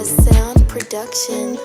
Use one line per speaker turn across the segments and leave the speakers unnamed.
Sound production.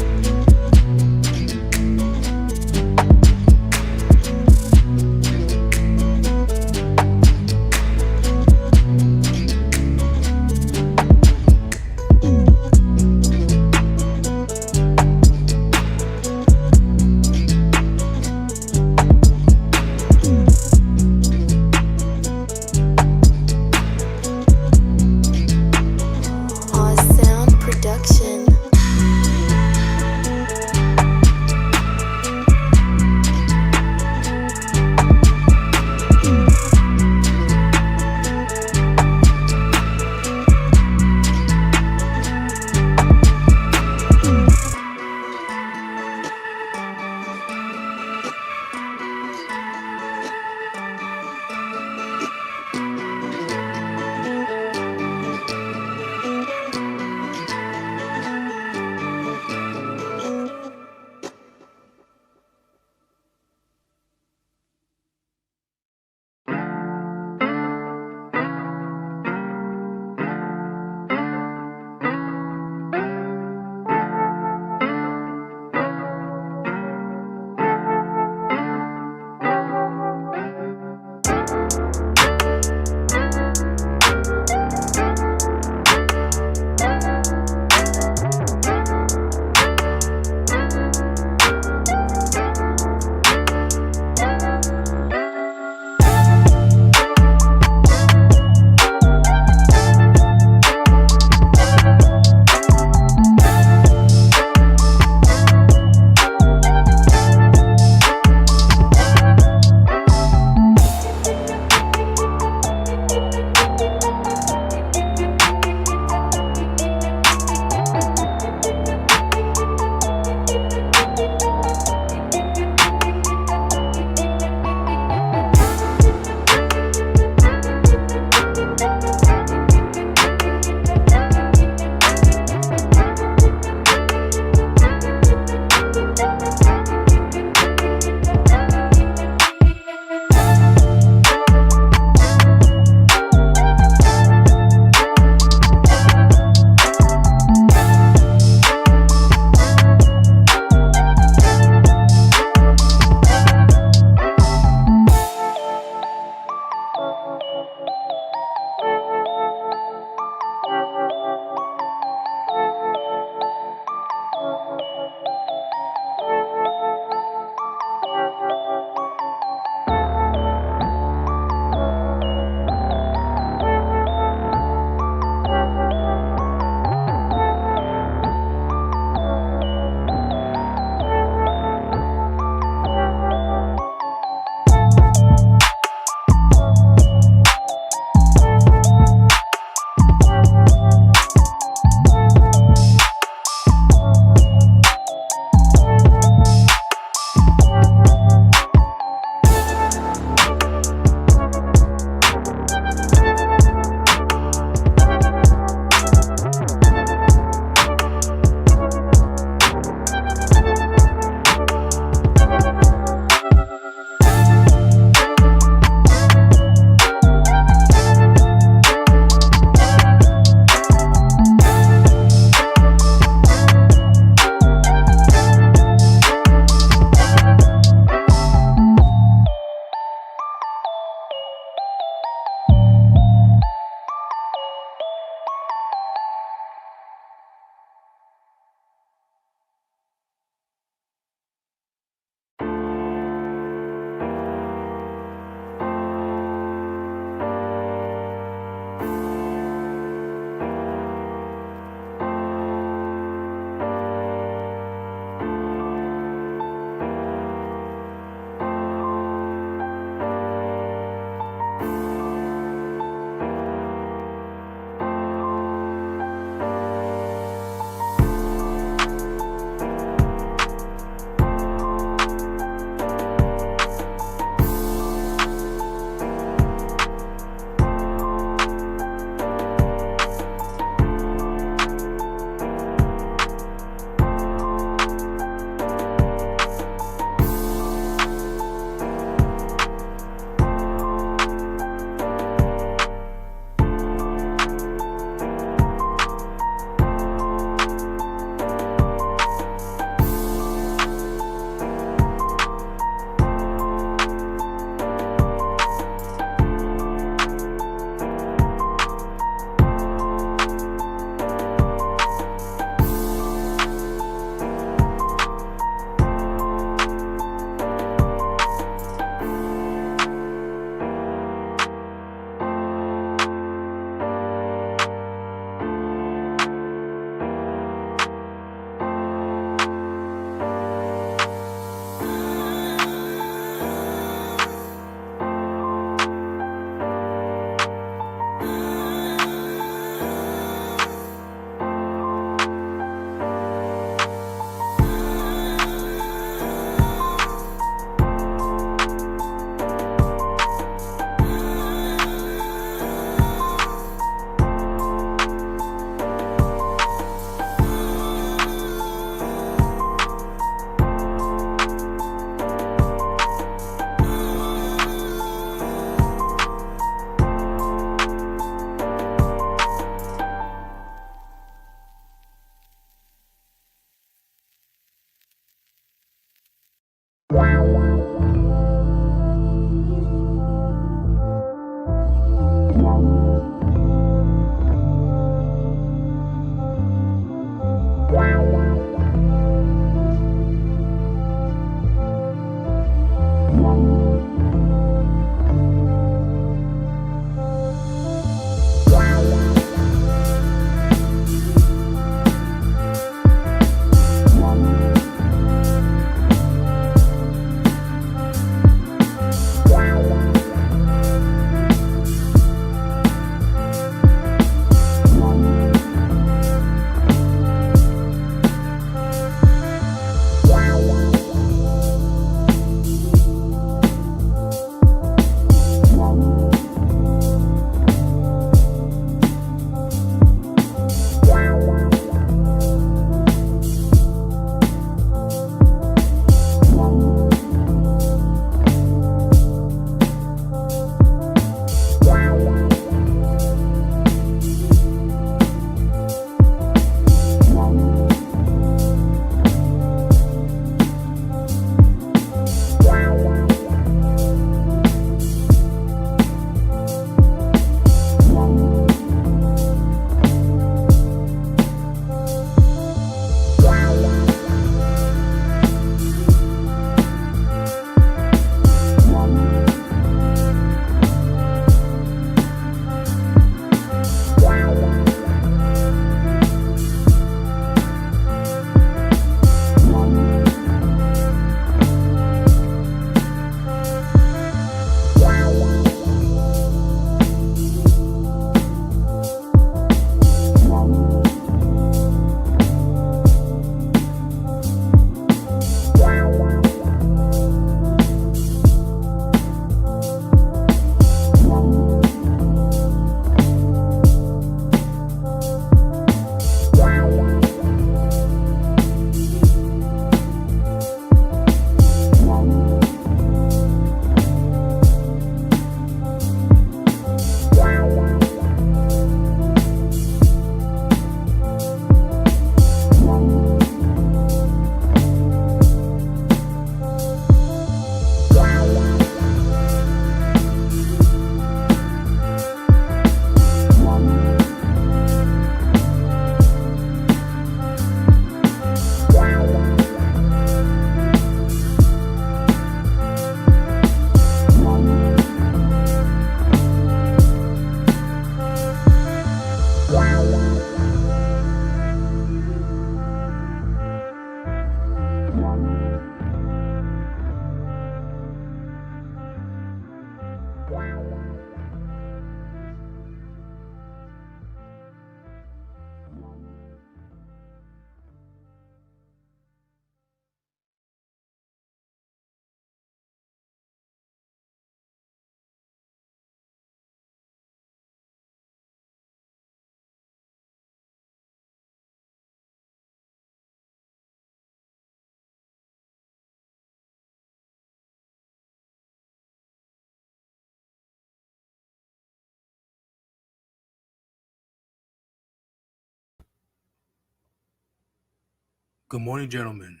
Good morning, gentlemen.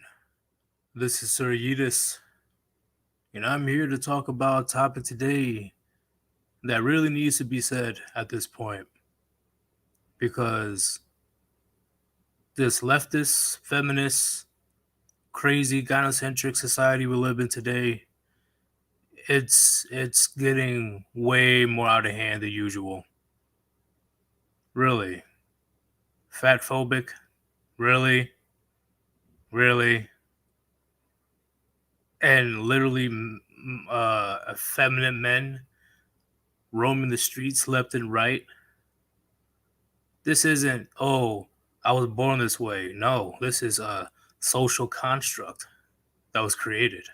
This is Sir Yeetus, and I'm here to talk about a topic today that really needs to be said at this point because this leftist, feminist, crazy, gynocentric society we live in today, it's getting way more out of hand than usual. Really. Fatphobic? Really? Really? And literally effeminate men roaming the streets left and right. This isn't, oh, I was born this way. No, this is a social construct that was created.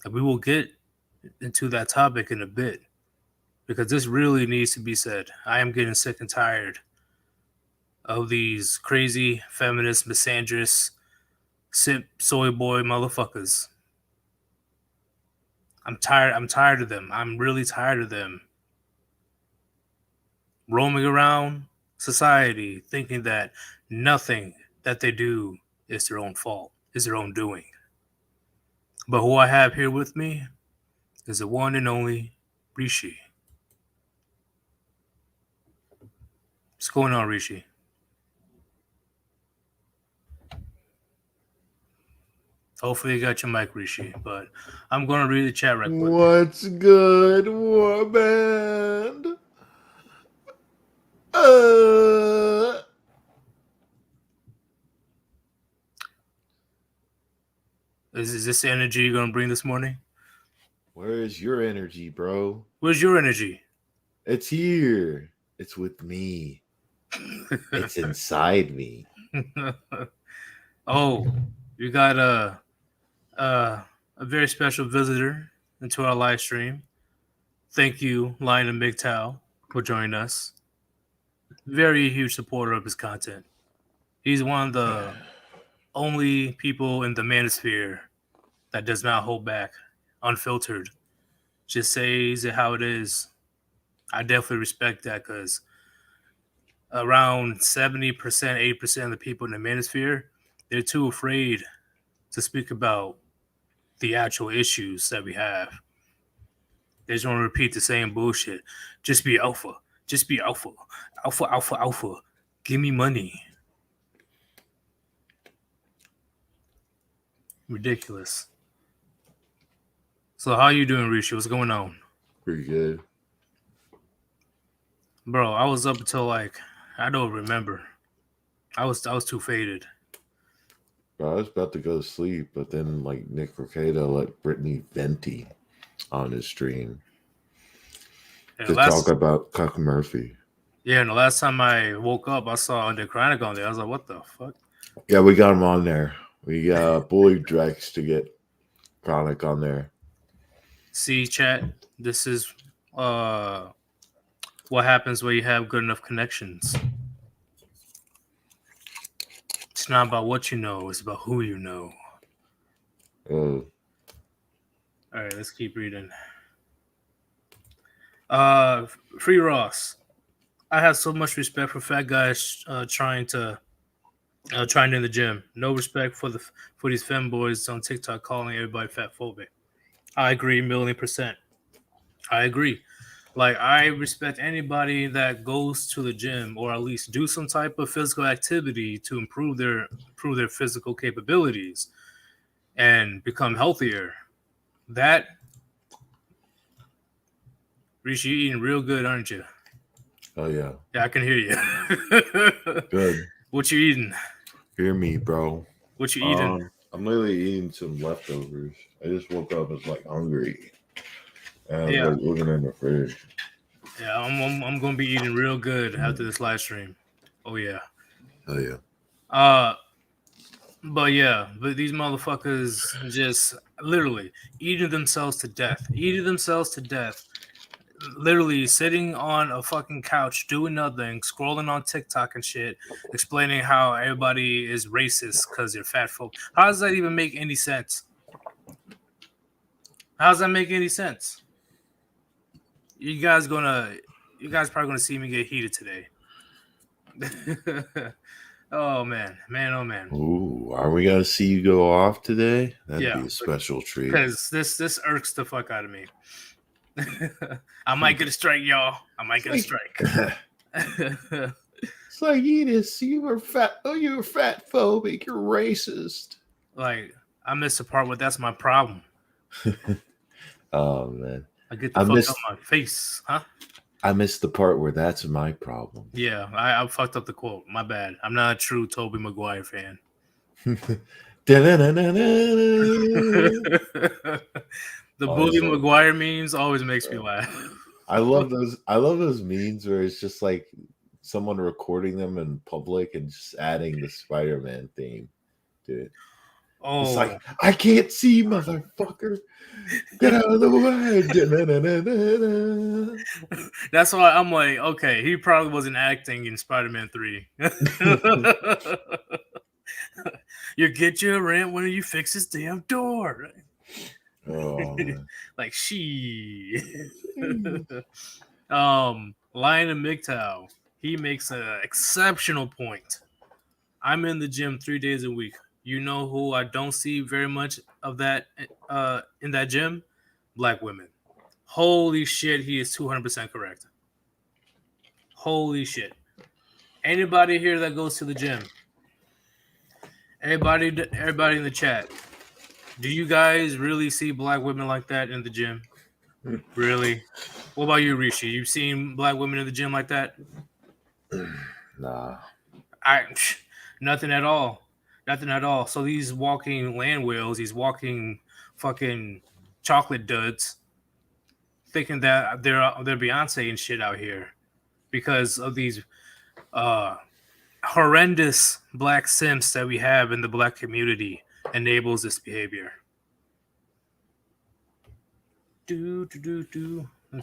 And we will get into that topic in a bit because this really needs to be said. I am getting sick and tired of these crazy feminist, misandrous, simp, soy boy motherfuckers. I'm tired. I'm tired of them. I'm really tired of them roaming around society thinking that nothing that they do is their own fault, is their own doing. But who I have here with me is the one and only Rishi. What's going on, Rishi? Hopefully you got your mic, Rishi. But I'm going to read the chat right quick.
What's good, Warband?
Is this the energy you're going to bring this morning?
Where is your energy, bro?
Where's your energy?
It's here. It's with me. It's inside me.
Oh, you got a very special visitor into our live stream. Thank you, Lion and MGTOW, for joining us. Very huge supporter of his content. He's one of the only people in the manosphere that does not hold back, unfiltered. Just says it how it is. I definitely respect that because around 70%, 80% of the people in the manosphere, they're too afraid to speak about the actual issues that we have. They just want to repeat the same bullshit. Just be alpha. Just be alpha. Alpha, alpha, alpha. Give me money. Ridiculous. So how you doing, Rishi? What's going on?
Pretty good.
Bro, I was up until I don't remember. I was too faded.
Bro, I was about to go to sleep, but then Nick Ricado let Brittany venti on his stream to talk about Cuck Murphy.
Yeah, and the last time I woke up, I saw the Chronic on there. I was like, what the fuck?
Yeah, we got him on there. We bullied Drex to get Chronic on there.
See, chat, this is what happens when you have good enough connections. It's not about what you know, it's about who you know. All right, let's keep reading. Free Ross. I have so much respect for fat guys trying in the gym. No respect for these femboys on TikTok calling everybody fatphobic. I agree, 1,000,000%. I agree. I respect anybody that goes to the gym or at least do some type of physical activity to improve their physical capabilities and become healthier. That Rishi, you eating real good, aren't you?
Oh yeah.
Yeah, I can hear you.
Good.
What you eating?
Hear me, bro.
What you eating?
I'm literally eating some leftovers. I just woke up and was hungry. And I was looking in the fridge.
Yeah, I'm gonna be eating real good after this live stream. Oh yeah.
Oh yeah.
But these motherfuckers just literally eating themselves to death. Literally sitting on a fucking couch doing nothing, scrolling on TikTok and shit, explaining how everybody is racist because they're fat folk. How does that even make any sense? How does that make any sense? You guys probably gonna see me get heated today. Oh man.
Ooh, are we gonna see you go off today? That'd be a special treat.
Because this irks the fuck out of me. I might get a strike, y'all. I might get a strike.
It's like Yeetus, you were fatphobic, you're racist.
I missed the part where that's my problem.
Oh man.
I get the fuck out my face, huh?
I missed the part where that's my problem.
Yeah, I fucked up the quote. My bad. I'm not a true Tobey Maguire fan. The Bully Maguire memes always makes me laugh.
I love those memes where it's just like someone recording them in public and just adding the Spider-Man theme to it. Oh, it's like, I can't see, motherfucker. Get out of the
way. That's why I'm like, okay, he probably wasn't acting in Spider-Man 3. You get your rent when you fix his damn door.
Oh,
like Lion and MGTOW, he makes an exceptional point. I'm in the gym 3 days a week. You know who I don't see very much of that in that gym? Black women. Holy shit, he is 200% correct. Holy shit. Anybody here that goes to the gym? Everybody in the chat. Do you guys really see black women like that in the gym? Really? What about you, Rishi? You've seen black women in the gym like that?
Nah.
I nothing at all. Nothing at all. So these walking land whales, these walking fucking chocolate duds, thinking that they're Beyonce and shit out here because of these uh horrendous black simps that we have in the black community enables this behavior. Let me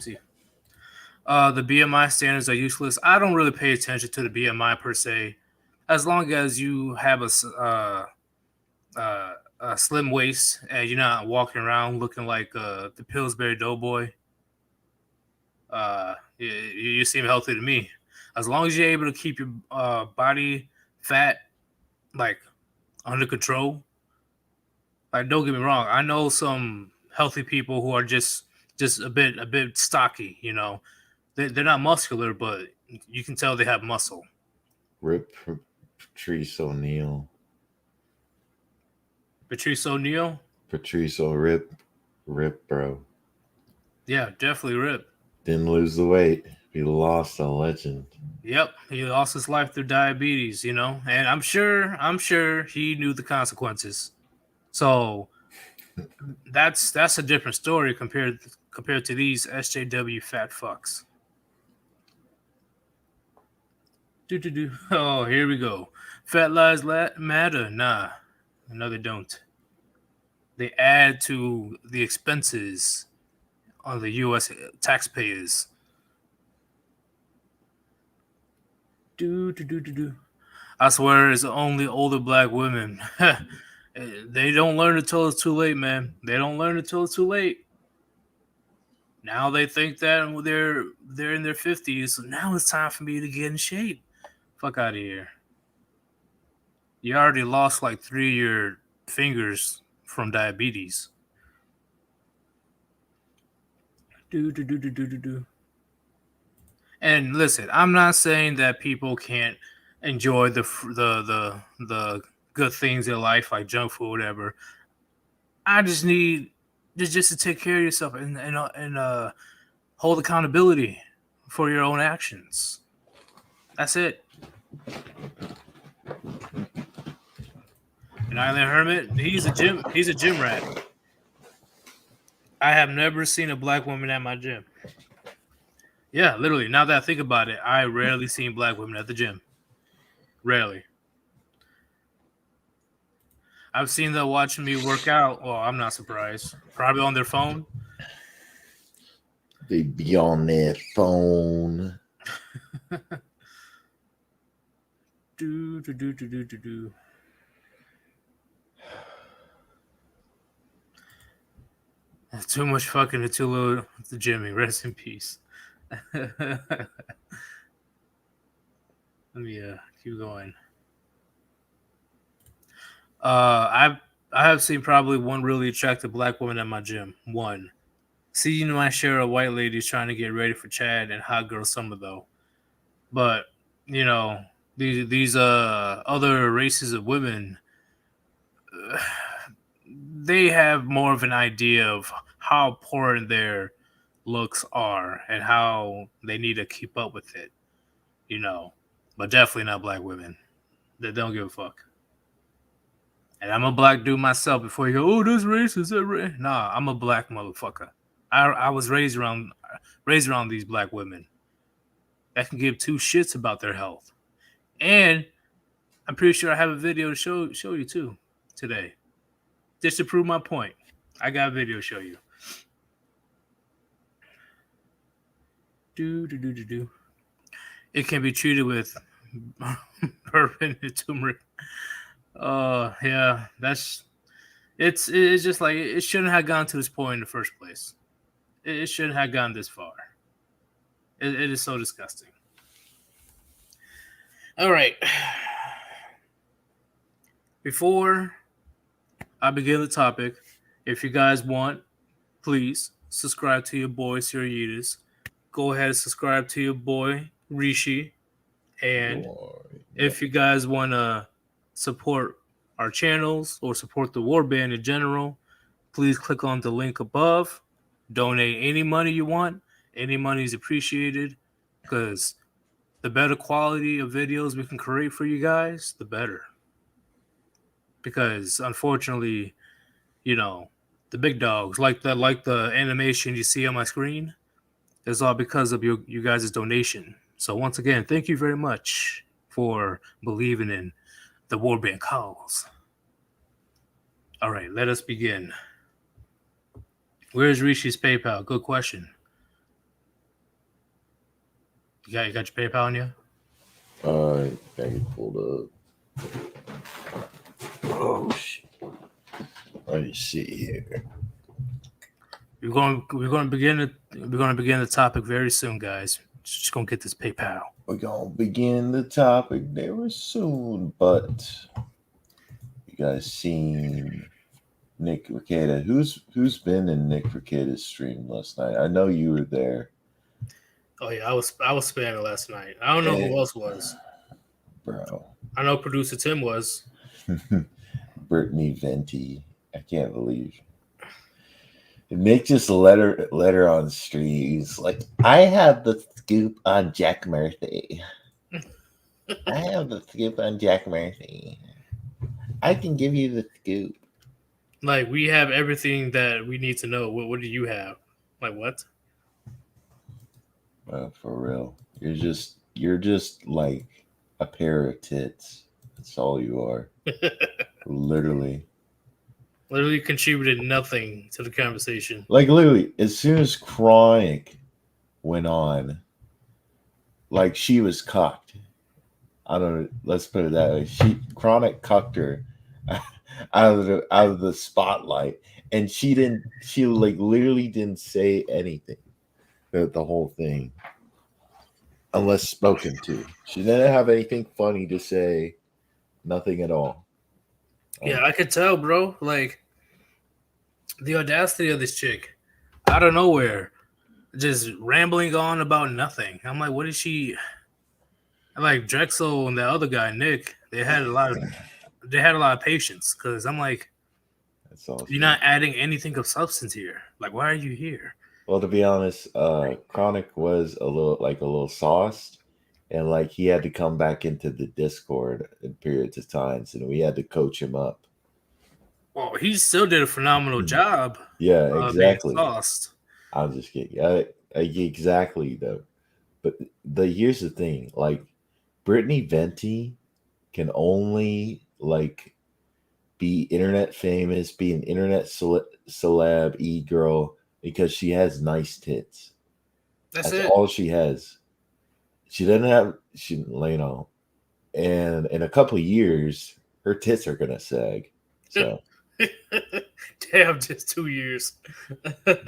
see. The BMI standards are useless. I don't really pay attention to the BMI per se, as long as you have a slim waist and you're not walking around looking like the Pillsbury Doughboy. You seem healthy to me. As long as you're able to keep your body fat like under control. Like, don't get me wrong. I know some healthy people who are just a bit stocky. You know, they're not muscular, but you can tell they have muscle.
Rip Patrice O'Neal.
Patrice O'Neal.
Patrice Rip, bro.
Yeah, definitely Rip.
Didn't lose the weight. He lost a legend.
Yep, he lost his life through diabetes, you know, and I'm sure he knew the consequences. So that's a different story compared to these SJW fat fucks. Oh, here we go. Fat lives matter? Nah, no, they don't. They add to the expenses on the U.S. taxpayers. I swear it's only older black women. They don't learn until it's too late, man. They don't learn until it's too late. Now they think that they're in their 50s, so now it's time for me to get in shape. Fuck out of here. You already lost like 3 of your fingers from diabetes. And listen, I'm not saying that people can't enjoy the good things in life like junk food, whatever. I just need just to take care of yourself and hold accountability for your own actions. That's it. And Island Hermit, he's a gym rat. I have never seen a black woman at my gym. Yeah, literally. Now that I think about it, I rarely seen black women at the gym. Rarely. I've seen them watching me work out. Well, I'm not surprised. Probably on their phone.
They be on their phone.
Too much fucking and too little to Jimmy. Rest in peace. Let me keep going. I have seen probably one really attractive black woman at my gym. One. Seeing my share of white ladies trying to get ready for Chad and hot girl summer though. But you know, these other races of women, they have more of an idea of how important their looks are and how they need to keep up with it. You know, but definitely not black women. They don't give a fuck. And I'm a black dude myself. Before you go, oh, this racist. Nah, I'm a black motherfucker. I was raised around these black women that can give two shits about their health. And I'm pretty sure I have a video to show you too today, just to prove my point. I got a video to show you. It can be treated with bourbon and turmeric. Yeah, it's just like it shouldn't have gone to this point in the first place. It shouldn't have gone this far. It is so disgusting. All right. before I begin the topic, if you guys want, please subscribe to your boy Sir Yeetus. Go ahead and subscribe to your boy Rishi. And
Yep.
if you guys want to support our channels or support the Warband in general, please click on the link above. Donate any money you want. Any money is appreciated because the better quality of videos we can create for you guys, the better. Because unfortunately, the big dogs like the animation you see on my screen is all because of you guys' donation. So once again, thank you very much for believing in the Warband cause. All right, let us begin. Where's Rishi's PayPal? Good question. You got your PayPal on you?
Got you pulled up. Oh shit. Let me see here.
We're gonna begin the topic very soon, guys. Just gonna get this PayPal.
We're gonna begin the topic very soon, but you guys seen Nick Ricada? Who's been in Nick Ricada's stream last night? I know you were there.
Oh yeah, I was spamming last night. I don't know who else was.
Bro.
I know producer Tim was.
Brittany Venti. I can't believe Nick just let her on stream. He's like, I have the scoop on Jack Murphy. I have the scoop on Jack Murphy. I can give you the scoop.
Like, we have everything that we need to know. What do you have? Like, what?
For real. You're just like a pair of tits. That's all you are. Literally.
Literally contributed nothing to the conversation.
Like, literally, as soon as Chronic went on, like, she was cocked. I don't know. Let's put it that way. Chronic cucked her out of the spotlight, and she like literally didn't say anything the whole thing, unless spoken to. She didn't have anything funny to say. Nothing at all.
Yeah, I could tell, bro. Like, the audacity of this chick, out of nowhere, just rambling on about nothing. I'm like, what is she? Like Drexel and the other guy, Nick, they had a lot of patience because I'm like,
That's all.
you're not adding anything of substance here. Like, why are you here?
Well, to be honest, Chronic was a little sauced, and like he had to come back into the Discord in periods of times, and we had to coach him up.
Well, he still did a phenomenal job.
Yeah,
Being
exactly.
sauced.
I'm just kidding. Exactly though. But here's the thing: like Brittany Venti can only like be internet famous, be an internet celeb, e-girl because she has nice tits.
That's
That's
it.
all she has. She and in a couple of years, her tits are gonna sag. So
Damn, just 2 years.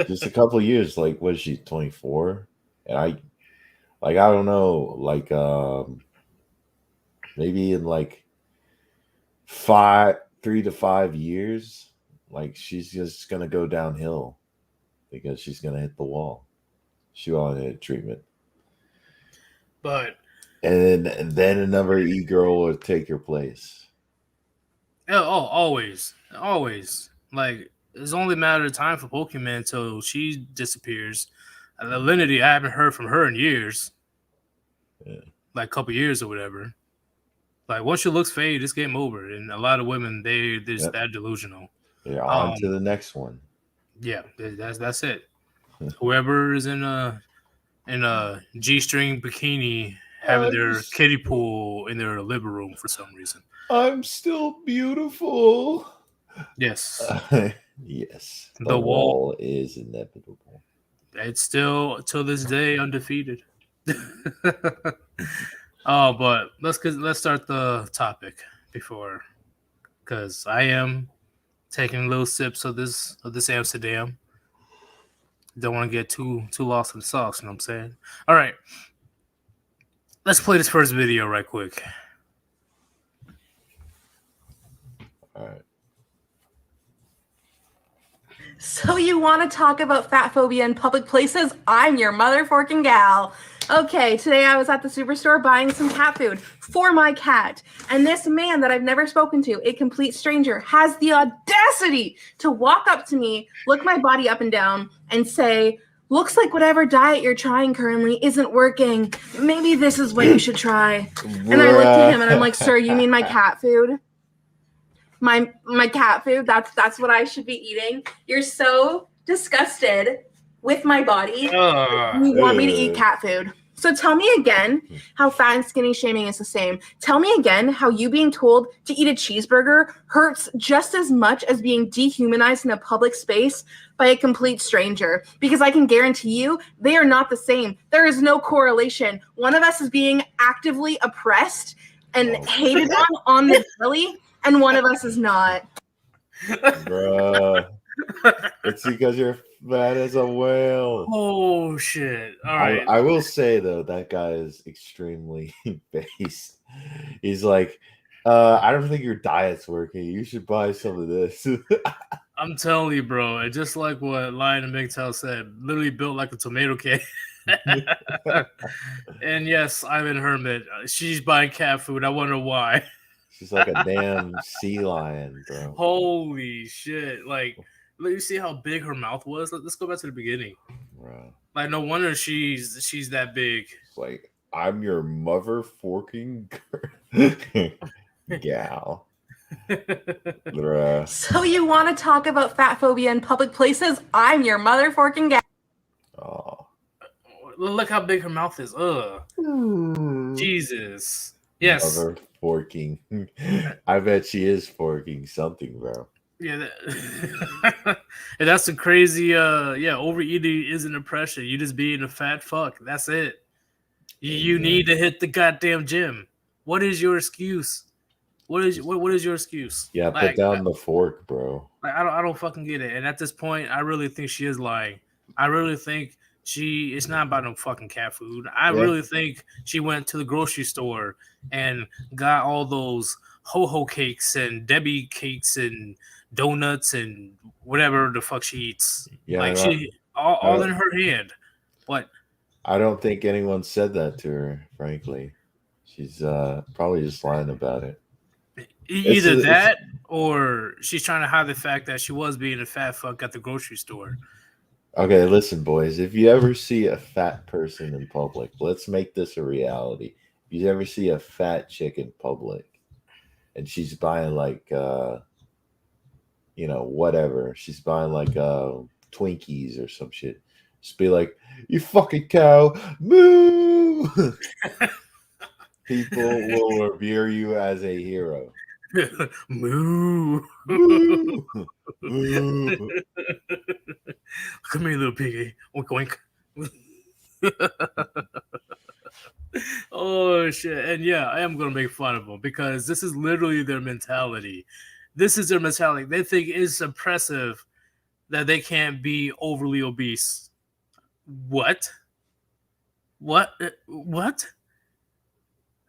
just a couple of years, like what is she, 24? And I don't know, like maybe in like 3 to 5 years, like she's just gonna go downhill because she's gonna hit the wall. She won't hit treatment.
But
And then another e-girl will take her place.
always. Like, it's only a matter of time for Pokemon until she disappears. And Alinity, I haven't heard from her in years.
Yeah.
Like a couple years or whatever. Like, once your looks fade, it's game over. And a lot of women, they're just that delusional.
They're on to the next one.
Yeah, that's it. Whoever is in a G-string bikini having their kiddie pool in their living room for some reason.
I'm still beautiful.
Yes.
Yes.
The wall
is inevitable.
It's still to this day undefeated. Oh, but let's start the topic before, because I am taking little sips of this Amsterdam. Don't want to get too lost in the sauce. You know what I'm saying? All right, let's play this first video right quick.
All right.
So you want to talk about fat phobia in public places? I'm your motherfucking gal. Okay, today I was at the superstore buying some cat food for my cat. And this man that I've never spoken to, a complete stranger, has the audacity to walk up to me, look my body up and down, and say, looks like whatever diet you're trying currently isn't working. Maybe this is what you should try. And I looked at him and I'm like, sir, you mean my cat food? My cat food, that's what I should be eating. You're so disgusted with my body. You want me to eat cat food. So tell me again how fat and skinny shaming is the same. Tell me again how you being told to eat a cheeseburger hurts just as much as being dehumanized in a public space by a complete stranger. Because I can guarantee you, they are not the same. There is no correlation. One of us is being actively oppressed and hated on the daily, and one of us is not.
Bruh. It's because you're fat as a whale.
Oh shit! All right.
I will say though, that guy is extremely based. He's like, I don't think your diet's working. You should buy some of this.
I'm telling you, bro. It's just like what Lion and MGTOW said. Literally built like a tomato can. And yes, I'm in Hermit. She's buying cat food. I wonder why.
She's like a damn sea lion, bro.
Holy shit! Like, let you see how big her mouth was. Let's go back to the beginning.
Bro.
Like, no wonder she's that big.
It's like, I'm your mother forking gal.
So you want to talk about fat phobia in public places? I'm your motherfucking gal.
Oh.
Look how big her mouth is. Ugh. Jesus. Yes.
Mother forking. I bet she is forking something, bro.
Yeah. And that's the crazy, overeating isn't oppression. You just being a fat fuck. That's it. You need to hit the goddamn gym. What is your excuse? What is your excuse?
Yeah, put down the fork, bro.
Like, I don't fucking get it. And at this point, I really think she is lying. I really think it's not about no fucking cat food. I really think she went to the grocery store and got all those ho-ho cakes and Debbie cakes and donuts and whatever the fuck she eats.
Yeah,
like she all in her hand. What?
I don't think anyone said that to her, frankly. She's probably just lying about it.
Either that or she's trying to hide the fact that she was being a fat fuck at the grocery store.
Okay, listen, boys. If you ever see a fat person in public, let's make this a reality. If you ever see a fat chick in public and she's buying like, whatever. She's buying like Twinkies or some shit. Just be like, you fucking cow, moo! People will revere you as a hero.
Moo.
Moo. Moo.
Come here, little piggy. Oink, oink. Oh, shit. And yeah, I am going to make fun of them because this is literally their mentality. This is their mentality. They think it's oppressive that they can't be overly obese. What? But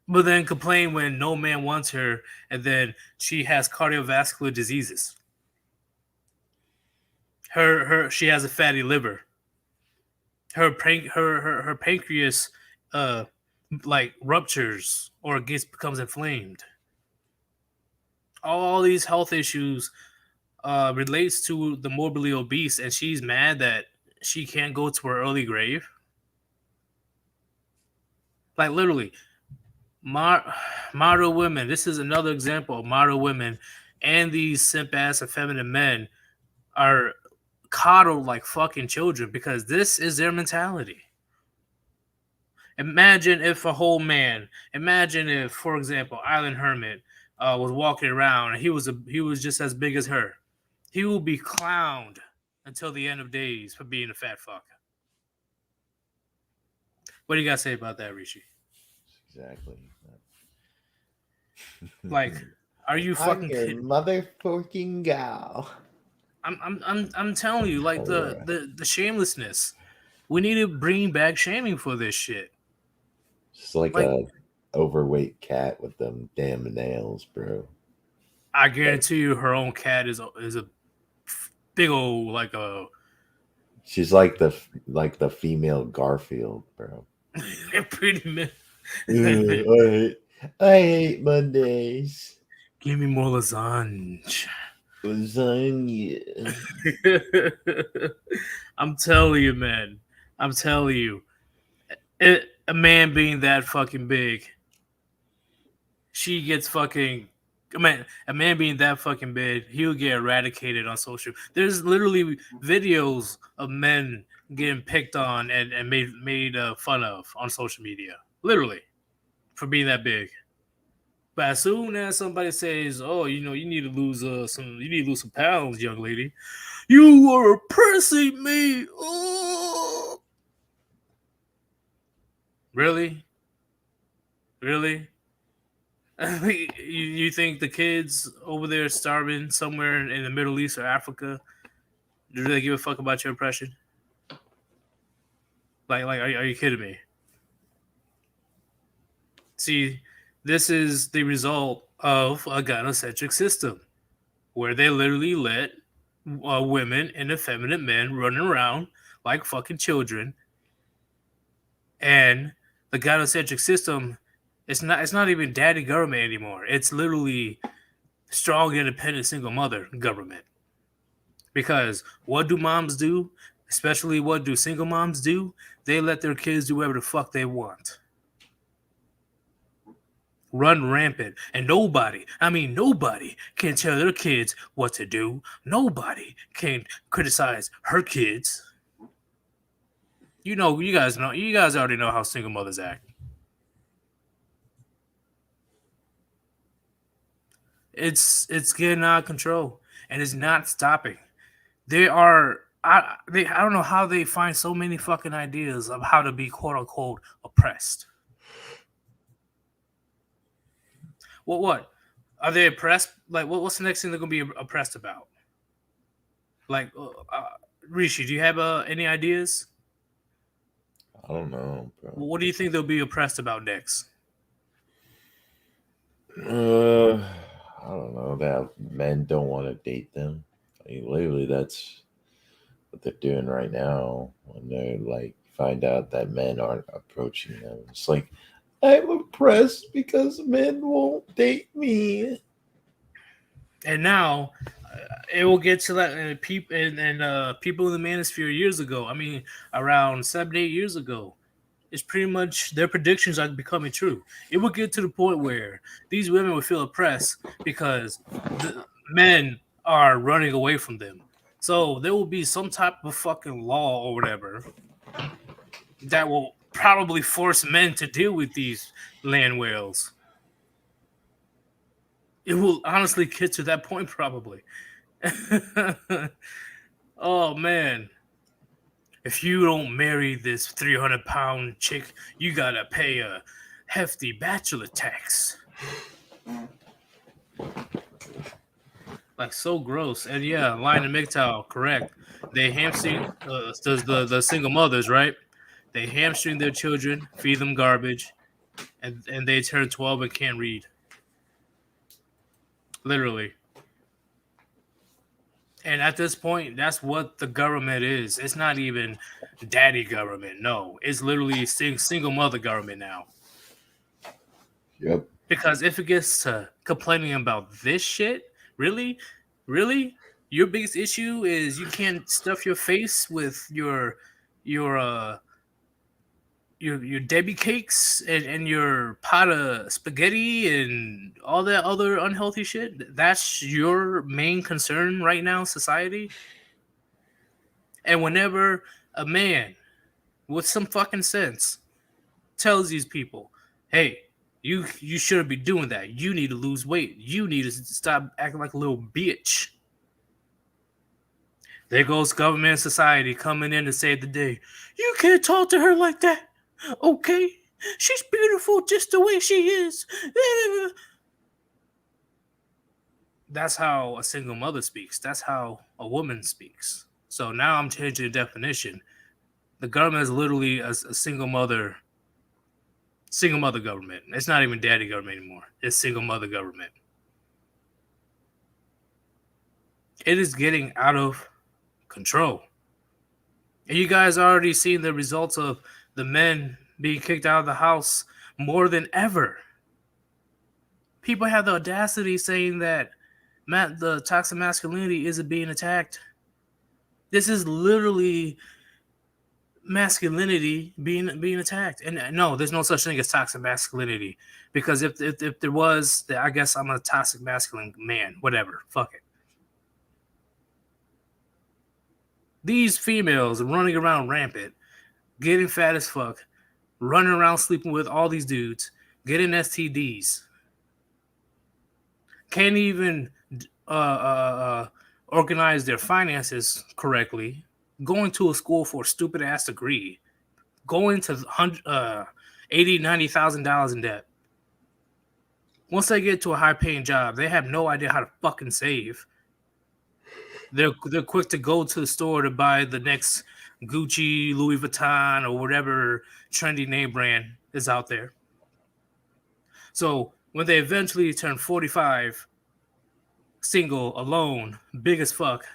then complain when no man wants her, and then she has cardiovascular diseases. She has a fatty liver. Her pancreas like ruptures or becomes inflamed. All these health issues relates to the morbidly obese, and she's mad that she can't go to her early grave. Like literally. Model women. This is another example of model women and these simp ass effeminate men are coddled like fucking children because this is their mentality. Imagine if, for example, Island Hermit was walking around and he was just as big as her. He will be clowned until the end of days for being a fat fuck. What do you guys say about that, Rishi?
Exactly.
Like, are you fucking kidding?
Motherfucking gal.
I'm telling you, like the shamelessness. We need to bring back shaming for this shit.
Just like a overweight cat with them damn nails, bro.
I guarantee you, her own cat is a big old like a.
She's like the female Garfield, bro.
Pretty.
I hate Mondays.
Give me more lasagna.
Lasagna.
I'm telling you, man. I'm telling you. A man being that fucking big, she gets fucking. A man being that fucking big, he'll get eradicated on social. There's literally videos of men getting picked on and made fun of on social media, literally, for being that big. But as soon as somebody says, "Oh, you need to lose some pounds, young lady," you are oppressing me. Oh, really, really? You think the kids over there starving somewhere in the Middle East or Africa, do they give a fuck about your oppression? Are you kidding me? See, this is the result of a gynocentric system where they literally let women and effeminate men running around like fucking children, and the gynocentric system. It's not even daddy government anymore. It's literally strong, independent, single mother government. Because what do moms do? Especially what do single moms do? They let their kids do whatever the fuck they want. Run rampant. And nobody, nobody can tell their kids what to do. Nobody can criticize her kids. You guys already know how single mothers act. It's getting out of control, and it's not stopping. I don't know how they find so many fucking ideas of how to be quote unquote oppressed. What are they oppressed? Like what's the next thing they're gonna be oppressed about? Like Rishi, do you have any ideas?
I don't know, bro.
What do you think they'll be oppressed about next?
I don't know. That men don't want to date them. I mean, literally, that's what they're doing right now when they're like find out that men aren't approaching them. It's like I'm oppressed because men won't date me.
And now it will get to that people people in the manosphere years ago. I mean, around 7 8 years ago. It's pretty much their predictions are becoming true. It will get to the point where these women will feel oppressed because the men are running away from them. So there will be some type of fucking law or whatever that will probably force men to deal with these land whales. It will honestly get to that point probably. Oh man. If you don't marry this 300-pound chick, you gotta pay a hefty bachelor tax. Like so gross. And yeah, Lion and MGTOW, correct. They hamstring the single mothers, right? They hamstring their children, feed them garbage, and they turn 12 and can't read. Literally. And at this point, that's what the government is. It's not even daddy government. No, it's literally single mother government now.
Yep.
Because if it gets to complaining about this shit, really, your biggest issue is you can't stuff your face with your Debbie cakes and your pot of spaghetti and all that other unhealthy shit. That's your main concern right now, society. And whenever a man with some fucking sense tells these people, "Hey, you shouldn't be doing that. You need to lose weight. You need to stop acting like a little bitch." There goes government and society coming in to save the day. You can't talk to her like that. Okay? She's beautiful just the way she is. That's how a single mother speaks. That's how a woman speaks. So now I'm changing the definition. The government is literally a single mother government. It's not even daddy government anymore. It's single mother government. It is getting out of control. And you guys already seen the results of the men being kicked out of the house more than ever. People have the audacity saying that the toxic masculinity isn't being attacked. This is literally masculinity being attacked. And no, there's no such thing as toxic masculinity, because if there was, I guess I'm a toxic masculine man. Whatever, fuck it. These females running around rampant, getting fat as fuck, running around sleeping with all these dudes, getting STDs, can't even organize their finances correctly, going to a school for a stupid ass degree, going to $80,000-$90,000 in debt. Once they get to a high paying job, they have no idea how to fucking save. They're quick to go to the store to buy the next Gucci, Louis Vuitton, or whatever trendy name brand is out there. So when they eventually turn 45, single, alone, big as fuck,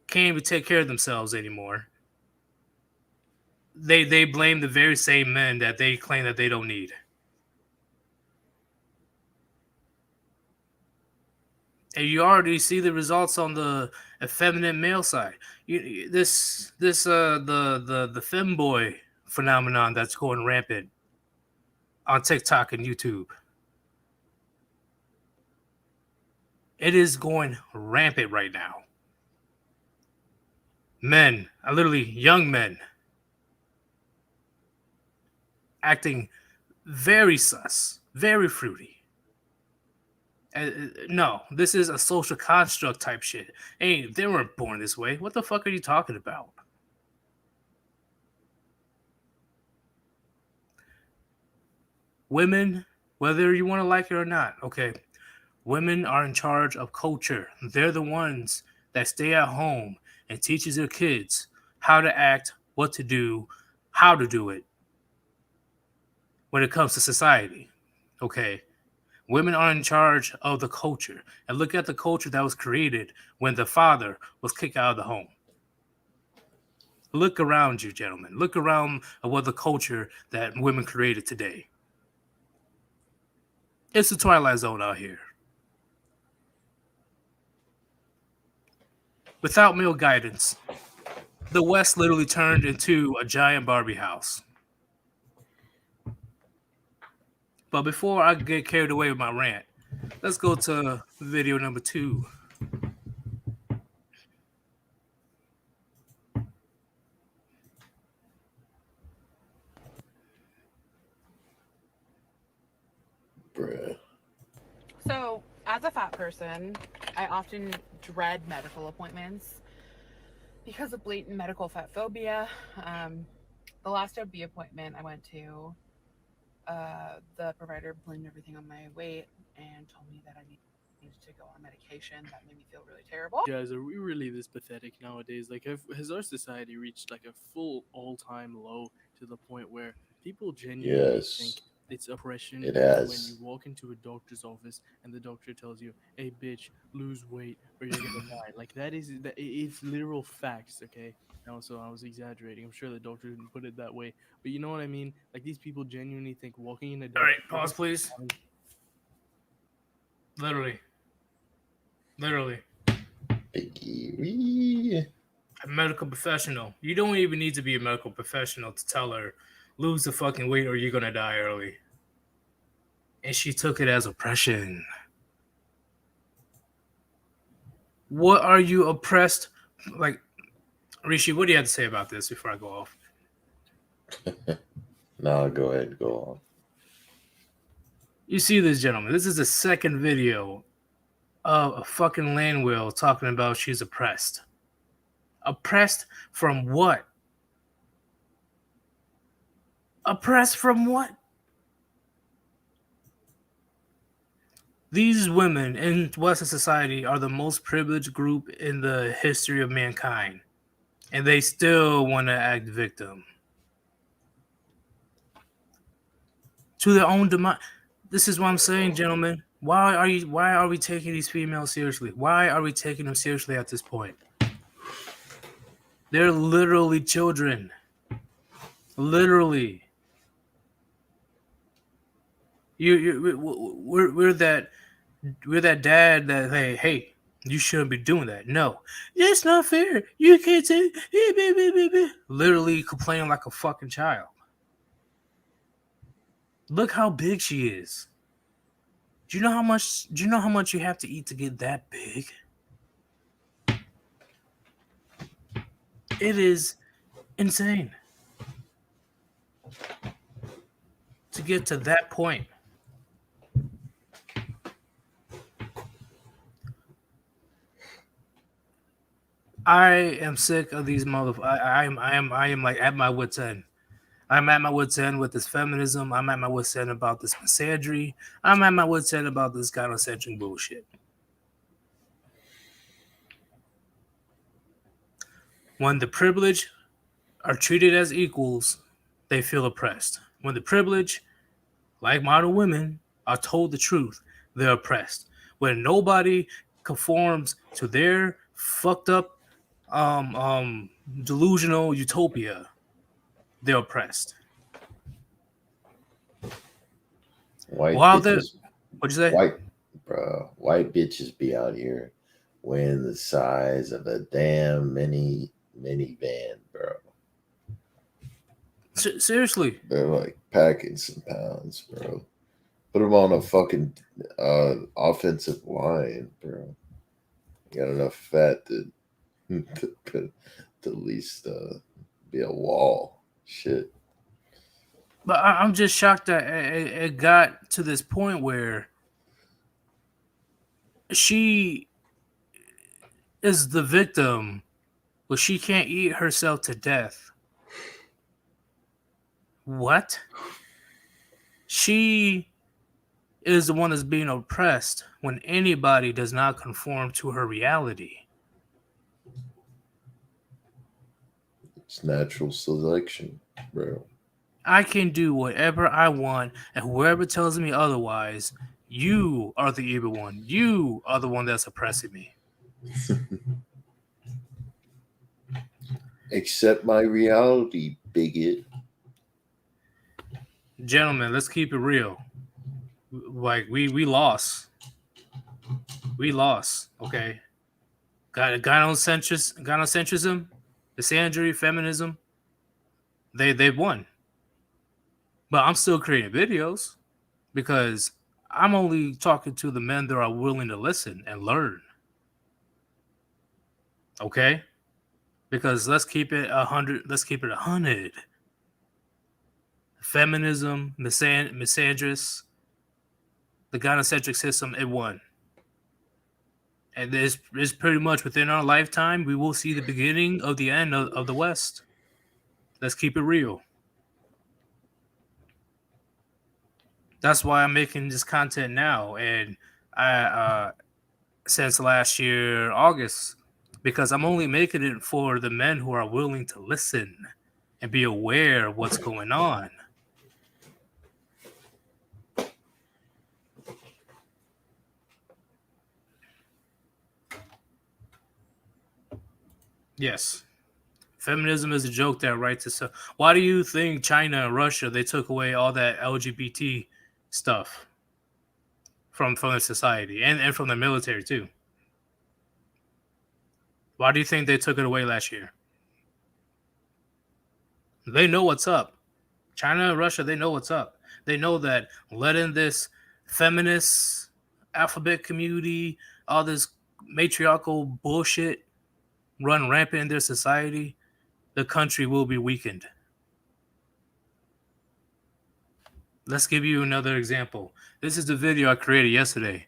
can't even take care of themselves anymore, they blame the very same men that they claim that they don't need. And you already see the results on the effeminate male side. The femboy phenomenon that's going rampant on TikTok and YouTube. It is going rampant right now. Men, literally young men, acting very sus, very fruity. No, this is a social construct type shit. Hey, they weren't born this way. What the fuck are you talking about? Women, whether you want to like it or not, okay, women are in charge of culture. They're the ones that stay at home and teaches their kids how to act, what to do, how to do it when it comes to society. Okay. Women are in charge of the culture. And look at the culture that was created when the father was kicked out of the home. Look around you, gentlemen. Look around at what the culture that women created today. It's the Twilight Zone out here. Without male guidance, the West literally turned into a giant Barbie house. But before I get carried away with my rant, let's go to video number 2.
Bruh.
So, as a fat person, I often dread medical appointments because of blatant medical fat phobia. The last OB appointment I went to, the provider blamed everything on my weight and told me that I needed to go on medication. That made me feel really terrible.
Guys, are we really this pathetic nowadays? Like, has our society reached like a full all-time low to the point where people genuinely think it's oppression
It
when
has.
you walk into a doctor's office and the doctor tells you, "Hey, bitch, lose weight or you're gonna die." Like it's literal facts, okay? And also, I was exaggerating. I'm sure the doctor didn't put it that way, but you know what I mean. Like these people genuinely think walking in a
All right, pause, please. Literally. A medical professional. You don't even need to be a medical professional to tell her, lose the fucking weight or you're gonna die early. And she took it as oppression. What are you oppressed? Like, Rishi, what do you have to say about this before I go off?
No, go ahead, go on.
You see this, gentleman. This is the second video of a fucking land whale talking about she's oppressed. Oppressed from what? Oppressed from what? These women in Western society are the most privileged group in the history of mankind, and they still want to act victim to their own demise. This is what I'm saying, gentlemen. Why are we taking these females seriously? Why are we taking them seriously at this point? They're literally children. Literally. We're that dad that hey, you shouldn't be doing that. No, it's not fair. You can't say literally complaining like a fucking child. Look how big she is. Do you know how much you have to eat to get that big? It is insane to get to that point. I am sick of these I am like at my wit's end. I'm at my wit's end with this feminism. I'm at my wit's end about this misandry. I'm at my wit's end about this gynocentric bullshit. When the privileged are treated as equals, they feel oppressed. When the privileged, like modern women, are told the truth, they're oppressed. When nobody conforms to their fucked up delusional utopia, they're oppressed.
White
What'd you say?
White bitches be out here weighing the size of a damn minivan, bro.
Seriously,
They're like packing some pounds, bro. Put them on a fucking offensive line, bro. You got enough fat to at least be a wall. Shit.
but I'm just shocked that it got to this point where she is the victim, but she can't eat herself to death. What? She is the one that's being oppressed when anybody does not conform to her reality.
It's natural selection, bro.
I can do whatever I want, and whoever tells me otherwise, you are the evil one. You are the one that's oppressing me.
Accept my reality, bigot.
Gentlemen, let's keep it real. Like we lost. We lost. Okay. Gynocentrism, misandry, feminism. They've won. But I'm still creating videos because I'm only talking to the men that are willing to listen and learn. Okay? Because let's keep it 100. Let's keep it 100. Feminism, misandrist, the gynocentric system, it won. And this is pretty much within our lifetime, we will see the beginning of the end of the West. Let's keep it real. That's why I'm making this content now, and I since last year August, because I'm only making it for the men who are willing to listen and be aware of what's going on. Yes. Feminism is a joke that writes itself. Why do you think China and Russia, they took away all that LGBT stuff from their society and from the military too? Why do you think they took it away last year? They know what's up. China and Russia, they know what's up. They know that letting this feminist alphabet community, all this matriarchal bullshit run rampant in their society, the country will be weakened. Let's give you another example. This is the video I created yesterday,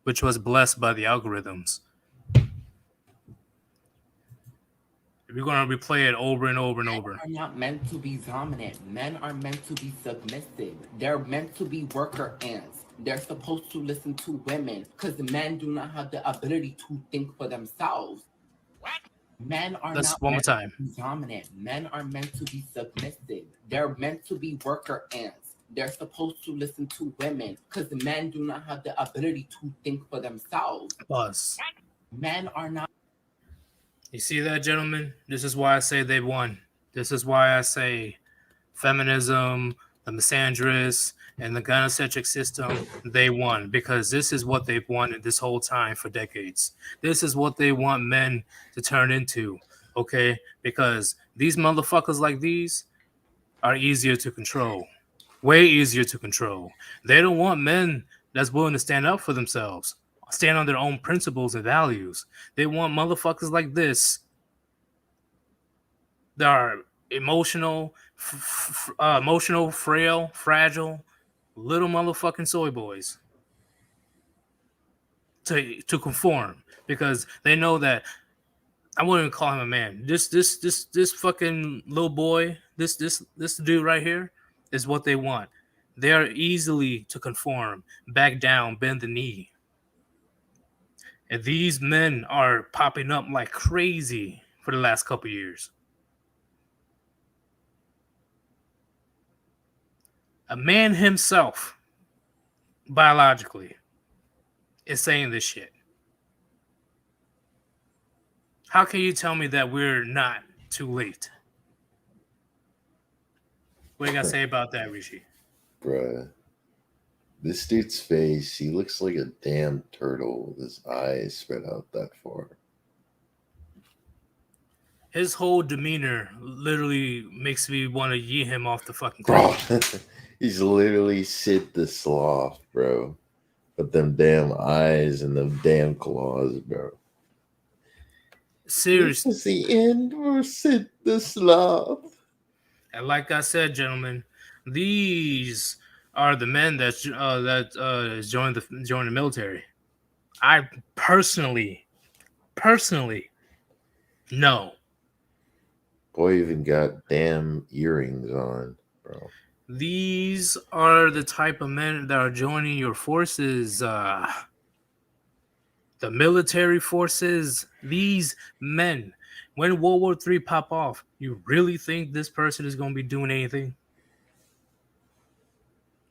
which was blessed by the algorithms. We're going to replay it over and over and over.
Men are not meant to be dominant. Men are meant to be submissive. They're meant to be worker ants. They're supposed to listen to women because men do not have the ability to think for themselves. What? Men are not meant to be dominant. Men are meant to be submissive. They're meant to be worker ants. They're supposed to listen to women because men do not have the ability to think for themselves.
Pause.
Men are not.
You see that, gentlemen? This is why I say they won. This is why I say feminism, the misandrist, and the gynocentric system, they won. Because this is what they've wanted this whole time for decades. This is what they want men to turn into, okay? Because these motherfuckers like these are easier to control. Way easier to control. They don't want men that's willing to stand up for themselves, stand on their own principles and values. They want motherfuckers like this that are emotional, frail, fragile, little motherfucking soy boys to conform because they know that I wouldn't even call him a man. This fucking little boy, this dude right here is what they want. They are easily to conform, back down, bend the knee. And these men are popping up like crazy for the last couple years. A man himself, biologically, is saying this shit. How can you tell me that we're not too late? What do you got to say about that, Rishi?
Bruh. This dude's face, he looks like a damn turtle with his eyes spread out that far.
His whole demeanor literally makes me want to yee him off the fucking cliff.
Bro, he's literally Sid the Sloth, bro. With them damn eyes and them damn claws, bro.
Seriously.
This is the end for Sid the Sloth.
And like I said, gentlemen, these are the men that joined the military. I personally no.
Boy even got damn earrings on, bro.
These are the type of men that are joining your forces, the military forces. These men, when World War III pop off, you really think this person is going to be doing anything?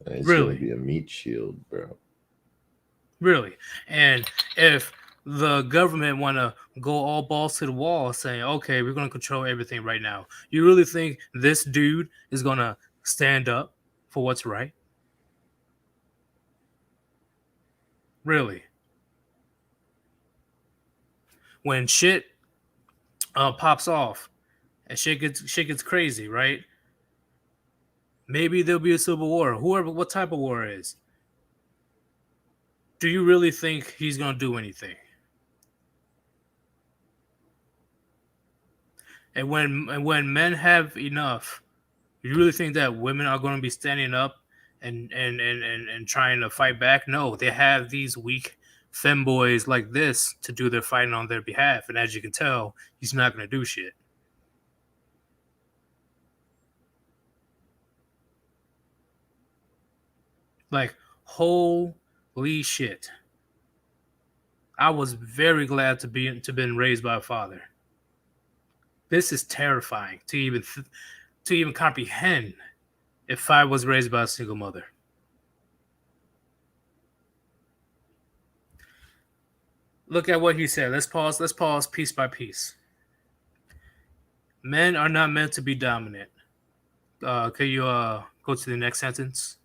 It's
Really?
gonna be a meat shield, bro.
Really? And if the government want to go all balls to the wall saying, okay, we're going to control everything right now, you really think this dude is going to stand up for what's right? Really? When shit pops off and shit gets crazy, right? Maybe there'll be a civil war. What type of war it is? Do you really think he's going to do anything? And when men have enough, you really think that women are going to be standing up and trying to fight back? No, they have these weak femboys like this to do their fighting on their behalf. And as you can tell, he's not going to do shit. Like, holy shit. I was very glad to been raised by a father. This is terrifying to even comprehend if I was raised by a single mother. Look at what he said. Let's pause piece by piece. Men are not meant to be dominant. Can you go to the next sentence?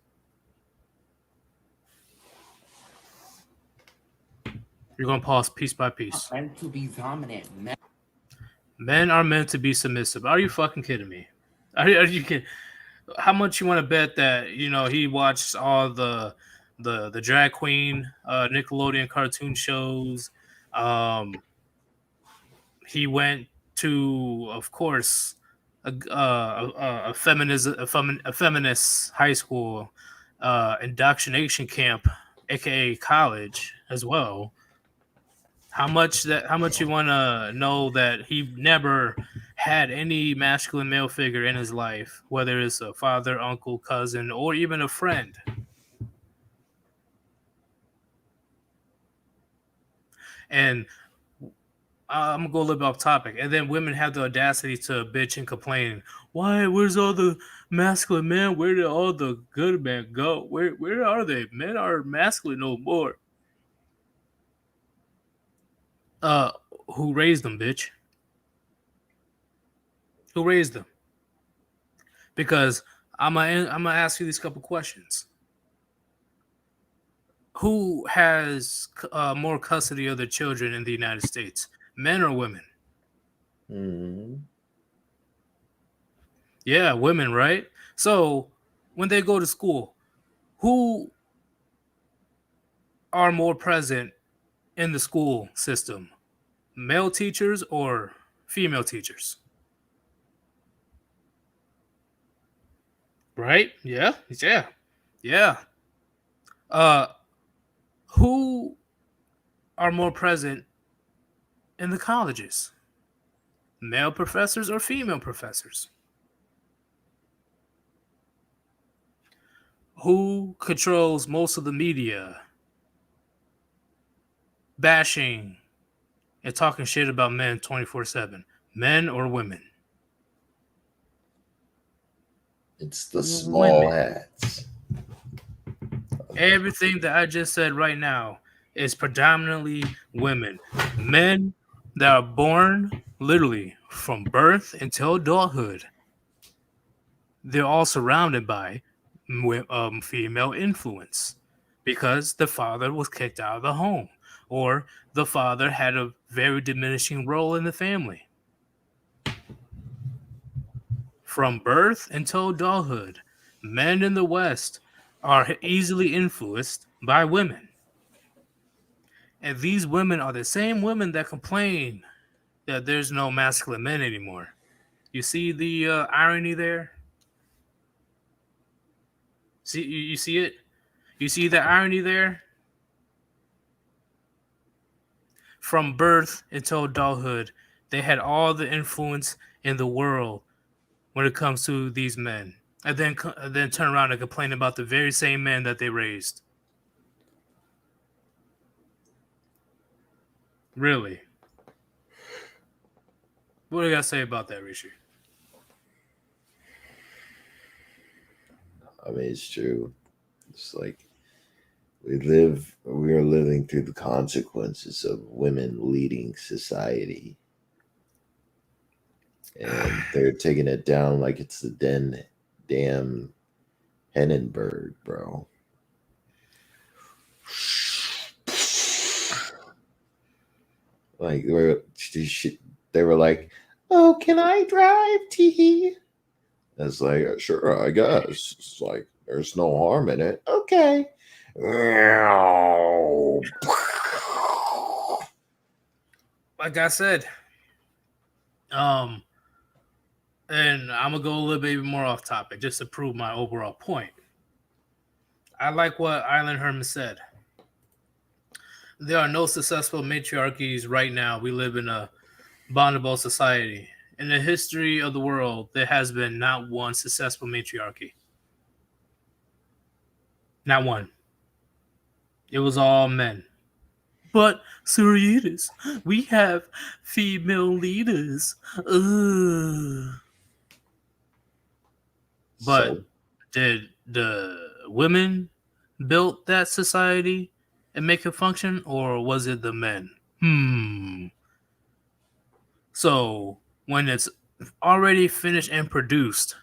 You're going to pause piece by piece.
Meant to be dominant.
Men are meant to be submissive. Are you fucking kidding me? Are you kidding? How much you want to bet that he watched all the drag queen Nickelodeon cartoon shows? He went to, of course, a feminist high school indoctrination camp, aka college, as well. How much you want to know that he never had any masculine male figure in his life, whether it's a father, uncle, cousin, or even a friend? And I'm gonna go a little bit off topic, and then women have the audacity to bitch and complain. Why? Where's all the masculine men? Where did all the good men go? Where are they? Men are masculine no more. Uh, who raised them, bitch? Who raised them? Because I'm gonna ask you these couple questions. Who has more custody of their children in the United States, men or women?
Mm.
Yeah, women, right? So when they go to school, who are more present in the school system, male teachers or female teachers? Right? Yeah, yeah. Uh, who are more present in the colleges, male professors or female professors? Who controls most of the media, bashing and talking shit about men 24/7, men or women?
It's the small hats.
Everything that I just said right now is predominantly women. Men that are born literally from birth until adulthood, they're all surrounded by female influence because the father was kicked out of the home or the father had a very diminishing role in the family. From birth until adulthood, men in the West are easily influenced by women. And these women are the same women that complain that there's no masculine men anymore. You see the irony there? See, you see it? You see the irony there? From birth until adulthood, they had all the influence in the world when it comes to these men. And then turn around and complain about the very same men that they raised. Really? What do you got to say about that, Rishi?
I mean, it's true. It's like we are living through the consequences of women leading society. And they're taking it down like it's the damn Hindenburg, bro. Like they were like, "Oh, can I drive, Tee?" It's like, sure, I guess. It's like there's no harm in it. Okay.
Like I said, and I'm gonna go a little bit more off topic just to prove my overall point. I like what Island Herman said. There are no successful matriarchies right now. We live in a bondable society. In the history of the world, there has been not one successful matriarchy. Not one. It was all men. But, Sir Yeetus, we have female leaders. Ugh. But
So,
did the women build that society and make it function, or was it the men? So when it's already finished and produced,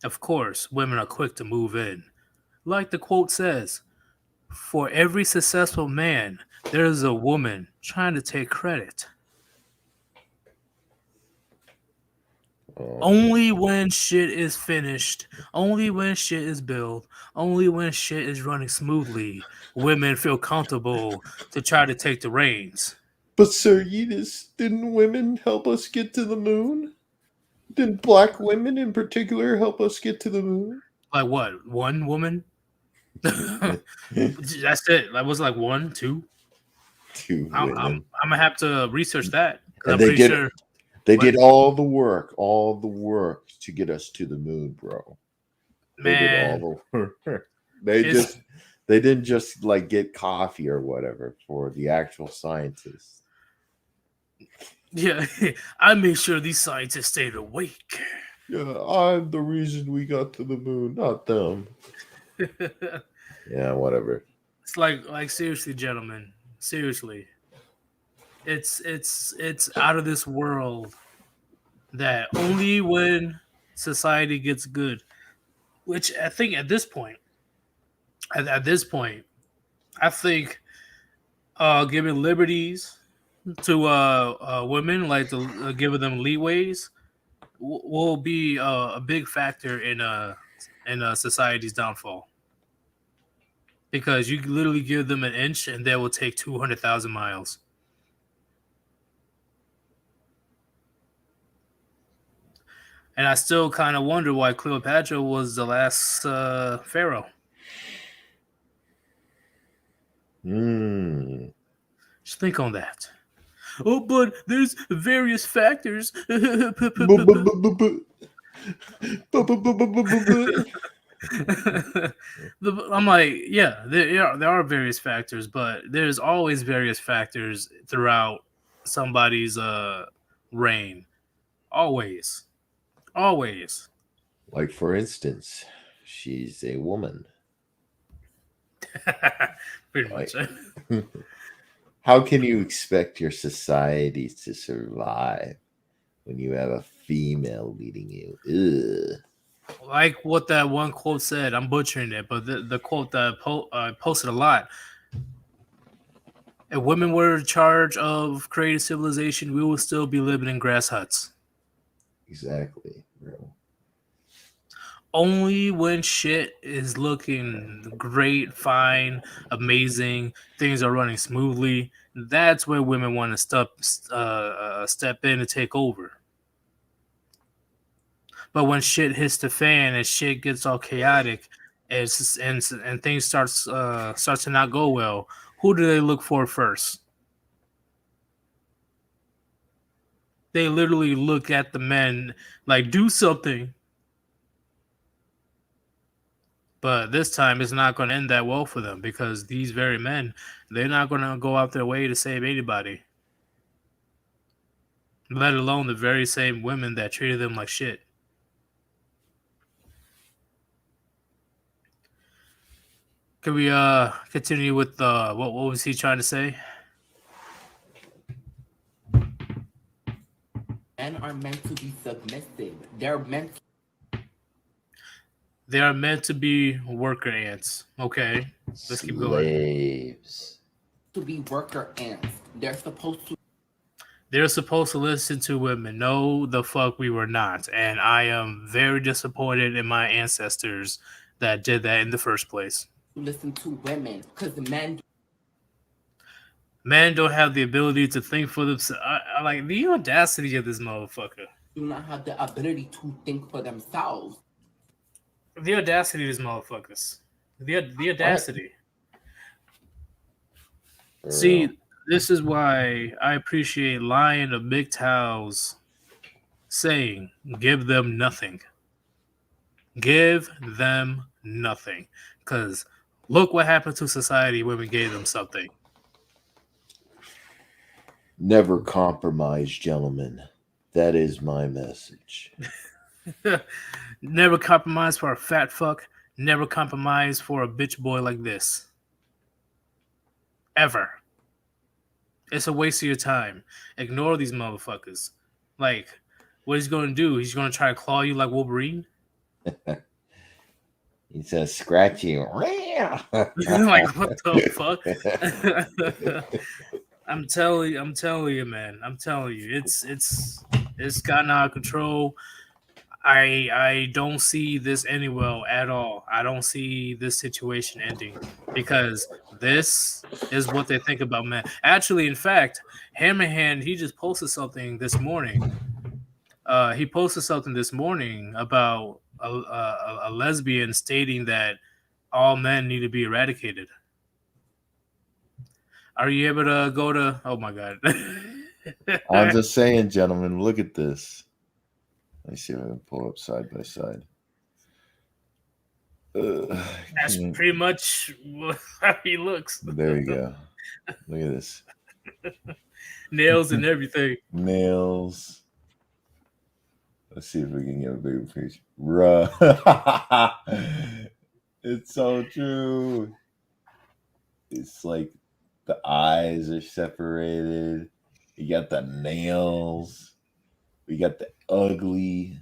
of course, women are quick to move in. Like the quote says, for every successful man, there is a woman trying to take credit. Only when shit is finished, only when shit is built, only when shit is running smoothly, women feel comfortable to try to take the reins.
but Sir Yeetus, didn't women help us get to the moon? Didn't black women in particular help us get to the moon?
Like what? One woman? That's it. That was like 1, 2.
Two
I'm
women.
gonna have to research that.
And
I'm pretty sure
they
What?
did all the work to get us to the moon, bro. They did
Man,
all the work. They didn't just like get coffee or whatever for the actual scientists.
Yeah, I make sure these scientists stayed awake.
Yeah, I'm the reason we got to the moon, not them. Yeah, whatever.
It's like seriously, gentlemen, seriously. It's out of this world that only when society gets good, which I think at this point, at this point, I think giving liberties to women, like giving them leeways, will be a big factor in society's downfall. Because you literally give them an inch and they will take 200,000 miles. And I still kind of wonder why Cleopatra was the last pharaoh. Just think on that. Oh, but there's various factors. I'm like, yeah, there are various factors, but there's always various factors throughout somebody's reign. Always.
Like, for instance, she's a woman.
Pretty
Like,
much.
how can you expect your society to survive when you have a female leading you? Ugh.
Like what that one quote said, I'm butchering it, but the quote that I posted a lot. If women were in charge of creating civilization, we would still be living in grass huts.
Exactly, bro.
Only when shit is looking great, fine, amazing, things are running smoothly, that's where women want to step in and take over. But when shit hits the fan and shit gets all chaotic, and things starts to not go well, who do they look for first? They literally look at the men like, do something. But this time it's not going to end that well for them because these very men, they're not going to go out their way to save anybody. Let alone the very same women that treated them like shit. Can we continue with what was he trying to say?
Men are meant to be submissive.
They are meant to be worker ants. Okay, let's keep going.
Slaves.
To be worker ants. They're supposed to
listen to women. No, the fuck we were not. And I am very disappointed in my ancestors that did that in the first place.
Listen to women because the men
don't have the ability to think for themselves. I like the audacity of this motherfucker.
Do not have the ability to think for themselves.
The audacity of these motherfuckers. The audacity. See, this is why I appreciate Lion of MGTOW's saying, give them nothing. Give them nothing. Because look what happened to society when we gave them something.
Never compromise, gentlemen. That is my message.
Never compromise for a fat fuck. Never compromise for a bitch boy like this. Ever. It's a waste of your time. Ignore these motherfuckers. Like, what he's going to do? He's going to try to claw you like Wolverine?
He says, scratch you.
Like, what the fuck? I'm telling you, man. I'm telling you, it's gotten out of control. I don't see this ending well at all. I don't see this situation ending because this is what they think about men. Actually, in fact, Hammerhand, he just posted something this morning. He posted something this morning about a lesbian stating that all men need to be eradicated. Are you able to go to? Oh my god!
I'm just saying, gentlemen, look at this. Let me see if I can pull up side by side.
That's pretty much how he looks.
There you go. Look at this.
Nails and everything.
Nails. Let's see if we can get a bigger picture. Bruh. It's so true. It's like the eyes are separated. You got the nails. We got the ugly.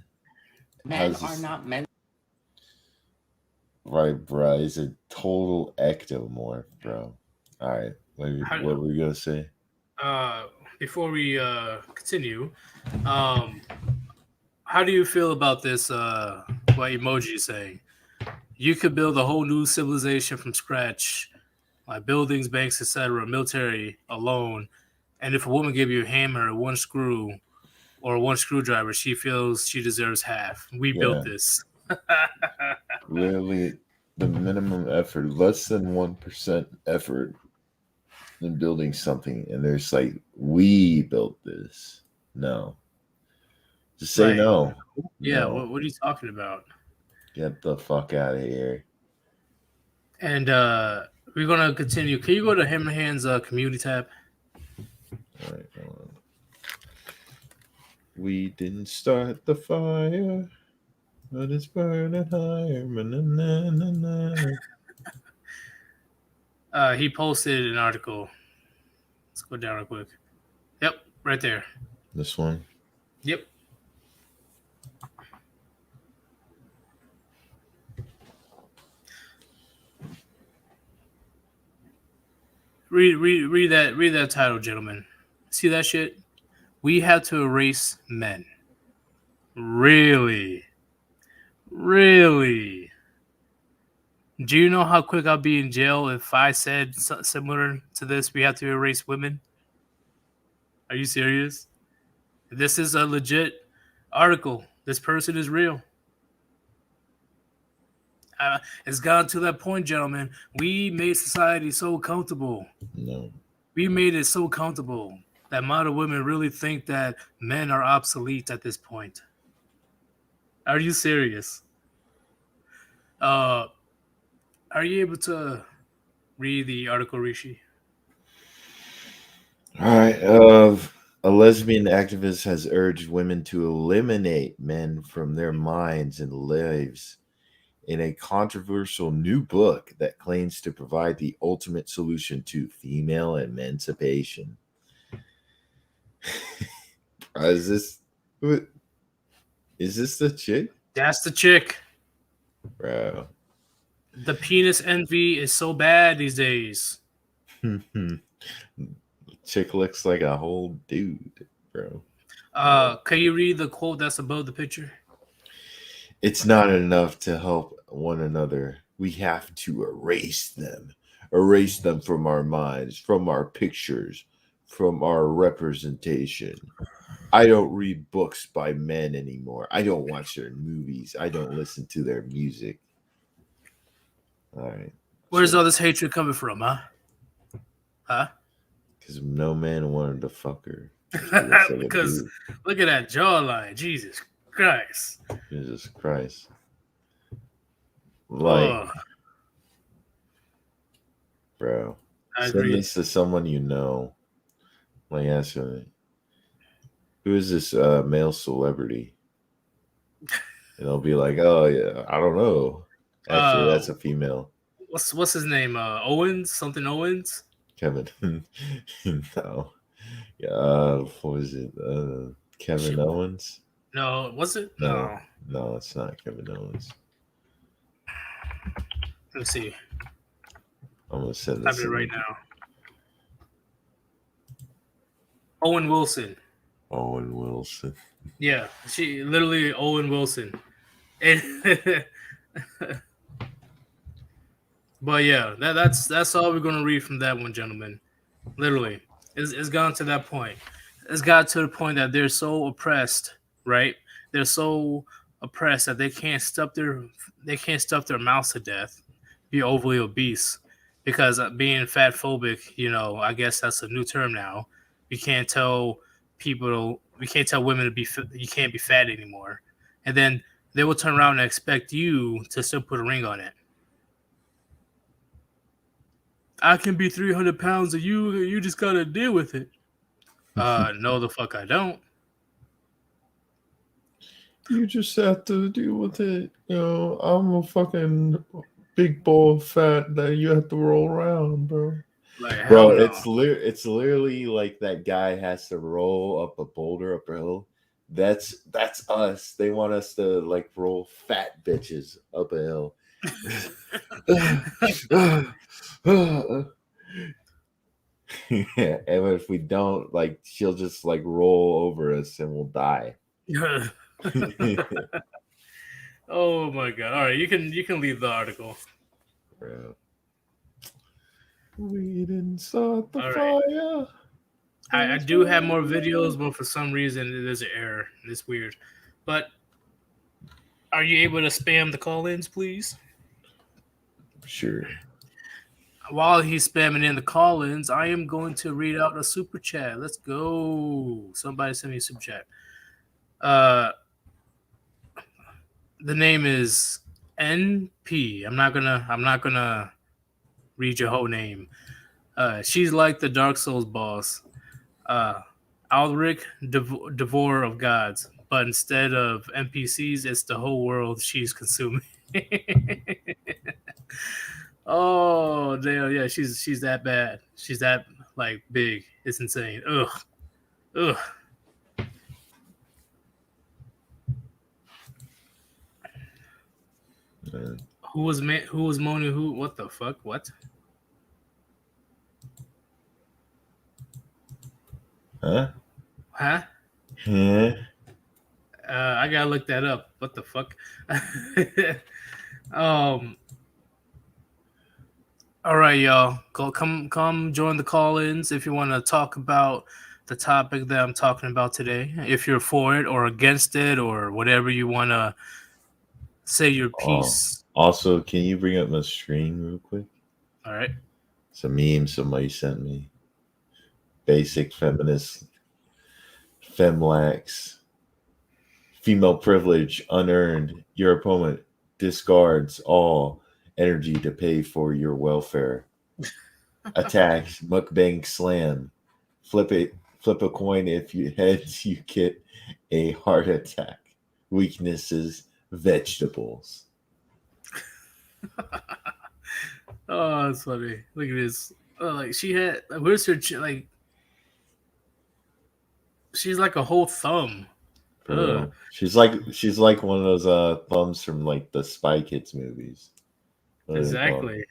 Men are not meant.
Right, bro. He's a total ectomorph, bro. All right. What were we going to say?
Before we continue, how do you feel about this? What emoji is saying? You could build a whole new civilization from scratch, like buildings, banks, etc., military alone. And if a woman gave you a hammer, one screw, or one screwdriver, she feels she deserves half. We built this.
Literally, the minimum effort, less than 1% effort in building something, and there's like, we built this. No. Just say no.
Yeah,
no.
what are you talking about?
Get the fuck out of here.
And we're gonna continue. Can you go to Hammer Hands community tab?
All right, hold on. We didn't start the fire, but it's burning higher.
He posted an article. Let's go down real quick. Yep, right there.
This one?
Yep. Read that title, gentlemen. See that shit? We have to erase men. Really? Really? Do you know how quick I'll be in jail if I said similar to this? We have to erase women. Are you serious? This is a legit article. This person is real. It's gotten to that point, gentlemen. We made society so comfortable.
No.
We made it so comfortable that modern women really think that men are obsolete at this point. Are you serious? Are you able to read the article, Rishi?
All right. A lesbian activist has urged women to eliminate men from their minds and lives in a controversial new book that claims to provide the ultimate solution to female emancipation. Is this the chick?
That's the chick.
Bro.
The penis envy is so bad these days.
Chick looks like a whole dude, bro.
Can you read the quote that's above the picture?
It's not enough to help one another. We have to erase them from our minds, from our pictures, from our representation. I don't read books by men anymore. I don't watch their movies. I don't listen to their music. All right.
Where's all this hatred coming from, huh? Huh?
Because no man wanted to fuck her.
Because look at that jawline. Jesus Christ.
Jesus Christ. Like, bro, send this to someone you know. Like, ask me, who is this male celebrity? And I'll be like, oh, yeah, I don't know. Actually, that's a female.
What's his name? Owens? Something Owens?
Kevin. No. Yeah, what was it? Kevin Owens?
No, was it?
No, it's not Kevin Owens.
Let's see.
I'm gonna send this
it right now. Owen Wilson.
Owen Wilson.
Yeah, she literally Owen Wilson. But yeah, that's all we're gonna read from that one, gentlemen. Literally, it's gone to that point. It's got to the point that they're so oppressed, right? They're so oppressed that they can't stuff their mouths to death, be overly obese, because being fatphobic, I guess that's a new term now. We can't tell women to be, you can't be fat anymore, and then they will turn around and expect you to still put a ring on it. I can be 300 pounds and you just gotta deal with it. No, the fuck I don't.
You just have to deal with it. You know, I'm a fucking big ball of fat that you have to roll around, bro.
Like, hell
Bro,
no.
it's literally like that guy has to roll up a boulder up a hill. That's us. They want us to like roll fat bitches up a hill. Yeah, and if we don't, like, she'll just like roll over us and we'll die.
Oh my god! All right, you can leave the article.
Bro. We didn't start the
All right.
fire.
I do have more videos, but for some reason there's an error. It's weird. But are you able to spam the call-ins, please?
Sure.
While he's spamming in the call-ins, I am going to read out a super chat. Let's go. Somebody send me a super chat. The name is NP. I'm not gonna read your whole name. She's like the Dark Souls boss, Alric, Devourer of Gods, but instead of NPCs, it's the whole world she's consuming. Oh damn, yeah, she's that bad. She's that like big. It's insane. Ugh. Who was moaning? Who? What the fuck? What?
Huh?
Huh?
Huh?
I gotta look that up. What the fuck? All right, y'all. Come join the call-ins if you want to talk about the topic that I'm talking about today. If you're for it or against it or whatever you want to say your piece.
Also, can you bring up my screen real quick?
All right.
It's a meme somebody sent me. Basic feminist, femlax, female privilege, unearned. Your opponent discards all energy to pay for your welfare. Attack, mukbang slam. Flip a coin. If you heads, you get a heart attack. Weaknesses, vegetables.
Oh, that's funny. Look at this. Oh, like she had. Like, where's her like? She's like a whole thumb.
She's like one of those thumbs from like the Spy Kids movies.
Exactly.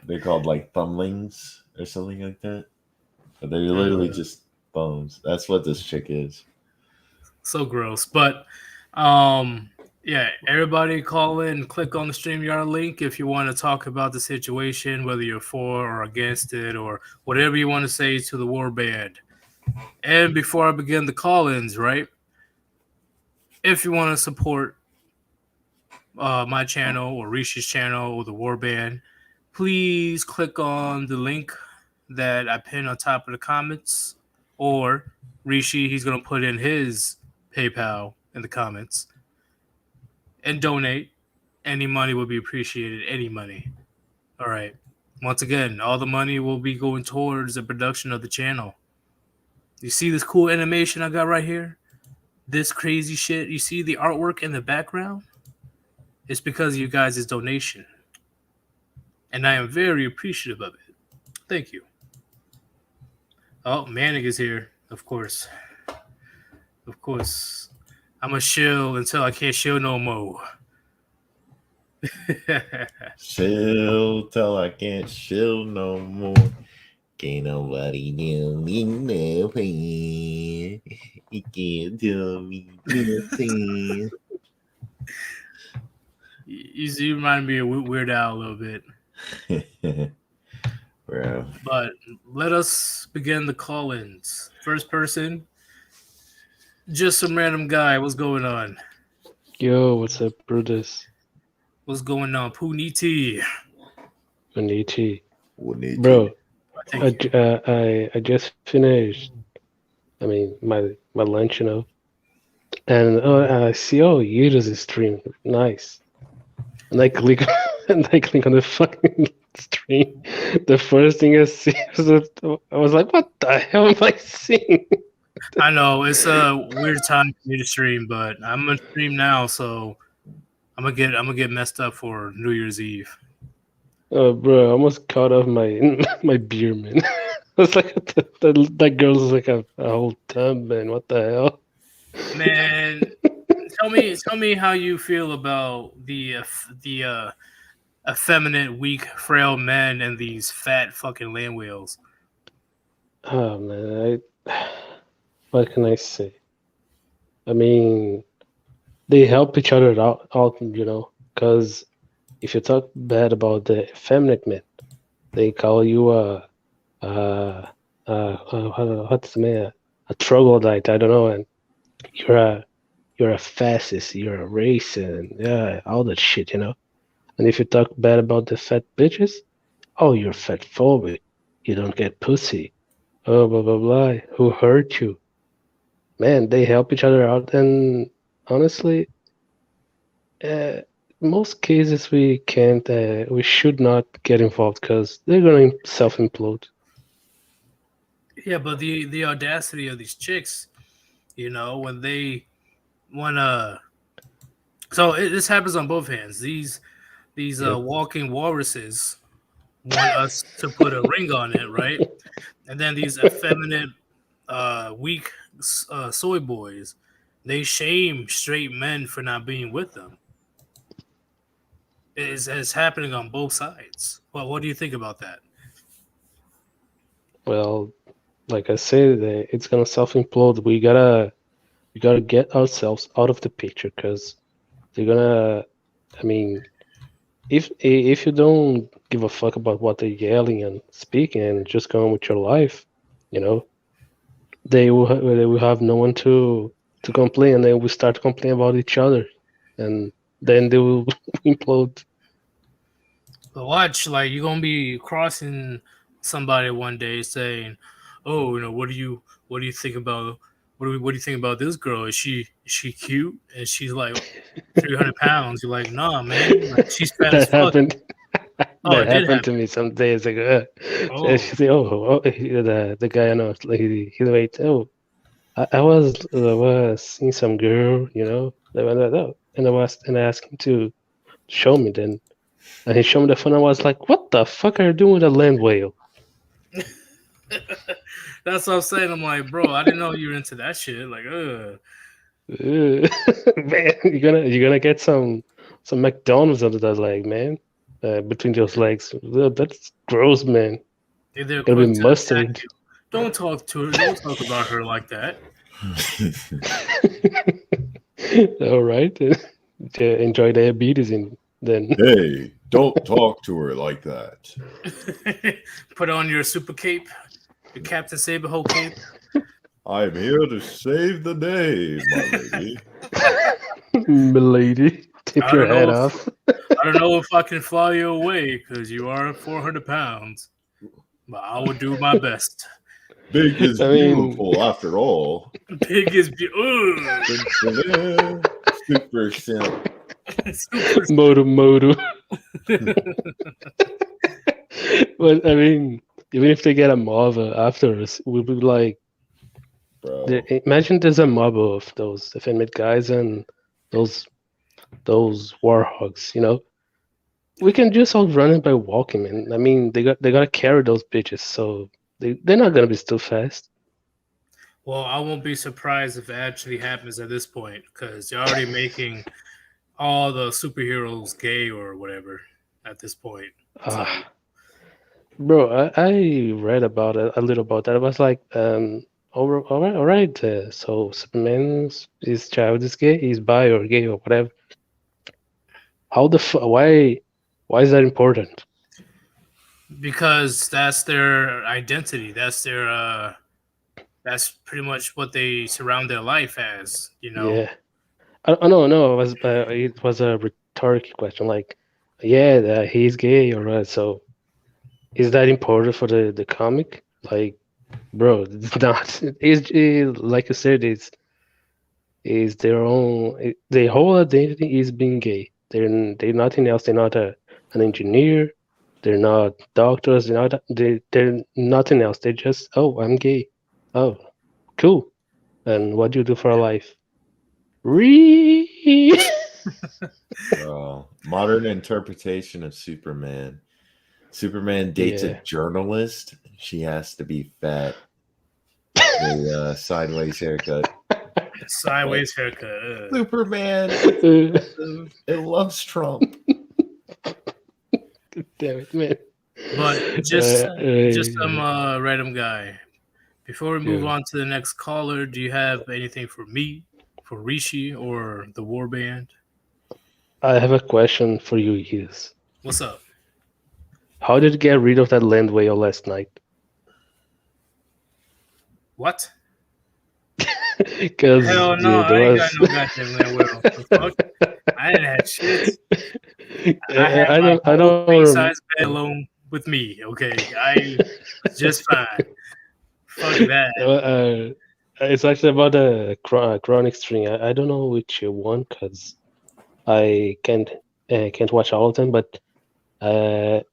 They're called like thumbling or something like that. But they're literally just thumbs. That's what this chick is.
So gross. But yeah, everybody call in, click on the StreamYard link if you want to talk about the situation, whether you're for or against it, or whatever you want to say to the Warband. And before I begin the call-ins, right? If you want to support my channel or Rishi's channel or the Warband, please click on the link that I pinned on top of the comments. Or Rishi, he's going to put in his PayPal in the comments. And donate. Any money would be appreciated. Any money. All right. Once again, all the money will be going towards the production of the channel. You see this cool animation I got right here? This crazy shit. You see the artwork in the background? It's because of you guys' donation. And I am very appreciative of it. Thank you. Oh, Manning is here, of course. Of course. I'm a shill until I can't shill no more.
Shill till I can't shill no more. Can't nobody do me nothing. You can't do me nothing.
You remind me of Weird Al a little bit.
Bro.
But let us begin the call-ins. First person, just some random guy. What's going on?
Yo, what's up, Brutus?
What's going on? Puniti.
Puniti. Bro, I just finished. I mean, my lunch, you know. And I see, Yeetus is streaming. Nice. And I click on the fucking stream, the first thing I see I was like, "What the hell am I seeing?"
I know it's a weird time for me to stream, but I'm gonna stream now, so I'm gonna get messed up for New Year's Eve.
Oh, bro, I almost cut off my my beer, man. I was like, that girl's like a whole tub, man. What the hell?
Man, tell me how you feel about the effeminate, weak, frail men and these fat fucking land whales.
Oh man, what can I say? I mean, they help each other out, you know. Because if you talk bad about the effeminate men, they call you what's the man? A troglodyte. I don't know, and you're a fascist. You're a racist, and yeah, all that shit, you know. And if you talk bad about the fat bitches, oh, you're fatphobic. You don't get pussy. Oh, blah blah blah. Who hurt you? Man, they help each other out, and honestly, most cases we can't, we should not get involved because they're gonna self implode.
Yeah, but the audacity of these chicks, you know, when they wanna. So this happens on both hands. These
Yep.
walking walruses want us to put a ring on it, right? And then these effeminate, weak soy boys, they shame straight men for not being with them. It's happening on both sides. Well, what do you think about that?
Well, like I said, it's gonna self implode. We gotta get ourselves out of the picture because they're gonna. I mean, if you don't give a fuck about what they're yelling and speaking and just going with your life, you know, they will have no one to complain, and they will start to complain about each other, and then they will implode.
But watch, like you're gonna be crossing somebody one day saying, "Oh, you know, what do you think about what do you think about this girl? Is she cute? And she's like 300 pounds." You're like, "Nah, man, like, she's fat as
That
fuck."
happened.
Oh,
That
it did
happened
happen.
to me some days ago. So
Oh,
she said, the guy I know, like he wait, oh, I was seeing some girl, you know, they went oh, and I asked him to show me then, and he showed me the phone. I was like, what the fuck are you doing with a land whale?
that's what I'm saying. I'm like, bro, I didn't know you were into that shit. Like,
Man, you're gonna get some McDonald's under that leg, man. Between those legs, that's gross, man.
they're
Gonna be
quick to attack
mustard.
you. Don't talk to her. Don't talk about her like that.
All right, enjoy diabetes in then.
Hey, don't talk to her like that.
Put on your super cape, your Captain Saberhole cape.
I'm here to save the day, my lady.
Milady, tip your head off.
I don't know if I can fly you away because you are 400 pounds, but I will do my best.
Big is beautiful after all.
Big is beautiful.
Super simp.
Moto. But I mean, even if they get a mob after us, we'll be like,
bro.
Imagine there's a mob of those effeminate guys and those warhogs, you know. We can just outrun it by walking, man. I mean, they gotta carry those bitches, so they're not gonna be too fast.
Well, I won't be surprised if it actually happens at this point because you're already making all the superheroes gay or whatever at this point. So.
Bro, I read about it a little about that. I was like, all right. So Superman, his child is gay, he's bi or gay or whatever. How why is that important?
Because that's their identity. That's their that's pretty much what they surround their life as, you know.
Yeah. No, it was a rhetorical question. Like, yeah, he's gay, all right. So, is that important for the comic? Like, bro, it's not. It's like I said, is their own. Their whole identity is being gay. They're nothing else. They're not an engineer. They're not doctors. They're nothing else. They're just, oh, I'm gay. Oh, cool. And what do you do for a life?
Modern interpretation of Superman. Superman dates a
Yeah.
journalist. She has to be fat. A sideways haircut.
Sideways haircut.
Superman it loves Trump.
Damn it, man.
But just some random guy. Before we move
Yeah.
on to the next caller, do you have anything for me, for Rishi, or the Warband?
I have a question for you, Yeetus.
What's up?
How did you get rid of that land whale last night?
What?
Because
Hell no,
there
I ain't
was.
got no goddamn land whale. The fuck? I didn't have shit. I had
I
my
don't. I
whole
don't.
queen size bed alone with me. Okay, I was just fine. Fuck that.
It's actually about a chronic string. I don't know which one because I can't watch all of them. But I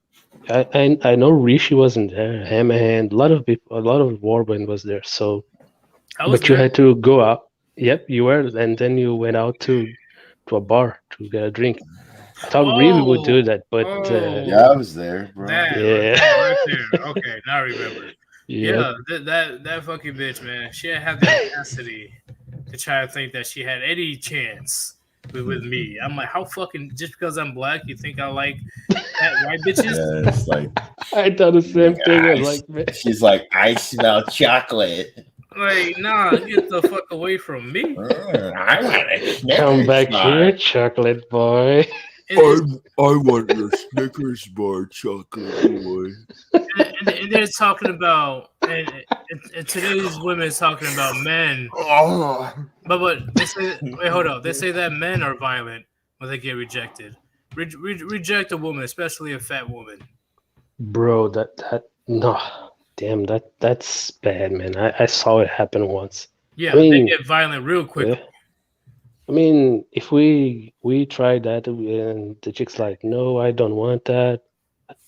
know Rishi wasn't there. Hammerhand, a lot of people, a lot of Warband was there. So,
I was
but you
there.
had to go out. Yep, you were, and then you went out to a bar to get a drink. I thought Reeve would do that, but
Yeah, I was there, bro.
That right there. Okay, now I remember.
Yep.
Yeah, that fucking bitch, man. She didn't have the audacity to try to think that she had any chance with me. I'm like, how fucking just because I'm black, you think I like that white bitches?
Yeah, it's like
I thought the same thing. I was like, man.
she's like, I smell chocolate.
Like, nah, get the fuck away from me.
I want a Snickers
Come back
bar.
here, chocolate boy.
I want your Snickers bar, chocolate boy.
And they're talking about, and today's women is talking about men. But they say, wait, hold up. They say that men are violent when they get rejected. Reject a woman, especially a fat woman.
Bro, no, damn, that's bad, man. I saw it happen once.
Yeah,
I mean,
they get violent real quick.
I mean, if we tried that and the chick's like, no, I don't want that.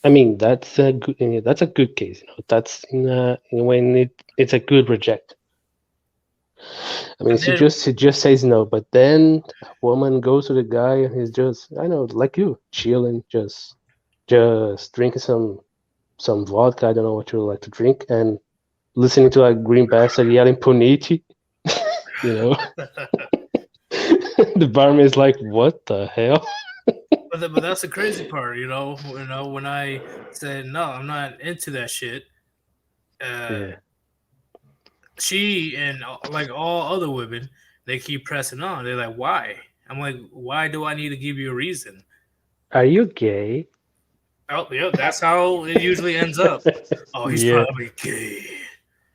I mean, that's a good case. That's when it's a good reject. I mean, she just says no, but then a woman goes to the guy and he's just, I know, like you, chilling, just drinking some vodka. I don't know what you like to drink, and listening to a green bastard yelling "Puniti," you know. The barman is like, "What the hell?"
But that's the crazy part, you know. When I said no, I'm not into that shit.
Yeah.
She and like all other women, they keep pressing on. They're like, "Why?" I'm like, "Why do I need to give you a reason?"
Are you gay?
Oh, yeah, that's how it usually ends up. Oh, he's probably gay.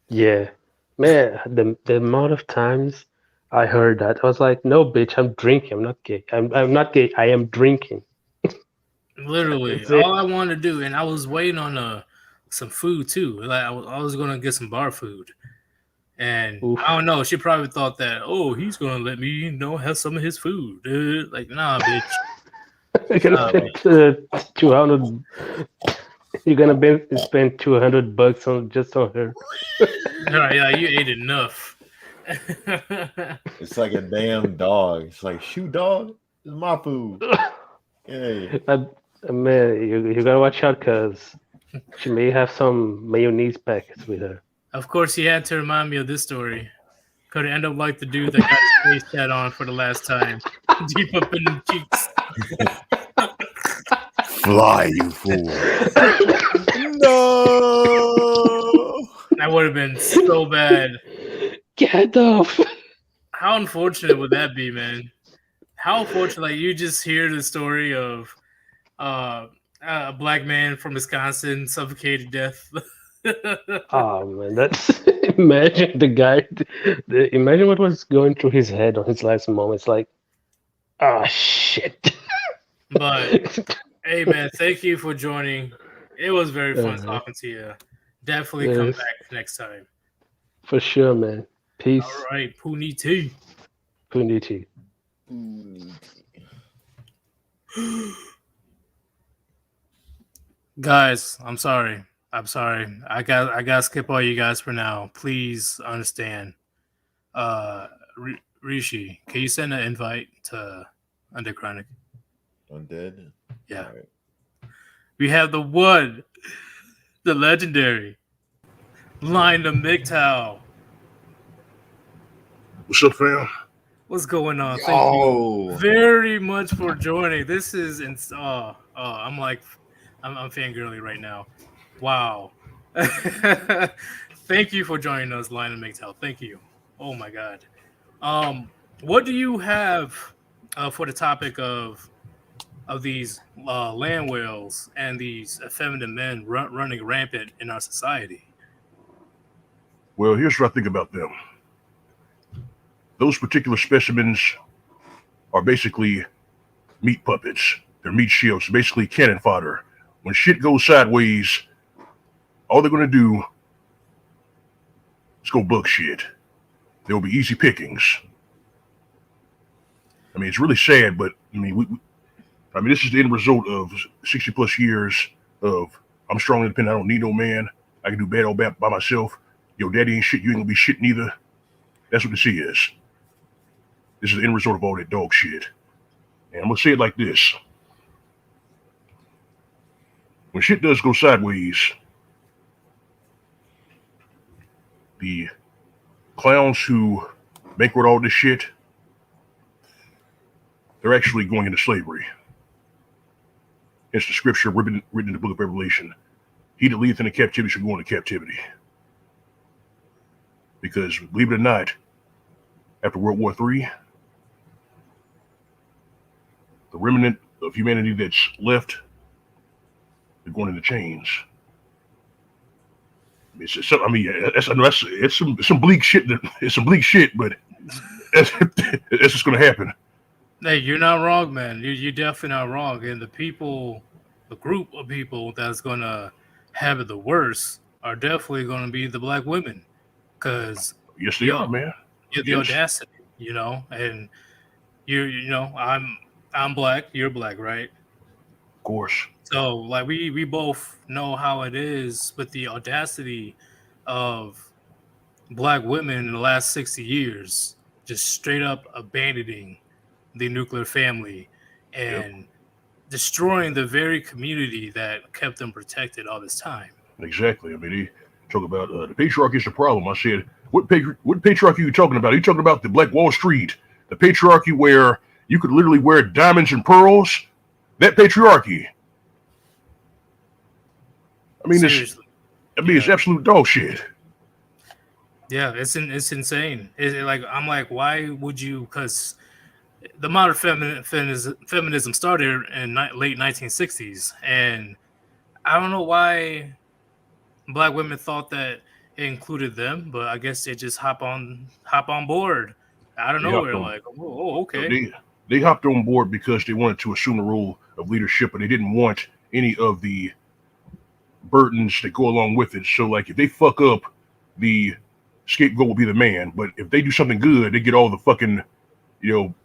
Yeah, man. The amount of times I heard that, I was like, "No, bitch, I'm drinking. I'm not gay. I'm not gay. I am drinking."
Literally, all I wanted to do, and I was waiting on some food too. Like I was gonna get some bar food, and I don't know. She probably thought that, oh, he's gonna let me, have some of his food. Like, nah, bitch.
You're gonna spend 200. You're gonna spend $200 on her.
Yeah, you ate enough.
It's like a damn dog. It's like, shoot, dog, this is my food. Hey.
Man, you gotta watch out because she may have some mayonnaise packets with her.
Of course, he had to remind me of this story. Could end up like the dude that got his face tat on for the last time, deep up in the cheeks.
Fly, you fool! No,
that would have been so bad.
Get off!
How unfortunate would that be, man? How unfortunate! Like you just hear the story of a black man from Wisconsin suffocated death.
Oh man, that's imagine the guy. Imagine what was going through his head on his last moments. Like, ah, shit.
But hey, man, thank you for joining. It was very fun talking to you. Definitely come back next time.
For sure, man. Peace.
All right, Puniti.
Puniti.
Guys, I'm sorry. I'm sorry. I got to skip all you guys for now. Please understand. Rishi, can you send an invite to Underchronic?
Undead.
Yeah.
All right.
We have the one, the legendary, Line of MGTOW.
What's up, fam?
What's going on? Thank you
Yo.
very much for joining. This is I'm like, I'm fangirly right now. Wow. Thank you for joining us, Line and MGTOW. Thank you. Oh my god. What do you have for the topic of these land whales and these effeminate men running rampant in our society?
Well, here's what I think about them. Those particular specimens are basically meat puppets. They're meat shields, basically cannon fodder. When shit goes sideways, all they're going to do is go book shit. There will be easy pickings. I mean, it's really sad, but I mean, this is the end result of 60 plus years of I'm strong and independent. I don't need no man. I can do bad all by myself. Yo, daddy ain't shit. You ain't gonna be shit neither. That's what this is. This is the end result of all that dog shit. And I'm gonna say it like this. When shit does go sideways, the clowns who bankroll all this shit, they're actually going into slavery. It's the scripture written in the book of Revelation. He that leadeth into captivity should go into captivity. Because, believe it or not, after World War III, the remnant of humanity that's left, they're going into chains. It's some bleak shit. It's some bleak shit, but that's just going to happen.
Hey, you're not wrong, man. You're definitely not wrong. And the group of people that's going to have it the worst are definitely going to be the black women. Because
yes, they are, man.
The audacity, and I'm black, you're black, right?
Of course.
So like we both know how it is with the audacity of black women in the last 60 years, just straight up abandoning the nuclear family and destroying the very community that kept them protected all this time.
Exactly. I mean, they talk about the patriarchy is the problem. I said, what patriarchy are you talking about? Are you talking about the Black Wall Street, the patriarchy where you could literally wear diamonds and pearls? That patriarchy. I mean,
seriously.
It's absolute dog shit.
Yeah, it's insane. I'm like, why would you? Because the modern feminism started in late 1960s, and I don't know why black women thought that it included them, but I guess they just hop on board out of nowhere. Like, oh, okay.
They hopped on board because they wanted to assume the role of leadership, but they didn't want any of the burdens that go along with it. So, like, if they fuck up, the scapegoat will be the man. But if they do something good, they get all the fucking,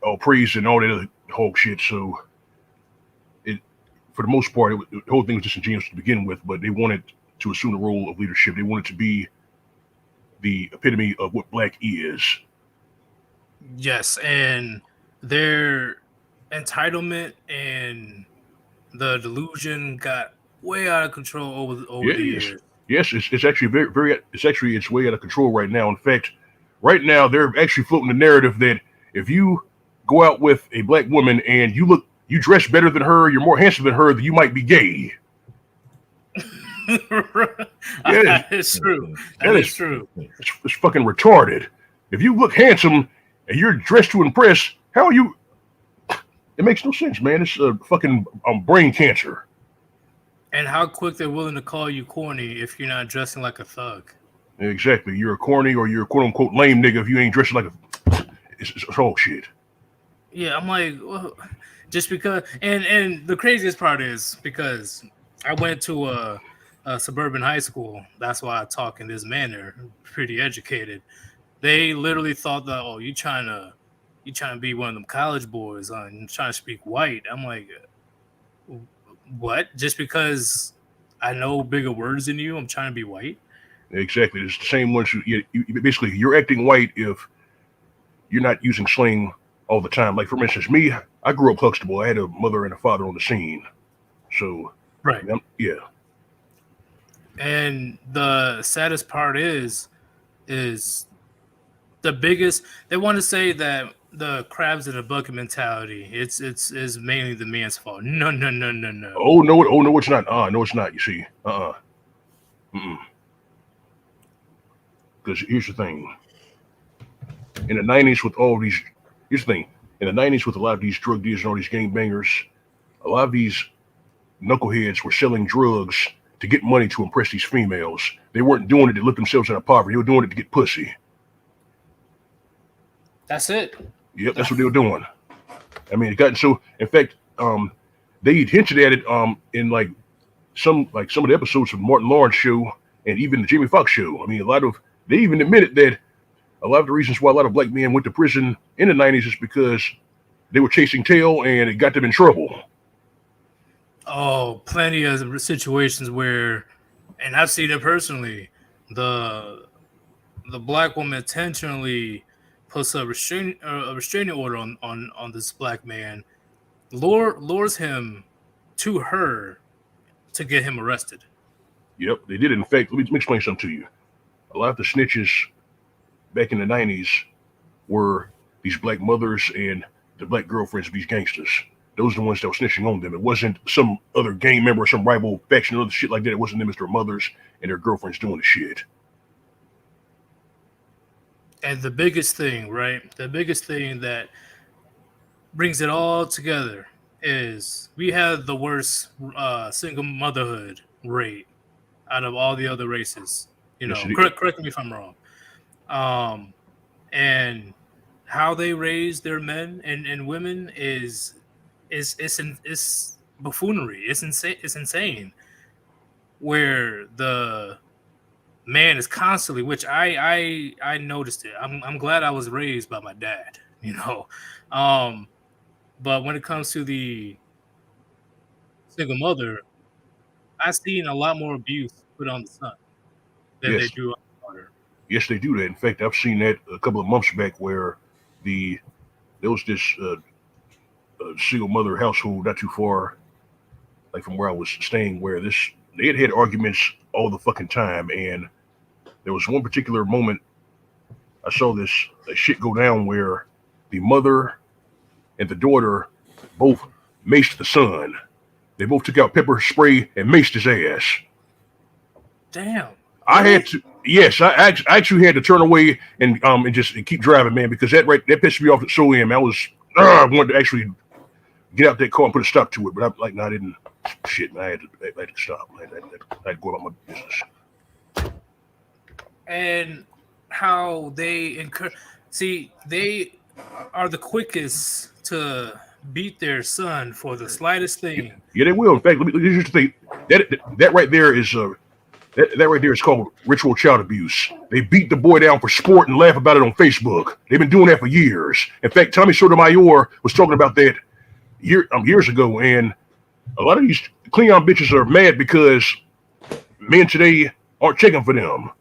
all praise and all that other whole shit. So, for the most part, the whole thing was disingenuous to begin with. But they wanted to assume the role of leadership. They wanted to be the epitome of what black is.
Yes, and their entitlement and the delusion got way out of control over the years.
Yes, it's actually it's way out of control right now. In fact, right now they're actually floating the narrative that if you go out with a black woman and you dress better than her, you're more handsome than her, then you might be gay.
Yeah, it's true. That is true.
It's fucking retarded. If you look handsome and you're dressed to impress, how are you? It makes no sense, man. It's a fucking brain cancer.
And how quick they're willing to call you corny if you're not dressing like a thug.
Exactly. You're a corny or you're a quote unquote lame nigga if you ain't dressing like a. It's all shit.
Yeah, I'm like, well, just because. And the craziest part is because I went to a suburban high school. That's why I talk in this manner. Pretty educated. They literally thought that, oh, you trying to be one of them college boys and trying to speak white. I'm like, what? Just because I know bigger words than you. I'm trying to be white.
Exactly. It's the same ones. Basically, you're acting white if you're not using slang all the time. Like, for instance, me, I grew up Huxtable. I had a mother and a father on the scene. So,
Right.
Yeah.
And the saddest part is the biggest. They want to say that the crabs in the bucket mentality. It's is mainly the man's fault. No.
Oh no, it's not. No, it's not. You see, Because here's the thing. In the '90s, with all these, here's the thing. In the '90s, with a lot of these drug dealers and all these gangbangers, a lot of these knuckleheads were selling drugs to get money to impress these females. They weren't doing it to lift themselves out of poverty. They were doing it to get pussy.
That's it.
Yep, that's what they were doing. I mean, it got so. In fact, they hinted at it in like some of the episodes of Martin Lawrence show and even the Jamie Foxx show. I mean, they even admitted that a lot of the reasons why a lot of black men went to prison in the '90s is because they were chasing tail and it got them in trouble.
Oh, plenty of situations where, and I've seen it personally. The black woman intentionally puts a restraining order on this black man, lures him to her to get him arrested.
Yep, they did it. In fact, let me explain something to you. A lot of the snitches back in the '90s were these black mothers and the black girlfriends of these gangsters. Those are the ones that were snitching on them. It wasn't some other gang member or some rival faction or other shit like that. It wasn't them. It's their mothers and their girlfriends doing the shit.
And the biggest thing, right? The biggest thing that brings it all together is we have the worst single motherhood rate out of all the other races. You know, correct me if I'm wrong. And how they raise their men and women is buffoonery. It's insane. It's insane. Where the man is constantly, which I noticed it. I'm glad I was raised by my dad. You know, but when it comes to the single mother, I've seen a lot more abuse put on the son than they do on the daughter.
Yes, they do that. In fact, I've seen that a couple of months back where there was this single mother household not too far, like from where I was staying, where they had arguments all the fucking time, and there was one particular moment I saw this shit go down where the mother and the daughter both maced the son. They both took out pepper spray and maced his ass.
Damn.
I had to. Yes, I actually had to turn away and just keep driving, man, because that pissed me off at so end. I wanted to actually get out that car and put a stop to it, but I'm like, no, I didn't. Shit, man, I had to stop. I had to go about my business.
And how they they are the quickest to beat their son for the slightest thing.
Yeah, they will. In fact, let me just think that right there is that right there is called ritual child abuse. They beat the boy down for sport and laugh about it on Facebook. They've been doing that for years. In fact, Tommy Sotomayor was talking about that years ago, and a lot of these Cleon bitches are mad because men today aren't checking for them.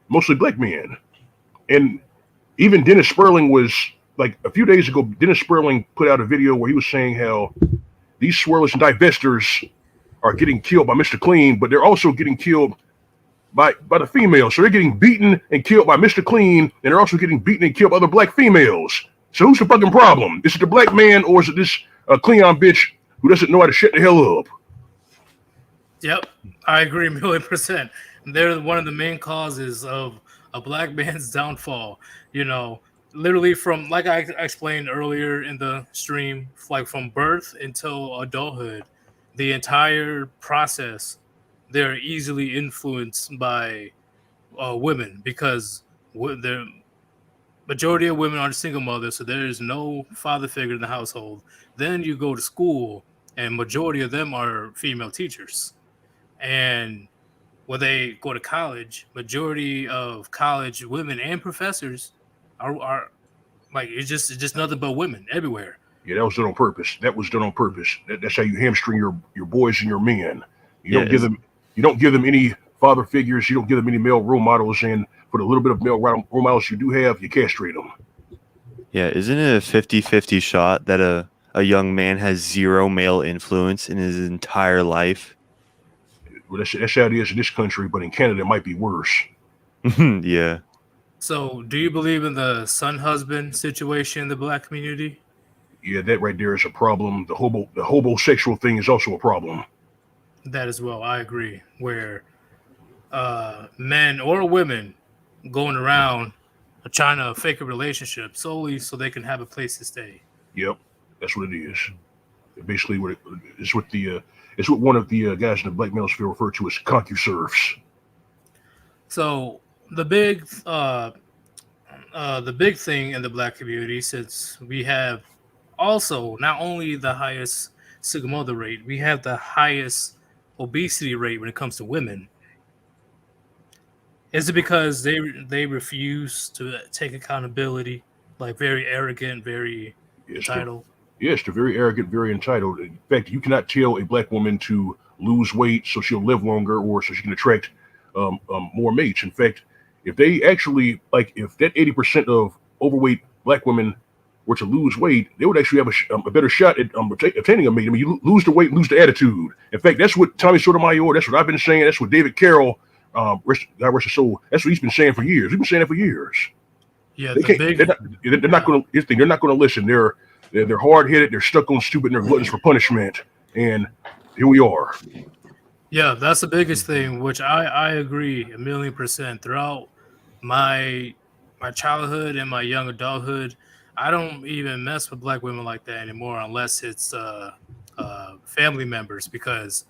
Mostly black men. And even Dennis Sperling was, like, a few days ago, Dennis Sperling put out a video where he was saying how these swirlers and divestors are getting killed by Mr. Clean, but they're also getting killed by the females. So they're getting beaten and killed by Mr. Clean, and they're also getting beaten and killed by other black females. So who's the fucking problem? Is it the black man, or is it this Cleon bitch who doesn't know how to shut the hell up?
Yep, I agree 1,000,000%. They're one of the main causes of a black man's downfall. You know, literally from, like I explained earlier in the stream, like from birth until adulthood, the entire process, they're easily influenced by women, because the majority of women are single mothers, so there is no father figure in the household. Then you go to school, and majority of them are female teachers. And when they go to college, majority of college women and professors are like, it's just nothing but women everywhere.
Yeah, that was done on purpose. That's how you hamstring your boys and your men. You don't give them any father figures. You don't give them any male role models. And for the little bit of male role models you do have, you castrate them.
Yeah, isn't it a 50-50 shot that a young man has zero male influence in his entire life?
Well, that's how it is in this country, but in Canada it might be worse.
Yeah.
So, do you believe in the son husband situation in the black community?
Yeah, that right there is a problem. The homosexual thing is also a problem.
That as well, I agree. Where men or women going around trying to fake a relationship solely so they can have a place to stay.
Yep, that's what it is. Basically, it's what one of the guys in the black manosphere refer to as concuserves.
So the big thing in the black community, since we have also not only the highest single mother rate, we have the highest obesity rate when it comes to women. Is it because they refuse to take accountability, like very arrogant, very entitled?
Yes, they're very arrogant, very entitled. In fact, you cannot tell a black woman to lose weight so she'll live longer or so she can attract more mates. In fact, if they actually, if that 80% of overweight black women were to lose weight, they would actually have a better shot at obtaining a mate. I mean, you lose the weight, lose the attitude. In fact, that's what Tommy Sotomayor, that's what I've been saying. That's what David Carroll, God rest his soul, that's what he's been saying for years. We've been saying that for years.
Yeah,
they're not going to listen. They're hard-headed, they're stuck on stupid, and they're gluttons for punishment. And here we are.
Yeah, that's the biggest thing, which I agree 1,000,000%. Throughout my childhood and my young adulthood, I don't even mess with black women like that anymore unless it's family members, because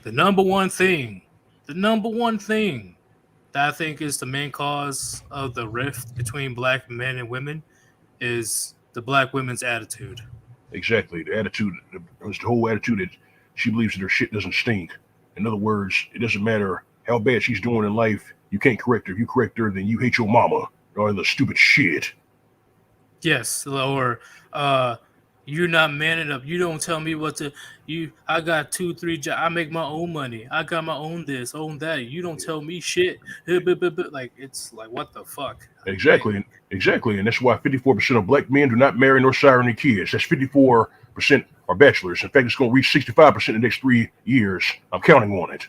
the number one thing that I think is the main cause of the rift between black men and women is the black women's attitude.
Exactly. The attitude, it's the whole attitude that she believes that her shit doesn't stink. In other words, it doesn't matter how bad she's doing in life. You can't correct her. If you correct her, then you hate your mama or the stupid shit.
Yes, or you're not man enough. You don't tell me what to. I got 2-3 jobs. I make my own money. I got my own this, own that. You don't tell me shit. Like, it's like, what the fuck?
Exactly, and that's why 54% of black men do not marry nor sire any kids. That's 54% are bachelors. In fact, it's going to reach 65% in the next 3 years. I'm counting on it.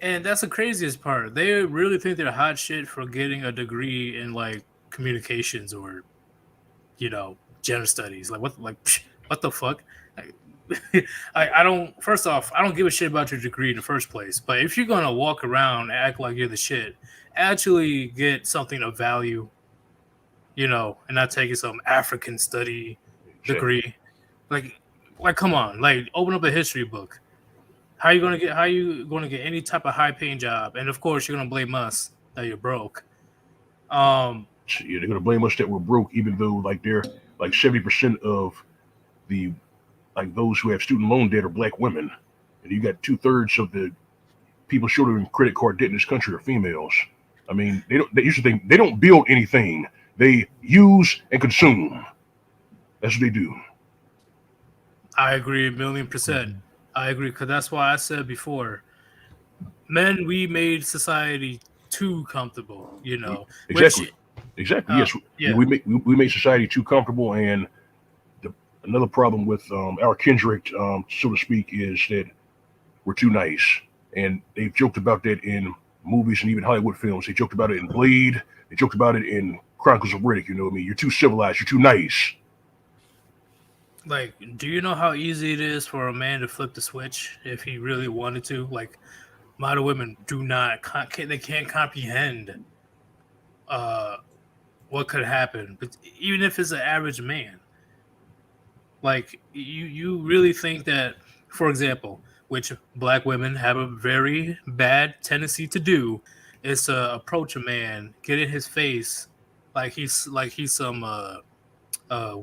And that's the craziest part. They really think they're hot shit for getting a degree in like communications or, gender studies. Like what the fuck? I don't. First off, I don't give a shit about your degree in the first place. But if you're gonna walk around and act like you're the shit, actually get something of value, and not taking some African study degree. Like, come on, like open up a history book. How are you gonna get any type of high paying job? And of course, you're gonna blame us that you're broke.
Yeah, they're gonna blame us that we're broke, even though they're 70% of the those who have student loan debt are black women, and you got 2/3 of the people shouldering credit card debt in this country are females. I mean, they used to think they don't build anything; they use and consume. That's what they do.
I agree 1,000,000%. I agree, because that's why I said before, men, we made society too comfortable.
Exactly. Yes,
yeah.
we made society too comfortable, and another problem with our kindred, so to speak, is that we're too nice. And they've joked about that in movies and even Hollywood films. They joked about it in Blade. They joked about it in Chronicles of Riddick. You know what I mean? You're too civilized. You're too nice.
Like, do you know how easy it is for a man to flip the switch if he really wanted to? Like, modern women they can't comprehend what could happen. But even if it's an average man, like, you really think that, for example, which black women have a very bad tendency to do, is to approach a man, get in his face, like he's some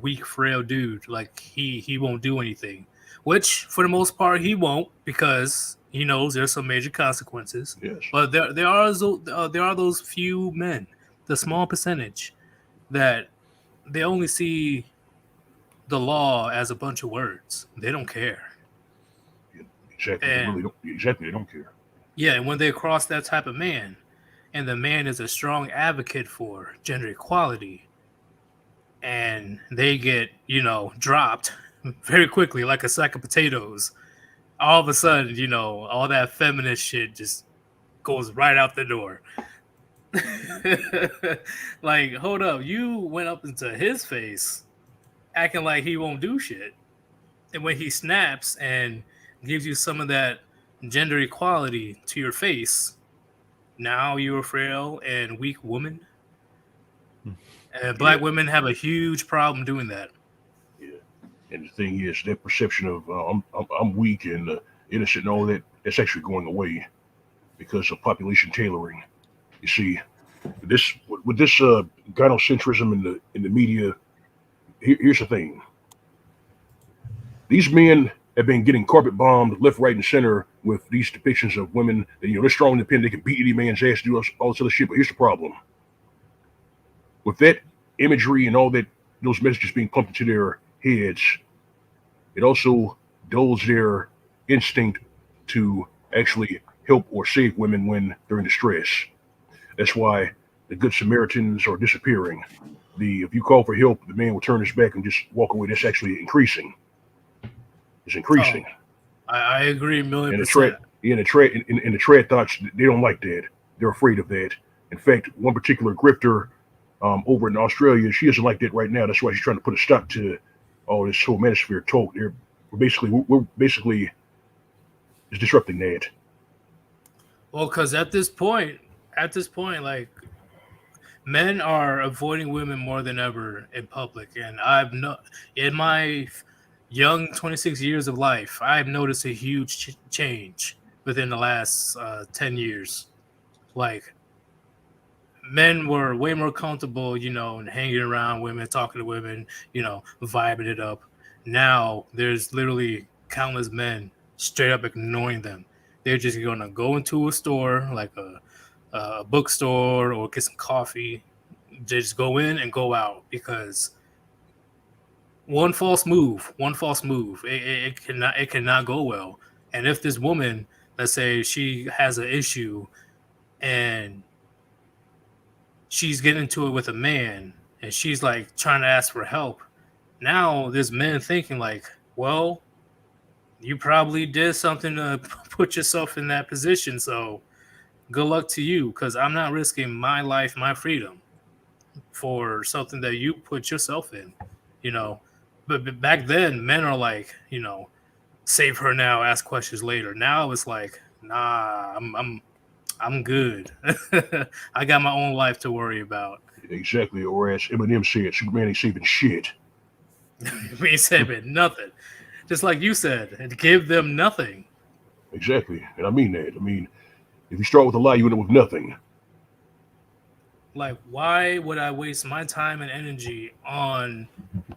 weak, frail dude. Like he won't do anything, which for the most part he won't, because he knows there's some major consequences.
Yes.
But there are those few men, the small percentage, that they only see the law as a bunch of words. They don't care.
Exactly.
And
They really don't. Exactly. They don't care.
yeah, and when they cross that type of man, and the man is a strong advocate for gender equality, and they get, dropped very quickly like a sack of potatoes, all of a sudden, all that feminist shit just goes right out the door. Like, hold up, you went up into his face acting like he won't do shit. And when he snaps and gives you some of that gender equality to your face, now you're a frail and weak woman. And black women have a huge problem doing that.
Yeah. And the thing is, that perception of I'm weak and innocent and all that, that's actually going away because of population tailoring. You see, this with this gynocentrism in the media. Here's the thing: these men have been getting carpet bombed left, right, and center with these depictions of women that they're strong, independent, they can beat any man's ass, do all this other shit. But here's the problem: with that imagery and all that, those messages being pumped into their heads, it also dulls their instinct to actually help or save women when they're in distress. That's why the good Samaritans are disappearing. If you call for help, the man will turn his back and just walk away. That's actually increasing. It's increasing.
Oh, I agree, million
and
percent.
The trad thoughts, they don't like that. They're afraid of that. In fact, one particular grifter over in Australia, she doesn't like that right now. That's why she's trying to put a stop to all this whole manosphere talk. We're basically is disrupting that.
Well, because at this point, like, men are avoiding women more than ever in public, and in my young 26 years of life, I've noticed a huge change within the last 10 years. Like, men were way more comfortable, and hanging around women, talking to women, vibing it up. Now there's literally countless men straight up ignoring them. They're just gonna go into a store like a bookstore or get some coffee. Just go in and go out because one false move, it cannot go well. And if this woman, let's say she has an issue and she's getting into it with a man and she's like trying to ask for help, now there's men thinking like, well, you probably did something to put yourself in that position, so good luck to you, because I'm not risking my life, my freedom for something that you put yourself in, But back then, men are like, save her now, ask questions later. Now it's like, nah, I'm good. I got my own life to worry about.
Exactly. Or as Eminem said, Superman ain't saving shit.
We ain't saving nothing. Just like you said, and give them nothing.
Exactly. And I mean that. I mean, if you start with a lie, you end up with nothing.
Like, why would I waste my time and energy on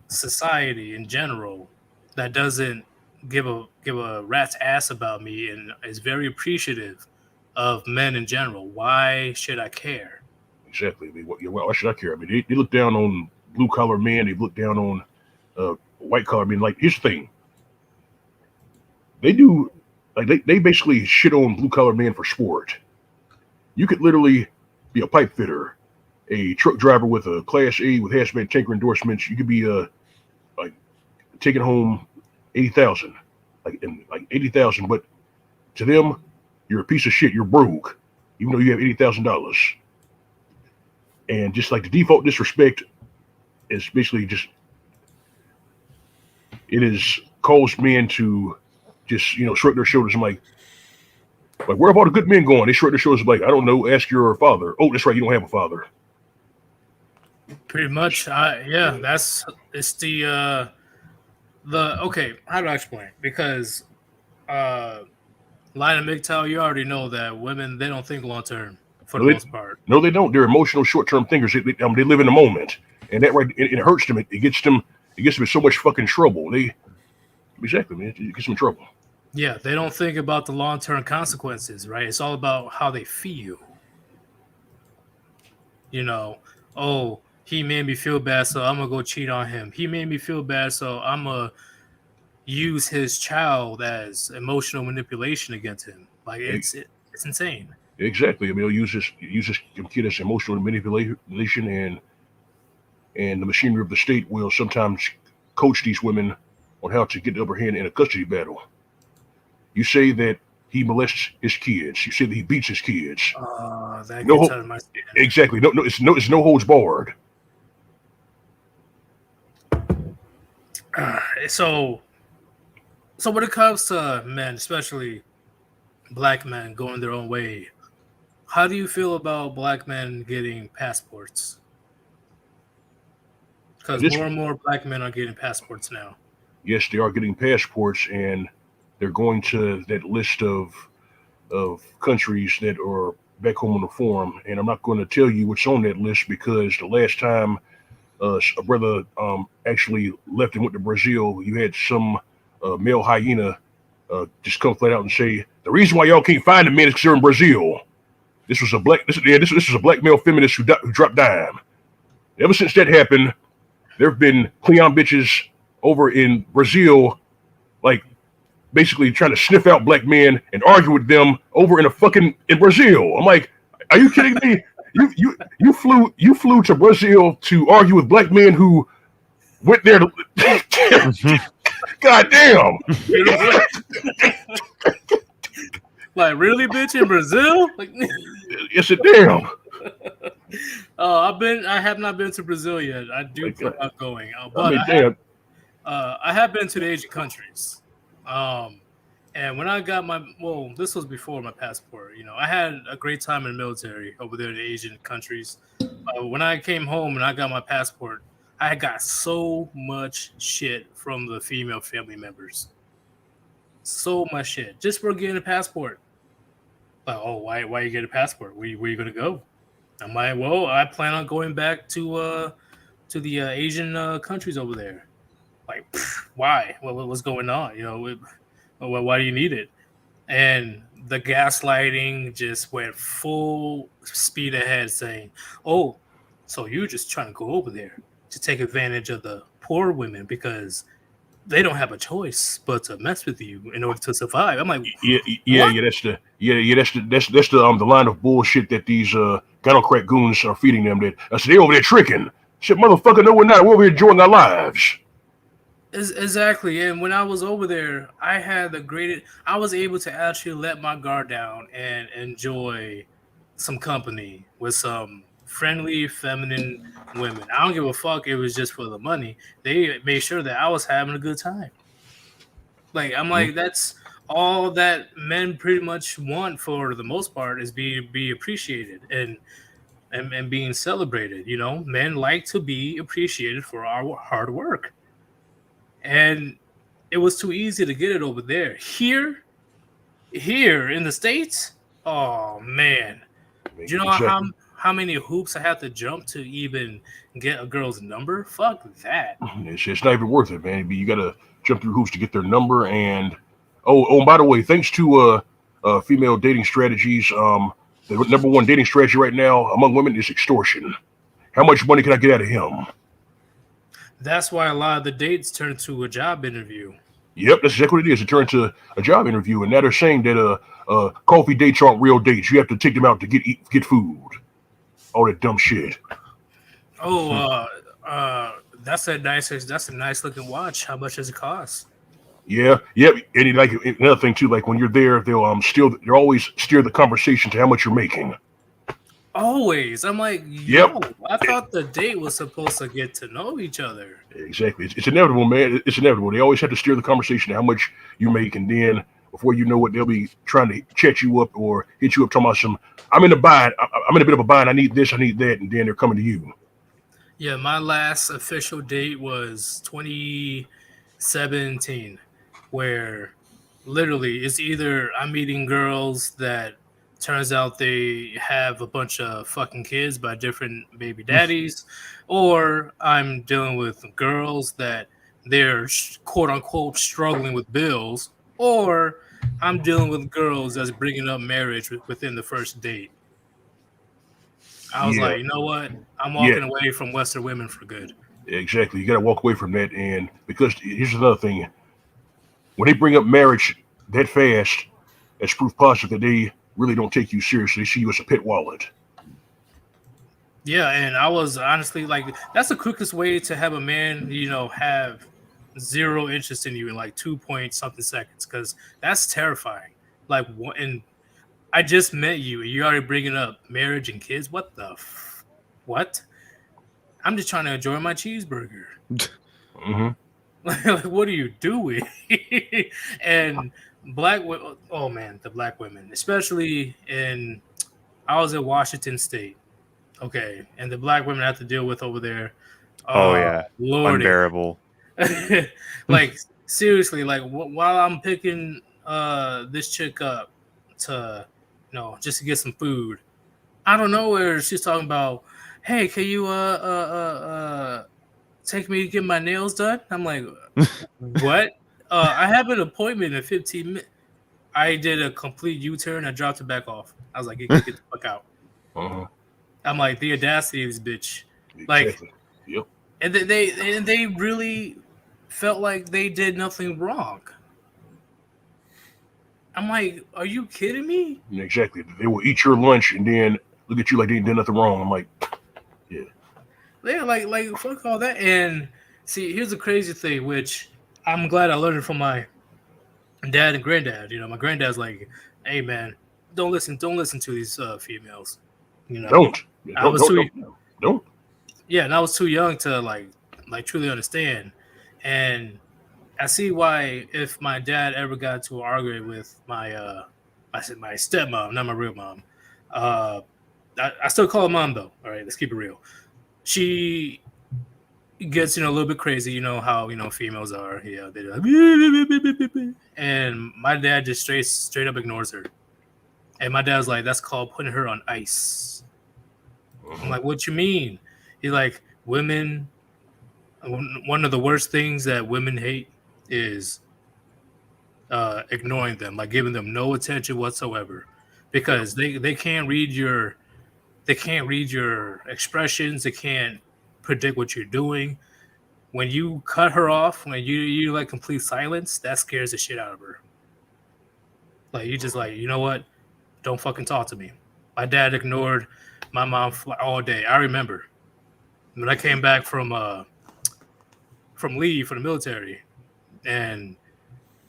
society in general that doesn't give a rat's ass about me and is very appreciative of men in general? Why should I care?
Exactly. I mean, why should I care? I mean, they look down on blue collar men. They look down on white collar men. Like, here's the thing. They do, like, they basically shit on blue collar men for sport. You could literally be a pipe fitter, a truck driver with a Class A with hazmat tanker endorsements. You could be like taking home 80,000, like 80,000. But to them, you're a piece of shit. You're broke, even though you have $80,000. And just like the default disrespect is basically just, it has caused men to just shrug their shoulders and like where have all the good men gone? They shrug their shoulders like, I don't know. Ask your father. Oh, that's right. You don't have a father.
Pretty much, yeah. It's the okay. How do I explain? Because Line and MGTOW, you already know that women, they don't think long term for the most part.
No, they don't. They're emotional short term thinkers. They live in the moment, and that it hurts them. It gets them in so much fucking trouble. Exactly, man. It gets them in trouble.
Yeah, they don't think about the long term consequences, right? It's all about how they feel. Oh, he made me feel bad, so I'm gonna go cheat on him. He made me feel bad, so I'm gonna use his child as emotional manipulation against him. Like it's insane.
Exactly. I mean, he'll use this kid as emotional manipulation, and the machinery of the state will sometimes coach these women on how to get the upper hand in a custody battle. You say that he molests his kids. You say that he beats his kids.
That
No,
gets out of my skin.
exactly. It's no holds barred.
So when it comes to men, especially black men going their own way, how do you feel about black men getting passports? Because more and more black men are getting passports now.
Yes, they are getting passports, and they're going to that list of countries that are back home on the form. And I'm not going to tell you what's on that list because the last time a brother actually left and went to Brazil, you had some male hyena just come flat out and say the reason why y'all can't find the men is because they're in Brazil. This was a black male feminist who dropped dime. Ever since that happened, there have been Cleon bitches over in Brazil, like basically trying to sniff out black men and argue with them over in Brazil. I'm like, are you kidding me? You flew to Brazil to argue with black men who went there to God damn.
Like, really, bitch, in Brazil? Like,
yes, it damn.
I have not been to Brazil yet. I do plan on going. But I have been to the Asian countries. And when I got this was before my passport. You know, I had a great time in the military over there in the Asian countries. When I came home and I got my passport, I got so much shit from the female family members. So much shit just for getting a passport. Like, oh, why you get a passport? Where you gonna go? I'm like, well, I plan on going back to the Asian countries over there. Like, why? What's going on? You know, why do you need it? And the gaslighting just went full speed ahead, saying, "Oh, so you're just trying to go over there to take advantage of the poor women because they don't have a choice but to mess with you in order to survive." I'm like,
that's the line of bullshit that these gynocrat goons are feeding them. That I said they over there tricking. Shit, motherfucker, no, we're not. We're over here enjoying our lives.
Exactly. And when I was over there, I had I was able to actually let my guard down and enjoy some company with some friendly, feminine women. I don't give a fuck. It was just for the money. They made sure that I was having a good time. Like, I'm like, that's all that men pretty much want for the most part is be appreciated and being celebrated. You know, men like to be appreciated for our hard work. And it was too easy to get it over there. Here in the States, oh man, do you know how many hoops I have to jump to even get a girl's number? Fuck that.
It's not even worth it, man. You gotta jump through hoops to get their number. And and by the way, thanks to female dating strategies, the number one dating strategy right now among women is extortion. How much money can I get out of him?
That's why a lot of the dates turn to a job interview.
Yep, that's exactly what it is. It turned to a job interview, and now they're saying that coffee dates aren't real dates. You have to take them out to get food. All that dumb shit.
Oh, that's a nice looking watch. How much does it cost?
Yeah. And like another thing too, like when you're there, they'll always steer the conversation to how much you're making.
Always. I'm like, yo, I thought the date was supposed to get to know each other.
Exactly. It's inevitable, man. It's inevitable. They always have to steer the conversation to how much you make, and then before you know it, they'll be trying to chat you up or hit you up talking about some, I'm in a bind. I'm in a bit of a bind. I need this, I need that, and then they're coming to you.
Yeah, my last official date was 2017, where literally it's either I'm meeting girls that turns out they have a bunch of fucking kids by different baby daddies, or I'm dealing with girls that they're quote unquote struggling with bills, or I'm dealing with girls that's bringing up marriage within the first date. I was like, you know what? I'm walking away from Western women for good.
Exactly. You got to walk away from that. And because here's another thing. when they bring up marriage that fast, that's proof positive that they really don't take you seriously. They see you as a pet wallet.
Yeah, and I was honestly like, that's the quickest way to have a man, have zero interest in you in like 2 point something seconds, because that's terrifying. Like, and I just met you, and you already bringing up marriage and kids. What the what? I'm just trying to enjoy my cheeseburger.
Mm-hmm.
Like, what are you doing? And oh man, the black women, especially I was in Washington State. Okay, and the black women I have to deal with over there.
Oh yeah,
Lordy.
unbearable.
Like, seriously, like while I'm picking this chick up to, just to get some food, I don't know where she's talking about, hey, can you take me to get my nails done? I'm like, what? I have an appointment in 15 minutes. I did a complete U-turn. I dropped it back off. I was like, get the fuck out.
Uh-huh.
I'm like, the audacity of this bitch.
Exactly.
Like,
yep.
And they really felt like they did nothing wrong. I'm like, are you kidding me?
Exactly. They will eat your lunch and then look at you like they did nothing wrong. I'm like, yeah.
Yeah, like fuck all that. And see, here's the crazy thing, which I'm glad I learned it from my dad and granddad. My granddad's like, hey man, don't listen to these females.
Don't.
Yeah, and I was too young to like truly understand. And I see why, if my dad ever got to an argument with my my stepmom, not my real mom, I still call her mom though. All right, let's keep it real. She gets a little bit crazy. You know how females are. Yeah, they're like, and my dad just straight up ignores her. And my dad's like, that's called putting her on ice. I'm like, what you mean? He's like, women. One of the worst things that women hate is ignoring them, like giving them no attention whatsoever, because they can't read your expressions. They can't predict what you're doing. When you cut her off, when you like complete silence, that scares the shit out of her. Like, you just like, you know what? Don't fucking talk to me. My dad ignored my mom all day. I remember when I came back from leave for the military, and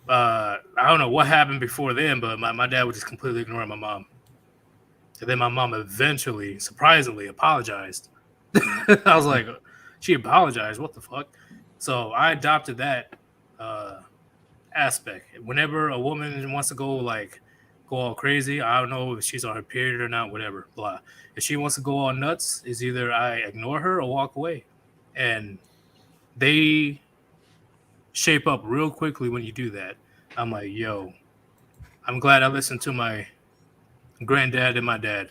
I don't know what happened before then, but my dad was just completely ignoring my mom. And then my mom eventually, surprisingly, apologized. I was like, she apologized? What the fuck? So I adopted that aspect. Whenever a woman wants to go all crazy, I don't know if she's on her period or not, whatever, blah. If she wants to go all nuts, is either I ignore her or walk away. And they shape up real quickly when you do that. I'm like, yo, I'm glad I listened to my granddad and my dad.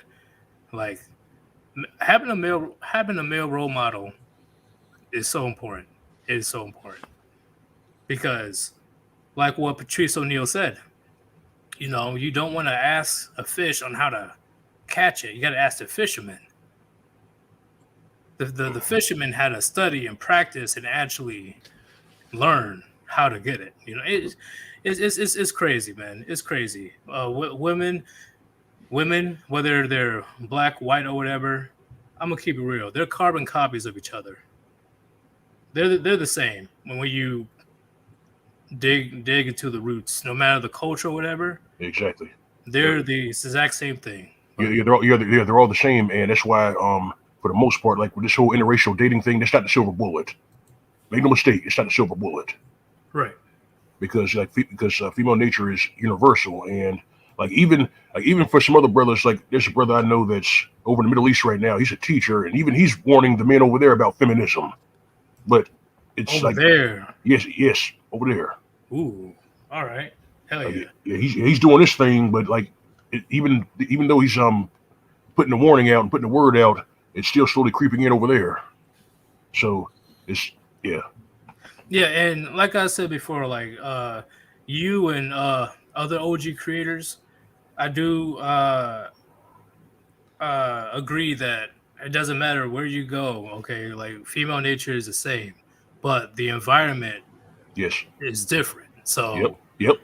Like, having a male role model is so important. It is so important because, like what Patrice O'Neal said, you don't want to ask a fish on how to catch it. You got to ask the fisherman. The fisherman had to study and practice and actually learn how to get it. It's crazy, man. It's crazy. Women, whether they're black, white, or whatever, I'm gonna keep it real. They're carbon copies of each other. They're the same when you dig into the roots, no matter the culture or whatever.
Exactly.
They're the exact same thing.
They're all the same, and that's why for the most part, like with this whole interracial dating thing, that's not the silver bullet. Make no mistake, it's not the silver bullet.
Right.
Because female nature is universal, and even for some other brothers, like there's a brother I know that's over in the Middle East right now. He's a teacher, and even he's warning the men over there about feminism. But it's
over there.
Yes, over there.
Ooh, all right, hell yeah.
He's doing this thing, but even though he's putting the warning out and putting the word out, it's still slowly creeping in over there. So it's
Yeah, and like I said before, like you and other OG creators, I do agree that it doesn't matter where you go. Okay, like female nature is the same, but the environment
is
different. So
Yep.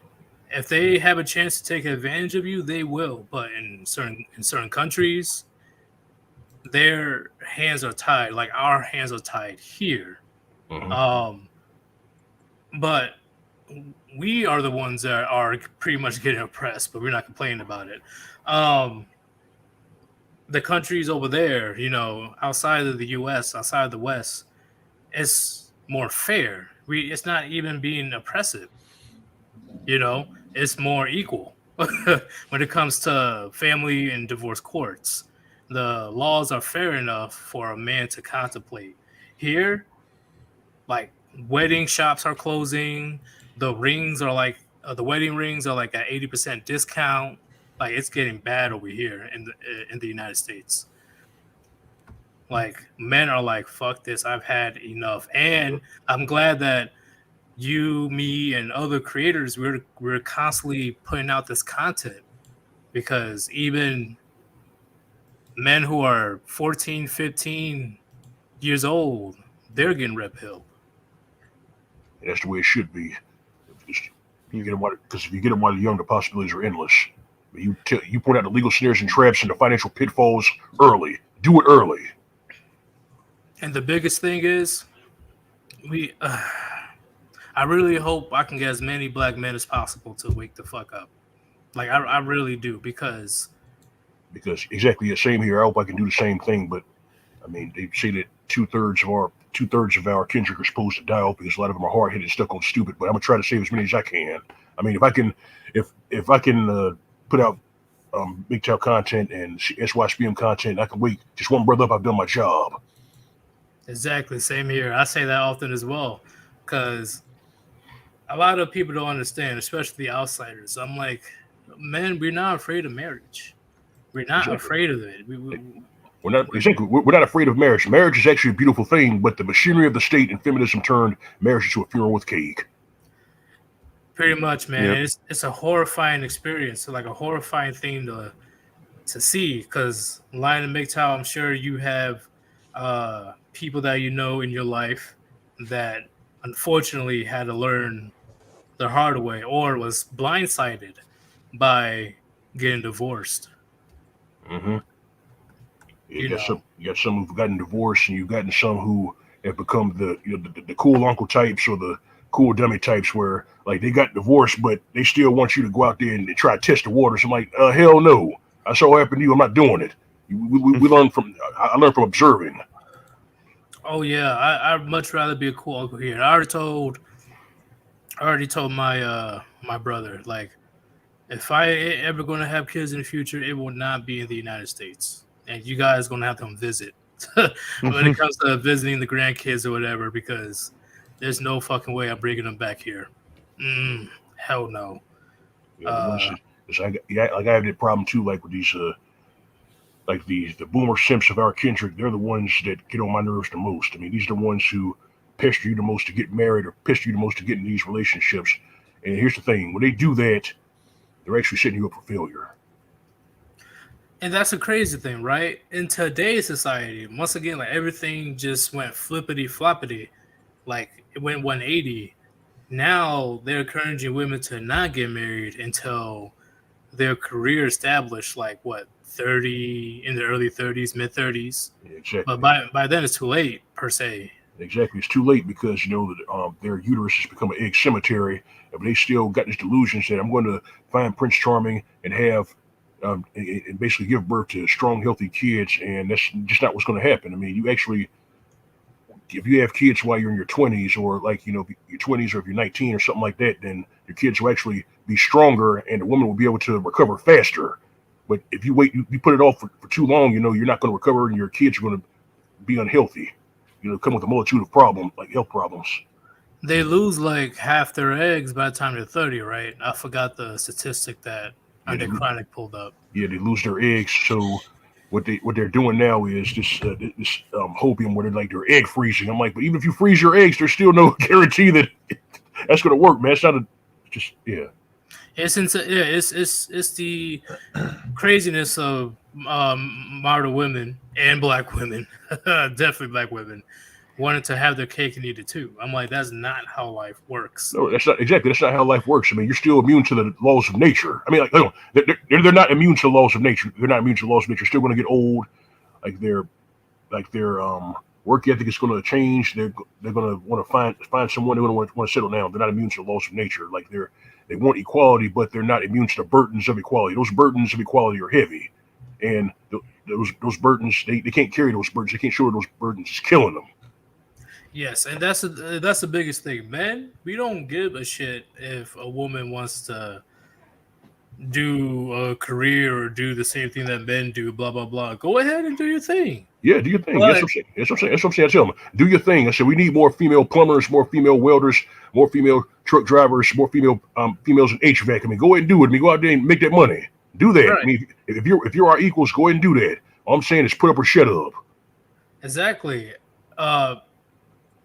if they have a chance to take advantage of you, they will. But in certain countries, their hands are tied. Like our hands are tied here.
Mhm.
But we are the ones that are pretty much getting oppressed, but we're not complaining about it. The countries over there, outside of the U.S., outside of the West, it's more fair. It's not even being oppressive. It's more equal when it comes to family and divorce courts. The laws are fair enough for a man to contemplate. Here, like wedding shops are closing. The rings are like the wedding rings are like at 80% discount. Like it's getting bad over here in the United States. Like men are like, fuck this, I've had enough. And I'm glad that you, me, and other creators, we're constantly putting out this content, because even men who are 14, 15 years old, they're getting red pilled.
And that's the way it should be. Because if you get them while they're young, the possibilities are endless. But you point out the legal snares and traps and the financial pitfalls early. Do it early.
And the biggest thing is, I really hope I can get as many black men as possible to wake the fuck up. Like I really do, because
exactly the same here. I hope I can do the same thing, but I mean, they say that two-thirds of our kindred are supposed to die off because a lot of them are hard-headed, stuck on stupid. But I'm gonna try to save as many as I can. I mean, if I can put out MGTOW content and SYSBM content, I can wake just one brother up. I've done my job.
exactly, same here. I say that often as well, because a lot of people don't understand, especially the outsiders. I'm like, man, we're not afraid of marriage. We're not afraid of it.
We're not afraid of marriage. Marriage is actually a beautiful thing, but the machinery of the state and feminism turned marriage into a funeral with cake.
Pretty much, man.
Yep.
It's a horrifying experience, like a horrifying thing to see. Because Lion and MGTOW, I'm sure you have people that you know in your life that unfortunately had to learn the hard way or was blindsided by getting divorced.
Mm-hmm. You got some who've gotten divorced, and you've gotten some who have become the cool uncle types or the cool dummy types, where like they got divorced, but they still want you to go out there and try to test the waters. I'm like, hell no! I saw what happened to you. I'm not doing it. We learn from. I learned from observing.
Oh yeah, I'd much rather be a cool uncle here. I already told my my brother, like, if I ever going to have kids in the future, it will not be in the United States, and you guys going to have to come visit when it comes to visiting the grandkids or whatever, because there's no fucking way I'm bringing them back here. Hell no.
I have that problem too, like with these the boomer simps of our kindred. They're the ones that get on my nerves the most. I mean, these are the ones who pester you the most to get married or pester you the most to get in these relationships. And here's the thing: when they do that, they're actually setting you up for failure.
And that's a crazy thing, right? In today's society, once again, like everything just went flippity floppity, like it went 180. Now they're encouraging women to not get married until their career established, like what, 30, in the early 30s, mid 30s.
Exactly.
But by then it's too late per se.
Exactly, it's too late because that their uterus has become an egg cemetery, but they still got this delusion that I'm going to find Prince Charming and have and basically give birth to strong, healthy kids, and that's just not what's going to happen. I mean, you actually, if you have kids while you're in your 20s, or like your 20s, or if you're 19 or something like that, then your kids will actually be stronger, and the woman will be able to recover faster. But if you wait, you put it off for too long, you're not going to recover, and your kids are going to be unhealthy. Come with a multitude of problems, like health problems.
They lose like half their eggs by the time they're 30, right? I forgot the statistic that Under Chronic pulled up.
Yeah, they lose their eggs. So what they're doing now is this hopium where they're egg freezing. I'm like, but even if you freeze your eggs, there's still no guarantee that that's going to work, man. It's not
It's the craziness of modern women and black women, definitely black women, wanted to have their cake and eat it too. I'm like, that's not how life works.
No, that's not how life works. I mean, you're still immune to the laws of nature. I mean, like, no, they're not immune to the laws of nature. They're not immune to the laws of nature. They're still going to get old. Like their work ethic is going to change. They're going to want to find someone. They're going to want to settle down. They're not immune to the laws of nature. Like they want equality, but they're not immune to the burdens of equality. Those burdens of equality are heavy, and those burdens they can't carry those burdens. They can't shoulder those burdens. It's killing them.
Yes, and that's the biggest thing, man. We don't give a shit if a woman wants to do a career or do the same thing that men do, blah blah blah. Go ahead and do your thing.
Yeah, do your thing.
But,
That's what I'm saying. I tell them, do your thing. I said we need more female plumbers, more female welders, more female truck drivers, more females in HVAC. I mean, go ahead and do it. I mean, go out there and make that money. Do that. Right. I mean, if you're our equals, go ahead and do that. All I'm saying is put up or shut up.
Exactly.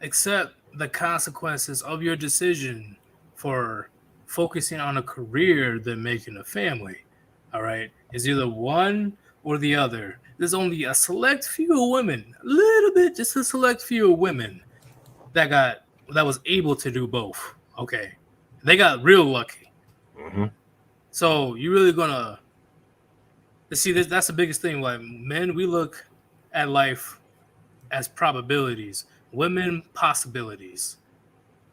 Accept the consequences of your decision for focusing on a career than making a family. All right. It's either one or the other. There's only a select few women, a little bit, just a select few women that was able to do both. Okay. They got real lucky.
Mm-hmm.
So you're really gonna see that's the biggest thing. Like men, we look at life as probabilities. Women, possibilities.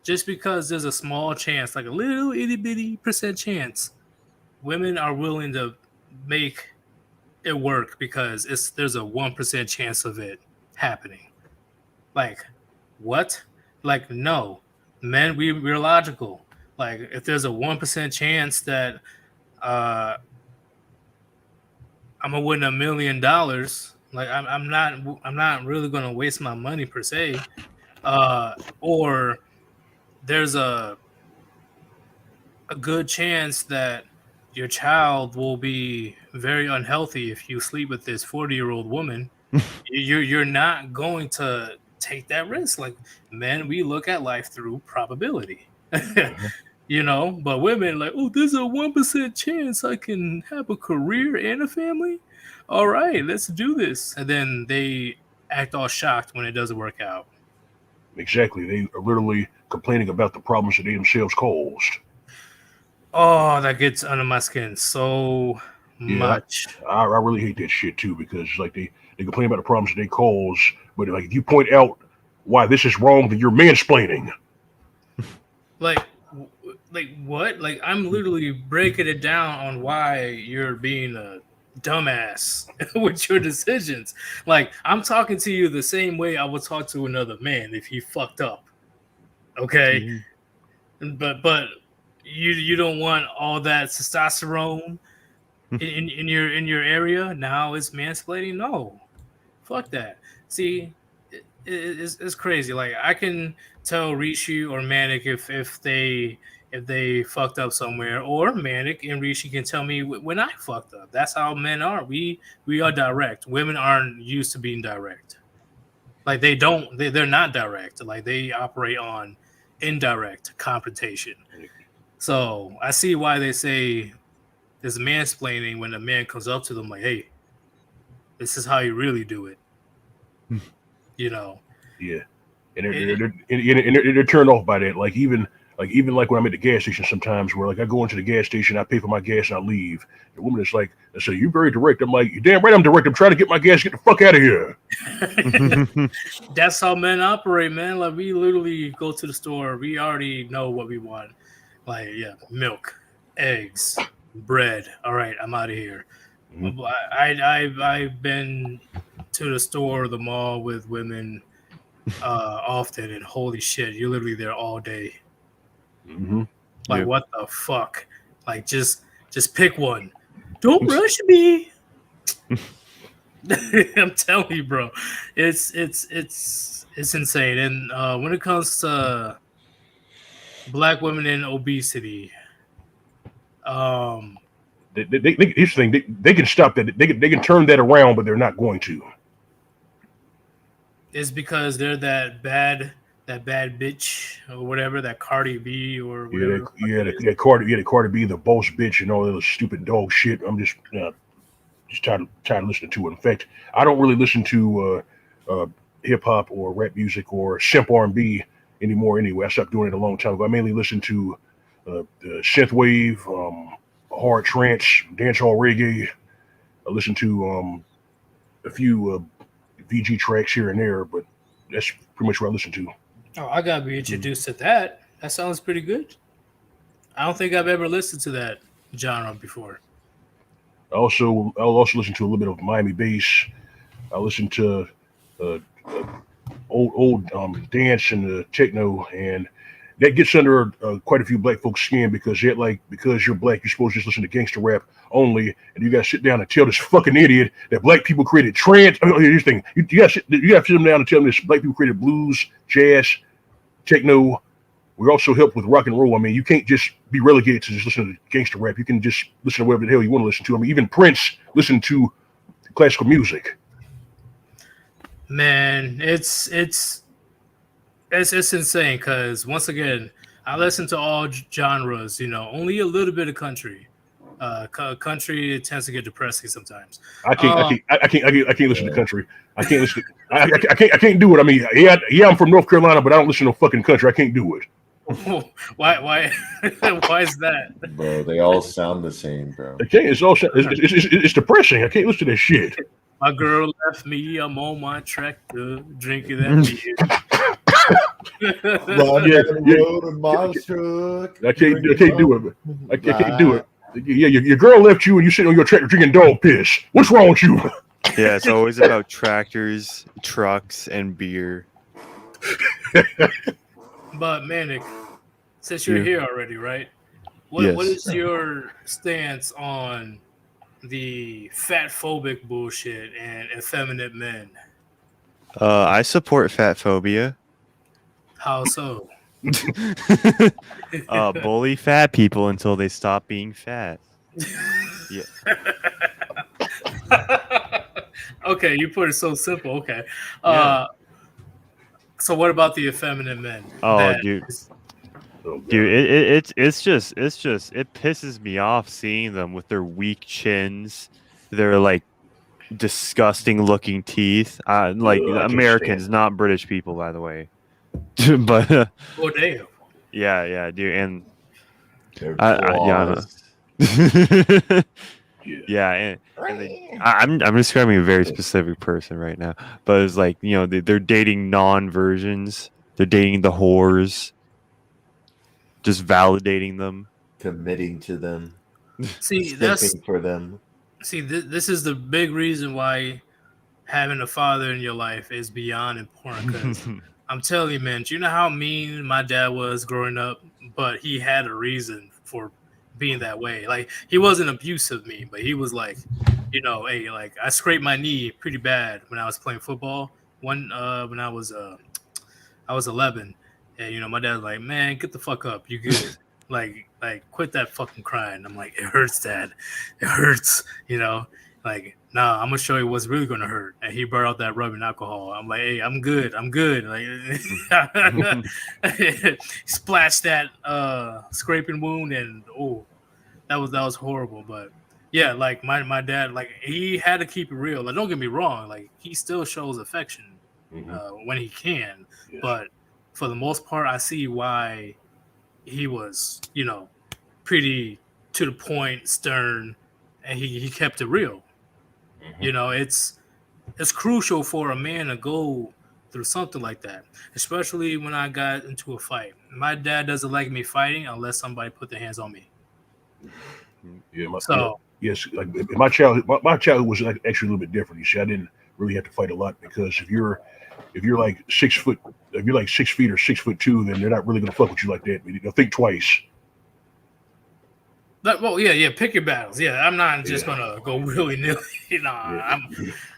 Just because there's a small chance, like a little itty bitty % chance, women are willing to make it work because there's a 1% chance of it happening. Like, what? Like, no. Men, we're logical. Like, if there's a 1% chance that I'm gonna win $1 million, like I'm not really gonna waste my money per se. Or there's a good chance that your child will be very unhealthy if you sleep with this 40-year-old woman. You're not going to take that risk. Like men, we look at life through probability. You know, but women like, oh, there's a 1% chance I can have a career and a family. All right, let's do this. And then they act all shocked when it doesn't work out.
Exactly. They are literally complaining about the problems that they themselves caused.
Oh, that gets under my skin so much.
I really hate that shit too, because like they complain about the problems that they cause, but like if you point out why this is wrong, then you're mansplaining.
Like what? Like I'm literally breaking it down on why you're being a dumbass with your decisions. Like I'm talking to you the same way I would talk to another man if he fucked up. Okay, but you don't want all that testosterone in your area. Now it's mansplaining. No, fuck that. See, it's crazy. Like I can tell Rishi or Manic if they fucked up somewhere, or Manic and Rishi can tell me when I fucked up. That's how men are. We are direct. Women aren't used to being direct. Like they're not direct. Like they operate on indirect confrontation. So I see why they say there's mansplaining when a man comes up to them like, hey, this is how you really do it. You know?
Yeah. And they're turned off by that. Like even when I'm at the gas station sometimes where like I go into the gas station, I pay for my gas and I leave. The woman is like, I say, you're very direct. I'm like, you're damn right I'm direct. I'm trying to get my gas, get the fuck out of here.
That's how men operate, man. Like we literally go to the store. We already know what we want. Like, yeah, milk, eggs, bread. All right, I'm out of here. Mm-hmm. I've been to the store or the mall with women often, and holy shit, you're literally there all day.
Mm-hmm.
Like, what the fuck? Like, just pick one. Don't rush me. I'm telling you, bro, it's insane. And when it comes to Black women and obesity,
here's the thing: they can stop that. They can turn that around, but they're not going to.
It's because they're that bad bitch or whatever, that Cardi B or whatever.
Yeah, Cardi B, the boss bitch, and all that stupid dog shit. I'm just tired of listening to it. In fact, I don't really listen to hip hop or rap music or simp R&B anymore. Anyway, I stopped doing it a long time ago. I mainly listen to the synth wave, hard trance, dancehall reggae. I listen to a few VG tracks here and there, but that's pretty much what I listen to.
Oh, I gotta be introduced to that. That sounds pretty good. I don't think I've ever listened to that genre before.
I'll also listen to a little bit of Miami bass. I listen to uh, old dance and techno, and that gets under quite a few black folks' skin because because you're black, you're supposed to just listen to gangster rap only, and you got to sit down and tell this fucking idiot that black people created trance. I mean, here's the thing: you got to sit them down and tell them this black people created blues, jazz, techno. We also help with rock and roll. I mean, you can't just be relegated to just listen to gangster rap. You can just listen to whatever the hell you want to listen to. I mean, even Prince listened to classical music.
Man, it's insane because once again, I listen to all genres. Only a little bit of country. Country it tends to get depressing sometimes.
I can't listen to country. I can't listen. I can't do it. I mean, yeah, I'm from North Carolina, but I don't listen to fucking country. I can't do it.
Why? Why is that?
Bro, they all sound the same, bro.
Okay, it's depressing. I can't listen to that shit.
My girl left me. I'm on my tractor drinking that beer.
Road in my truck.
I can't do it. I can't do it. Yeah, your girl left you, and you sitting on your tractor drinking dog piss. What's wrong with you?
Yeah, it's always about tractors, trucks, and beer.
But Manic, since you're here already, right? What is your stance on the fatphobic bullshit and effeminate men?
I support fatphobia.
How so?
Bully fat people until they stop being fat. Yeah.
Okay, you put it so simple. Okay.
Yeah.
So what about the effeminate men?
Oh, dude. Dude, it's just it pisses me off seeing them with their weak chins, their like disgusting looking teeth. Like Americans, not British people, by the way. But
oh damn.
Yeah, dude, and yeah, and I'm describing a very specific person right now, but it's like they're dating non-versions, they're dating the whores, just validating them,
committing to them,
see
for them.
See, this is the big reason why having a father in your life is beyond important. Because I'm telling you, man, do you know how mean my dad was growing up? But he had a reason for being that way. Like, he wasn't abusive me, but he was like, hey, like I scraped my knee pretty bad when I was playing football. When I was 11, and my dad was like, man, get the fuck up, you good. like quit that fucking crying. I'm like, it hurts, Dad, it hurts. Like, nah, I'm gonna show you what's really gonna hurt. And he brought out that rubbing alcohol. I'm like, hey, I'm good. Like, splashed that scraping wound, and that was horrible. But yeah, like my dad, like he had to keep it real. Like, don't get me wrong, like he still shows affection when he can, but for the most part, I see why he was, pretty to the point, stern, and he kept it real. It's crucial for a man to go through something like that, especially when I got into a fight. My dad doesn't like me fighting unless somebody put their hands on me.
Yes, like my childhood was actually a little bit different. You see, I didn't really have to fight a lot because if you're like 6 foot, if you're like 6 feet or 6'2", then they're not really gonna fuck with you like that. They'll think twice.
Pick your battles. Yeah, I'm not just gonna go willy nilly.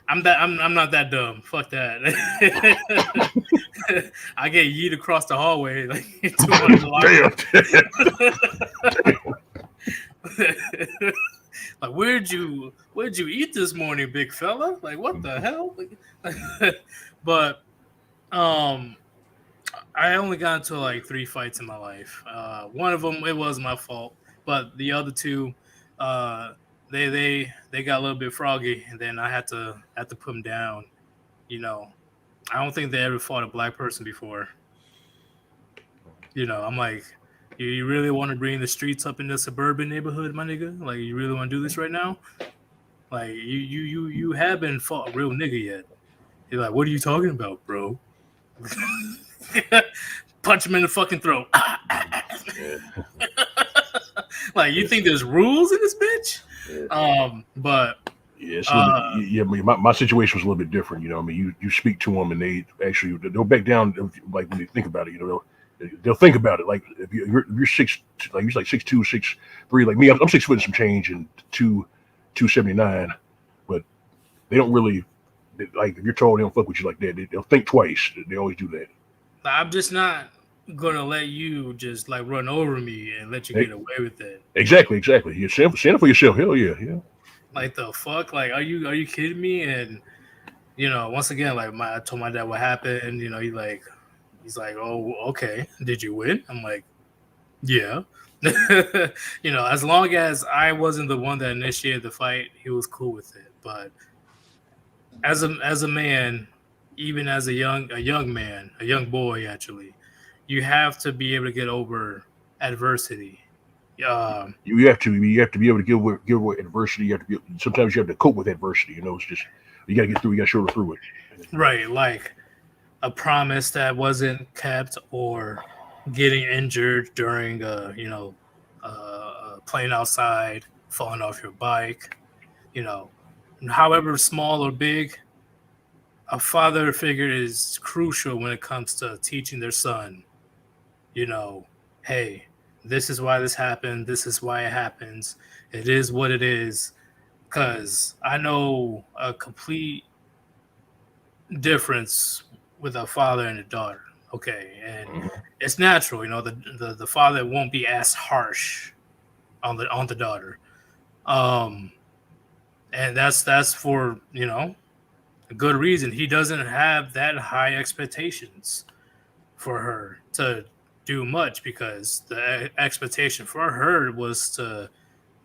I'm not that dumb. Fuck that. I get yeet across the hallway like 200. Like, where'd you eat this morning, big fella? Like, what the hell? But I only got into like 3 fights in my life. One of them, it was my fault, but the other 2, they got a little bit froggy, and then I had to put them down. I don't think they ever fought a black person before. I'm like, you really want to bring the streets up in the suburban neighborhood, my nigga? Like, you really want to do this right now? Like, you haven't fought a real nigga yet. You're like, what are you talking about, bro? Punch him in the fucking throat. Like, you think there's rules in this bitch? But
yeah, it's a little bit, yeah. I mean, my situation was a little bit different. I mean, you speak to them and they'll back down. Like when they think about it, they'll think about it. Like if you're 6, like you're like 6'2", 6'3", like me. I'm 6 foot and some change and 279, but they don't really like if you're tall. They don't fuck with you like that. They'll think twice. They always do that.
I'm just not gonna let you just like run over me and let you get away with it.
Exactly. You stand for yourself. Hell yeah.
Like the fuck? Like are you kidding me? And once again, like I told my dad what happened. He's like, oh, okay. Did you win? I'm like, yeah. As long as I wasn't the one that initiated the fight, he was cool with it. But as a man, even as a young man, a young boy, actually, you have to be able to get over adversity.
You have to be able to give away adversity. Sometimes you have to cope with adversity. It's just you got to get through. You got to shoulder through it.
Right, like a promise that wasn't kept, or getting injured during playing outside, falling off your bike. However small or big, a father figure is crucial when it comes to teaching their son. Hey, this is why this happened. This is why it happens. It is what it is. Because I know a complete difference with a father and a daughter. Okay, and it's natural. The father won't be as harsh on the daughter. And that's for a good reason. He doesn't have that high expectations for her to do much, because the expectation for her was to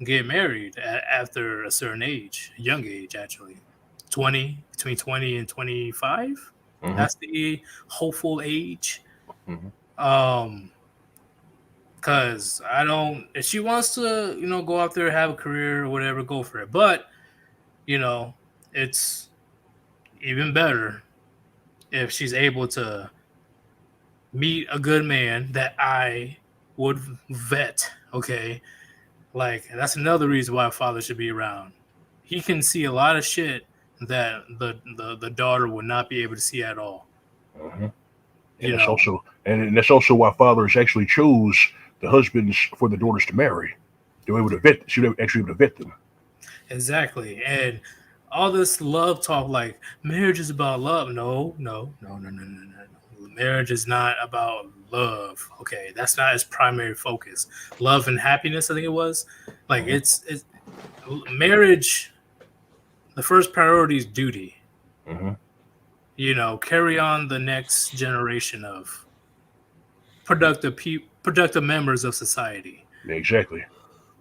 get married after a certain age, a young age, actually, between 20 and 25. That's the hopeful age. Because if she wants to go out there, have a career or whatever, go for it. But it's even better if she's able to meet a good man that I would vet. Okay, like that's another reason why a father should be around. He can see a lot of shit that the daughter would not be able to see at all.
And that's also why fathers actually chose the husbands for the daughters to marry. They were able to vet. She was actually able to vet them.
Exactly, and all this love talk, like marriage is about love. No. Marriage is not about love. Okay, that's not its primary focus. Love and happiness, I think it was. Like it's marriage. The first priority is duty. Carry on the next generation of productive members of society.
Exactly.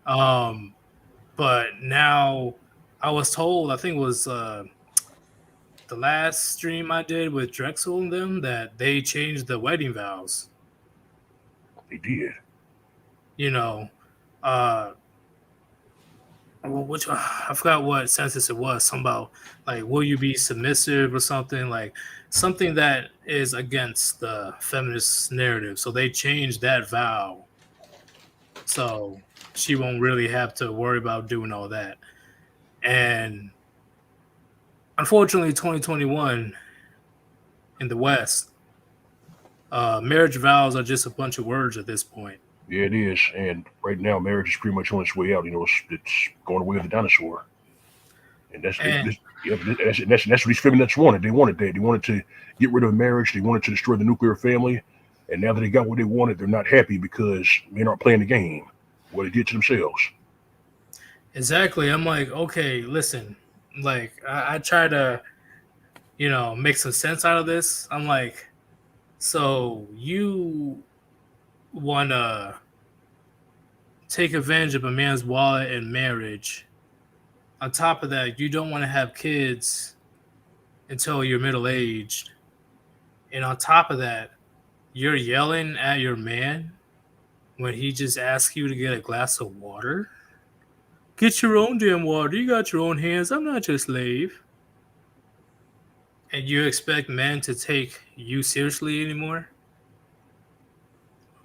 But now I was told, I think it was the last stream I did with Drexel and them, that they changed the wedding vows.
They did.
I forgot what sentence it was. Something about like, will you be submissive or something, like something that is against the feminist narrative. So they changed that vow, so she won't really have to worry about doing all that. And unfortunately, 2021 in the West, marriage vows are just a bunch of words at this point.
Yeah, it is. And right now, marriage is pretty much on its way out. It's going away with the dinosaur. And that's what these feminists wanted. They wanted that. They wanted to get rid of marriage. They wanted to destroy the nuclear family. And now that they got what they wanted, they're not happy because men aren't playing the game. What they did to themselves.
Exactly. I'm like, okay, listen. Like, I try to, make some sense out of this. I'm like, so you want to take advantage of a man's wallet in marriage. On top of that, you don't want to have kids until you're middle-aged. And on top of that, you're yelling at your man when he just asks you to get a glass of water. Get your own damn water. You got your own hands. I'm not your slave. And you expect men to take you seriously anymore?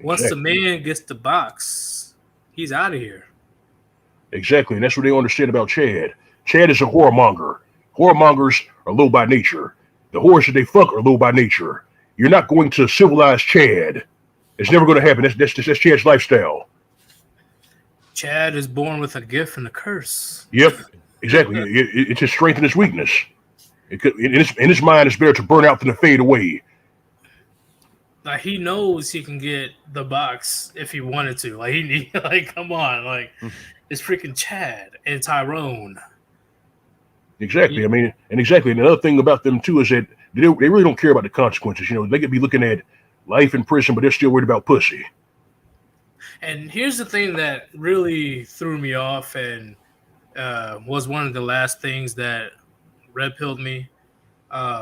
Once the man gets the box, he's out of here.
Exactly, and that's what they understand about Chad. Chad is a whoremonger. Whoremongers are low by nature. The whores that they fuck are low by nature. You're not going to civilize Chad. It's never going to happen. That's Chad's lifestyle.
Chad is born with a gift and a curse.
Yep, exactly. It's his strength and his weakness. In his mind, it's better to burn out than to fade away.
Like, he knows he can get the box if he wanted to. Like come on, like it's freaking Chad and Tyrone.
Exactly. I mean, and another thing about them too is that they really don't care about the consequences. You know, they could be looking at life in prison, but they're still worried about pussy.
And here's the thing that really threw me off and was one of the last things that red pilled me.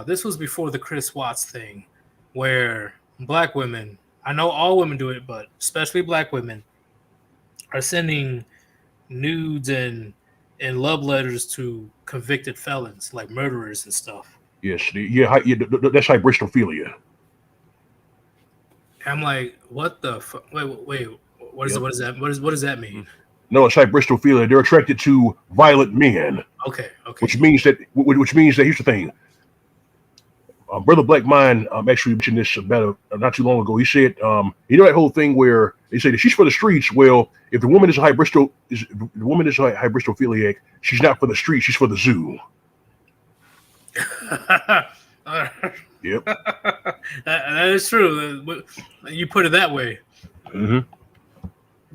This was before the Chris Watts thing, where black women, I know all women do it, but especially black women, are sending nudes and love letters to convicted felons, like murderers and stuff.
Yes, that's hybristophilia.
I'm like, what the fuck? Wait. What is that? What does that mean?
No, it's hybristophilia. They're attracted to violent men.
Okay.
Which means that here's the thing. Brother Black Mind actually mentioned this about not too long ago. He said, you know that whole thing where they say that she's for the streets. Well, if the woman is a hybristophiliac, she's not for the streets. She's for the zoo. Yep,
that is true. You put it that way.
Mm-hmm.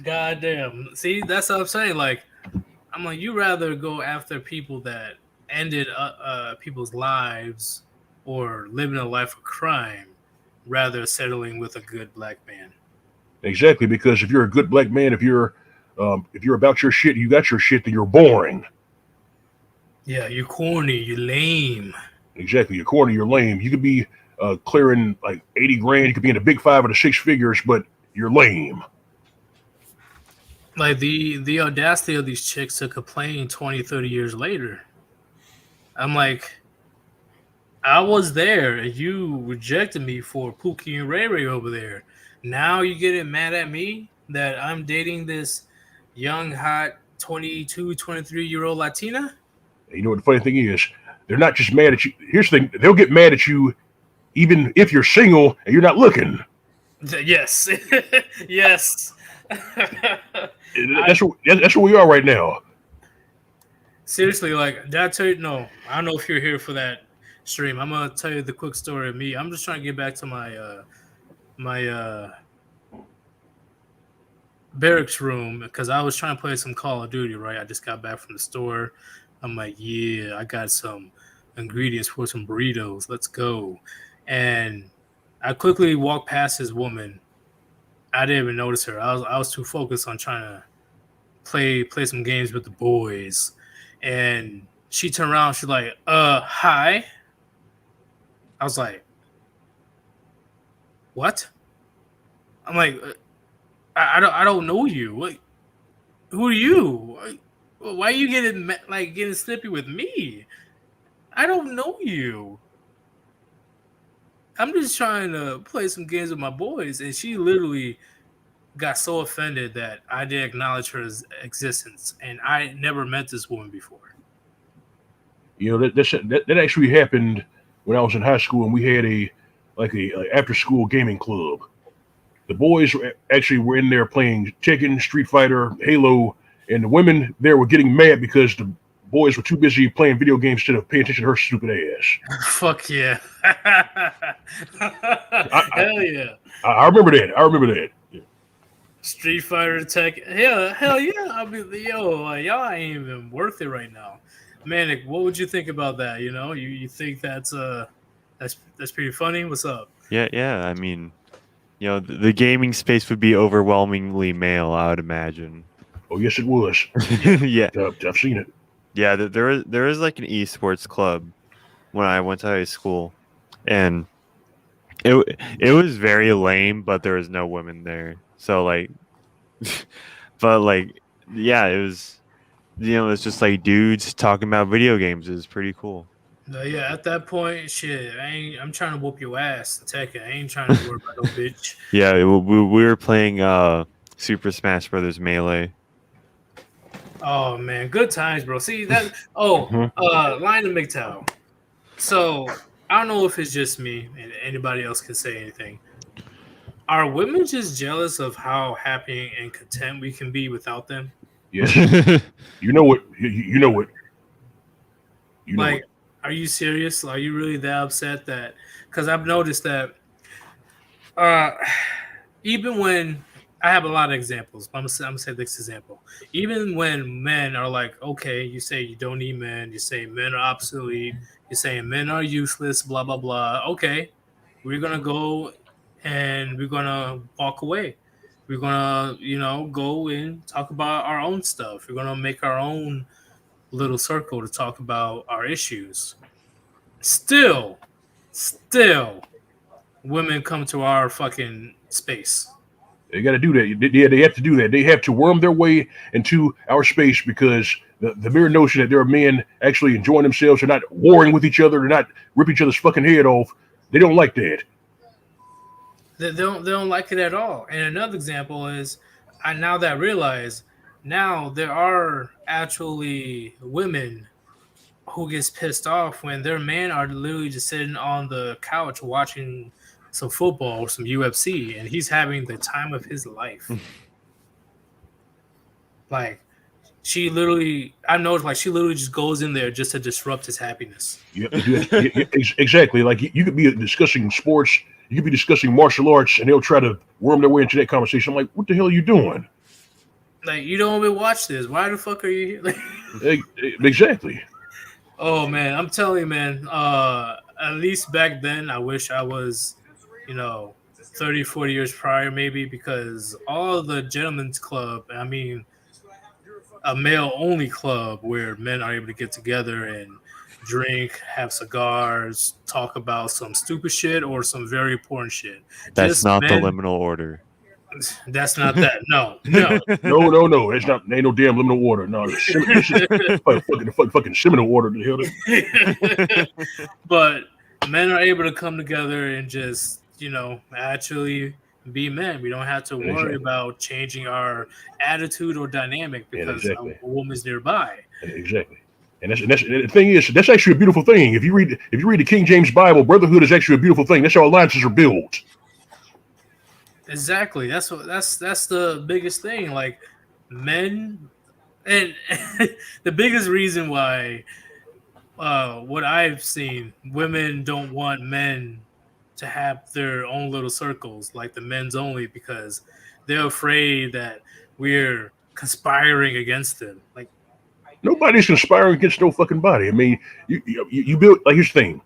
God damn. See, that's what I'm saying. Like, I'm like, you rather go after people that ended people's lives or living a life of crime rather settling with a good black man.
Exactly, because if you're a good black man, if you're about your shit, you got your shit, then you're boring.
Yeah, you're corny, you're lame.
Exactly, you're corny, you're lame. You could be clearing like 80 grand, you could be in the big 5 or the 6 figures, but you're lame.
Like the audacity of these chicks to complain 20, 30 years later. I'm like, I was there and you rejected me for Pookie and Ray Ray over there. Now you getting mad at me that I'm dating this young, hot 22, 23-year-old Latina?
And you know what the funny thing is? They're not just mad at you. Here's the thing. They'll get mad at you even if you're single and you're not looking.
Yes. Yes.
That's where we are right now.
Seriously, like, did I tell you? No, I don't know if you're here for that stream. I'm gonna tell you the quick story of me. I'm just trying to get back to my barracks room because I was trying to play some Call of Duty. Right, I just got back from the store. I'm like, yeah, I got some ingredients for some burritos. Let's go. And I quickly walked past this woman. I didn't even notice her. I was too focused on trying to play some games with the boys. And she turned around. She's like, hi. I was like, what? I'm like, I don't know you. What? Who are you? Why are you getting snippy with me? I don't know you. I'm just trying to play some games with my boys, and she literally got so offended that I didn't acknowledge her existence, and I never met this woman before.
You know, that actually happened when I was in high school, and we had a after school gaming club. The boys were in there playing Tekken, Street Fighter, Halo, and the women there were getting mad because the boys were too busy playing video games instead of paying attention to her stupid ass.
Fuck yeah. Hell yeah.
I remember that. Yeah.
Street Fighter, Tekken. Hell yeah. I mean, y'all ain't even worth it right now. Manic, what would you think about that? You know, you think that's pretty funny? What's up?
Yeah. I mean, you know, the gaming space would be overwhelmingly male, I would imagine.
Oh yes, it was.
Yeah,
I've seen it.
Yeah, there is like an esports club when I went to high school, and it was very lame, but there was no women there. So like, but like, yeah, it was. It's just like dudes talking about video games. Is pretty cool.
Yeah, at that point, shit, I'm trying to whoop your ass, Tekken. I ain't trying to worry about no bitch.
Yeah, we were playing Super Smash Brothers Melee.
Oh man, good times, bro. See that? Oh, Lion of MGTOW. So I don't know if it's just me and anybody else can say anything. Are women just jealous of how happy and content we can be without them?
Yes. You know what? You know what? You know
Like,
what?
are you serious? Are you really that upset that? Because I've noticed that even when I have a lot of examples, but I'm gonna say this example. Even when men are like, okay, you say you don't need men, you say men are obsolete, you're saying men are useless, blah blah blah. Okay, we're gonna go and we're gonna walk away. We're gonna, go and talk about our own stuff. We're gonna make our own little circle to talk about our issues. Still, women come to our fucking space.
They got to do that. Yeah, they have to do that. They have to worm their way into our space because the mere notion that there are men actually enjoying themselves, they're not warring with each other, they're not ripping each other's fucking head off. They don't like that.
They don't like it at all. And another example is, now that I realize, now there are actually women who gets pissed off when their men are literally just sitting on the couch watching some football or some UFC, and he's having the time of his life. Like, I noticed, like, she literally just goes in there just to disrupt his happiness.
Yeah, exactly. Like you could be discussing sports, you could be discussing martial arts, and they'll try to worm their way into that conversation. I'm like, what the hell are you doing?
Like, you don't even watch this. Why the fuck are you here?
Exactly.
Oh man, I'm telling you, man. At least back then, I wish I was, 30, 40 years prior, maybe, because all the gentlemen's club, I mean, a male-only club where men are able to get together and drink, have cigars, talk about some stupid shit or some very important shit.
That's
Just
not the
men.
liminal order.
That's not that. No.
No. It's not. Ain't no damn liminal order. No, this is fucking seminal order. The hell.
But men are able to come together and just, actually be men. We don't have to worry about changing our attitude or dynamic because a woman's nearby.
Exactly. And the thing is, that's actually a beautiful thing. If you read the King James Bible, brotherhood is actually a beautiful thing. That's how alliances are built.
Exactly. That's the biggest thing. Like, men, and the biggest reason why, what I've seen, women don't want men to have their own little circles, like the men's only, because they're afraid that we're conspiring against them. Like,
nobody's conspiring against no fucking body. I mean, you build, like, here's the thing.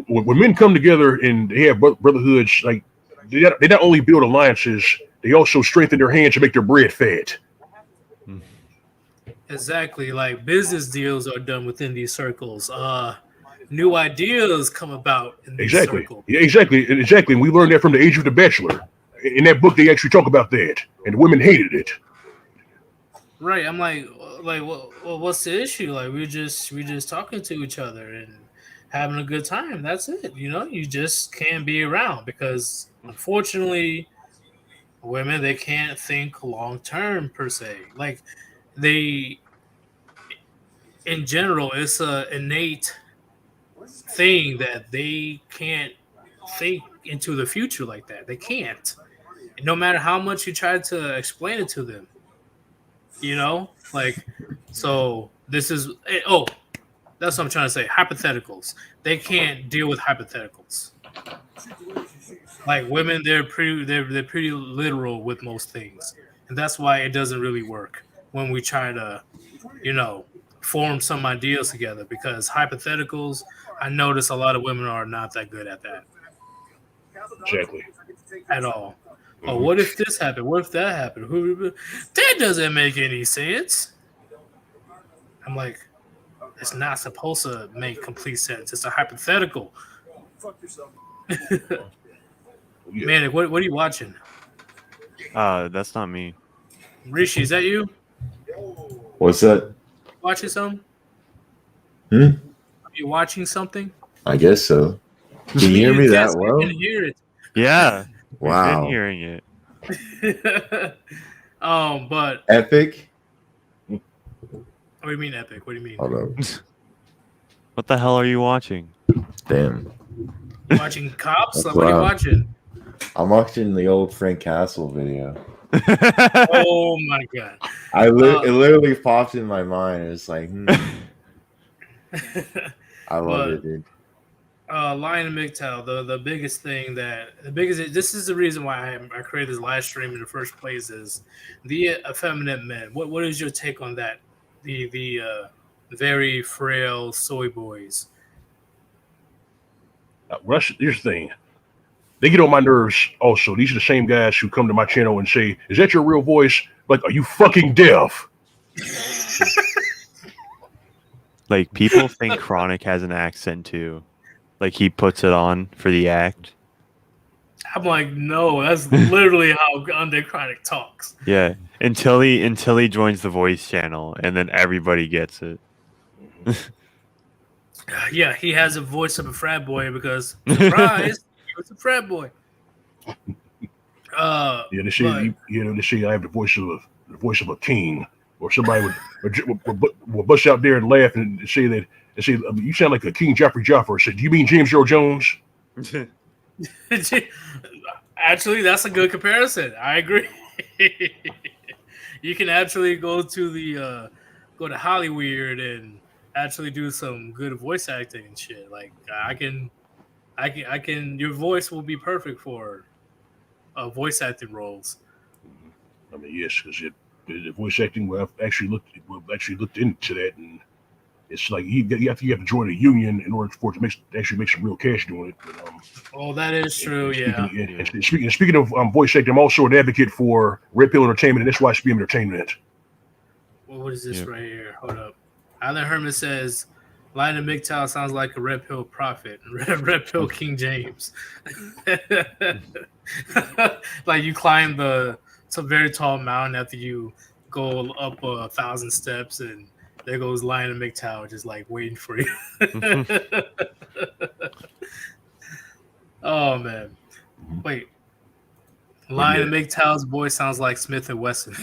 When men come together and they have brotherhoods, like, they not only build alliances, they also strengthen their hands to make their bread fat.
Exactly. Like, business deals are done within these circles. New ideas come about in these circles.
Yeah, exactly. And we learned that from The Age of the Bachelor. In that book, they actually talk about that, and the women hated it.
Right. I'm like, well, what's the issue? Like, we're just talking to each other and having a good time. That's it. You just can't be around because, unfortunately, women, they can't think long term per se. Like, in general, it's a innate thing that they can't think into the future like that. They can't. No matter how much you try to explain it to them. Like, so this is, that's what I'm trying to say. Hypotheticals. They can't deal with hypotheticals. Like, women, they're pretty literal with most things, and that's why it doesn't really work when we try to, form some ideas together. Because hypotheticals, I notice a lot of women are not that good at that.
Exactly.
At all. Oh, what if this happened? What if that happened? That doesn't make any sense. I'm like, it's not supposed to make complete sense. It's a hypothetical.
Yeah.
Man, what are you watching?
That's not me.
Rishi, is that you?
What's that?
Watching something?
Hmm?
Are you watching something?
I guess so. Can you hear me
Yes,
that
you
well?
can hear it.
Yeah, we've been
Wow.
hearing it.
But
Epic?
what do you mean epic? What do you mean?
Hold up.
What the hell are you watching?
Damn.
You watching Cops?
That's
Like, what are you
loud.
watching?
I'm watching the old Frank Castle video.
Oh my god!
It literally popped in my mind. It's like, I love
But
it, dude.
Lion and MGTOW, the biggest thing this is the reason why I created this live stream in the first place is the effeminate men. What is your take on that? The very frail soy boys.
Here's the thing. They get on my nerves also. These are the same guys who come to my channel and say, "Is that your real voice?" Like, are you fucking deaf?
Like, people think Chronic has an accent too. Like, he puts it on for the act.
I'm like, no, that's literally how Chronic talks.
Yeah, until he joins the voice channel, and then everybody gets it.
Yeah, he has a voice of a frat boy because surprise, he was a frat boy.
Yeah, they say they say I have the voice of a king, or somebody would bust out there and laugh and say that you sound like a King Joffrey Joffer. I said, do you mean James Earl Jones?
Actually, that's a good comparison. I agree. You can actually go to Hollywood and actually do some good voice acting and shit. Like I can. Your voice will be perfect for voice acting roles.
I mean, yes, because the voice acting. I've actually looked into that, and it's like you have to join a union in order for it to actually make some real cash doing it. But,
that is true.
Speaking of voice acting, I'm also an advocate for Red Pill Entertainment and SYSBM Entertainment.
Well, what is this right here? Hold up. Alan Herman says, Lion and MGTOW sounds like a Red Pill prophet. Red Pill King James. Like you climb some very tall mountain after you go up 1,000 steps, and there goes Lion and MGTOW just like waiting for you. Oh man. Wait. Lion and MGTOW's voice sounds like Smith and Wesson.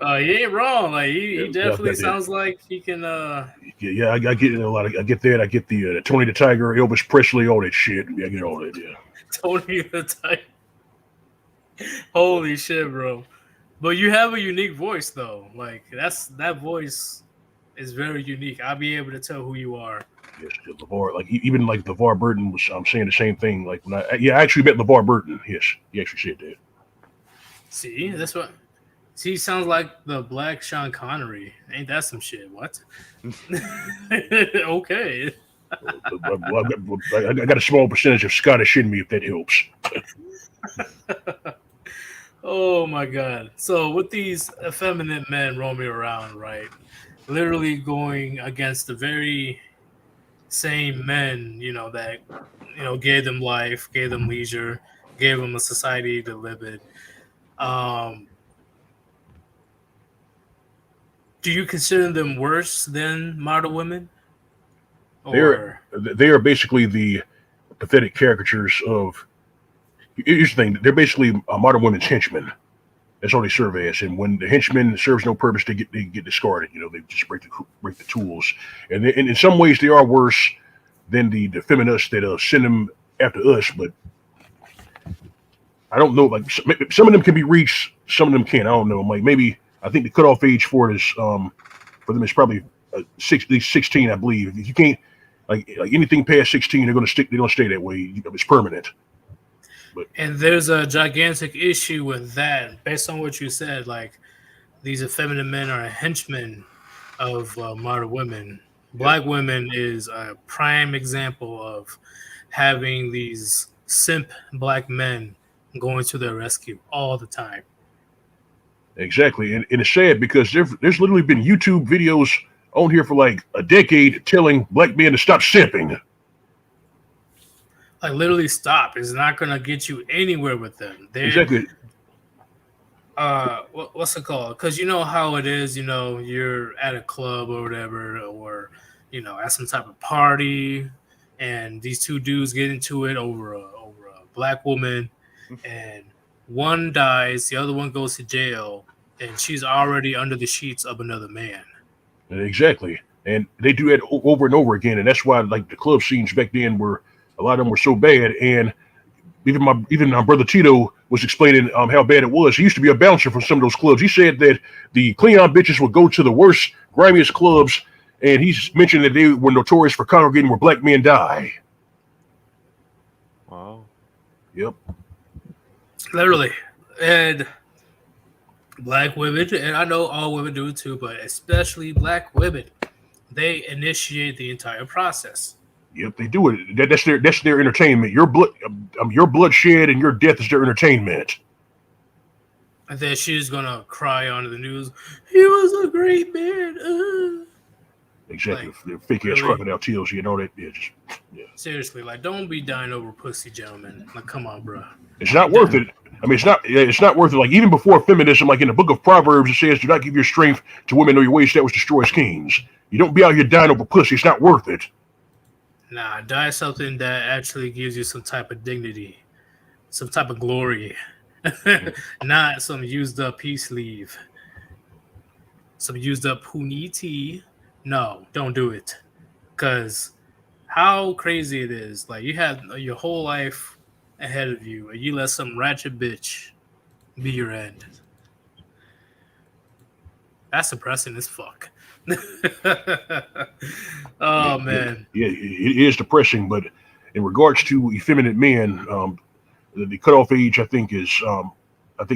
He ain't wrong. Like he definitely sounds like he can.
I get a lot. I get that. I get the Tony the Tiger, Elvis Presley, all that shit. I get all that. Yeah.
Tony the Tiger. Holy shit, bro! But you have a unique voice, though. Like that voice is very unique. I'll be able to tell who you are.
Yes, LeVar. Like even like LeVar Burton was. I'm saying the same thing. Like when I actually met LeVar Burton. Yes, he actually said that.
See, that's what. See, sounds like the Black Sean Connery. Ain't that some shit? What? Okay.
I got a small percentage of Scottish in me, if that helps.
Oh my god. So with these effeminate men roaming around, right? Literally going against the very same men, that gave them life, gave them leisure, gave them a society to live in. Do you consider them worse than model women?
They are basically the pathetic caricatures of. Here's the thing: they're basically modern women's henchmen. That's all they serve as. And when the henchman serves no purpose, they get discarded. They just break the tools. And in some ways, they are worse than the feminists that send them after us. But I don't know. Like some of them can be reached, some of them can't. I don't know. Like maybe I think the cutoff age for it is for them is probably 16, I believe. If you can't like anything past 16, they're gonna stay that way. It's permanent.
And there's a gigantic issue with that, based on what you said. Like these effeminate men are henchmen of modern women. Black women is a prime example of having these simp black men going to their rescue all the time.
Exactly, and it's sad because there's literally been YouTube videos on here for like a decade telling black men to stop simping.
Like literally stop. It's not gonna get you anywhere with them.
Exactly.
What's it called? Because you know how it is. You know, you're at a club or whatever, or at some type of party, and these two dudes get into it over a black woman, and one dies, the other one goes to jail, and she's already under the sheets of another man.
Exactly. And they do that over and over again, and that's why like the club scenes back then were a lot of them were so bad. And even my brother Tito was explaining how bad it was. He used to be a bouncer from some of those clubs. He said that the Cleon bitches would go to the worst, grimiest clubs, and he's mentioned that they were notorious for congregating where black men die.
Wow.
Yep.
Literally. And black women, and I know all women do it too, but especially black women, they initiate the entire process.
Yep, they do it. That's their entertainment. Your bloodshed and your death is their entertainment.
And then she's gonna cry onto the news. He was a great man.
Exactly.
Like,
They're fake ass crocodile tears. You know that. Yeah.
Seriously, like, don't be dying over pussy, gentlemen. Like, come on, bro.
It's not worth it. I mean, it's not worth it. Like, even before feminism, like in the book of Proverbs, it says, do not give your strength to women or your ways that which destroys kings. You don't be out here dying over pussy. It's not worth it.
Nah, die something that actually gives you some type of dignity, some type of glory. Not some used up peace leave, some used up puniti. No, don't do it. Because how crazy it is. Like, you have your whole life ahead of you, and you let some ratchet bitch be your end. That's depressing as fuck. Oh, man.
Yeah, it is depressing. But in regards to effeminate men, the cutoff age I think is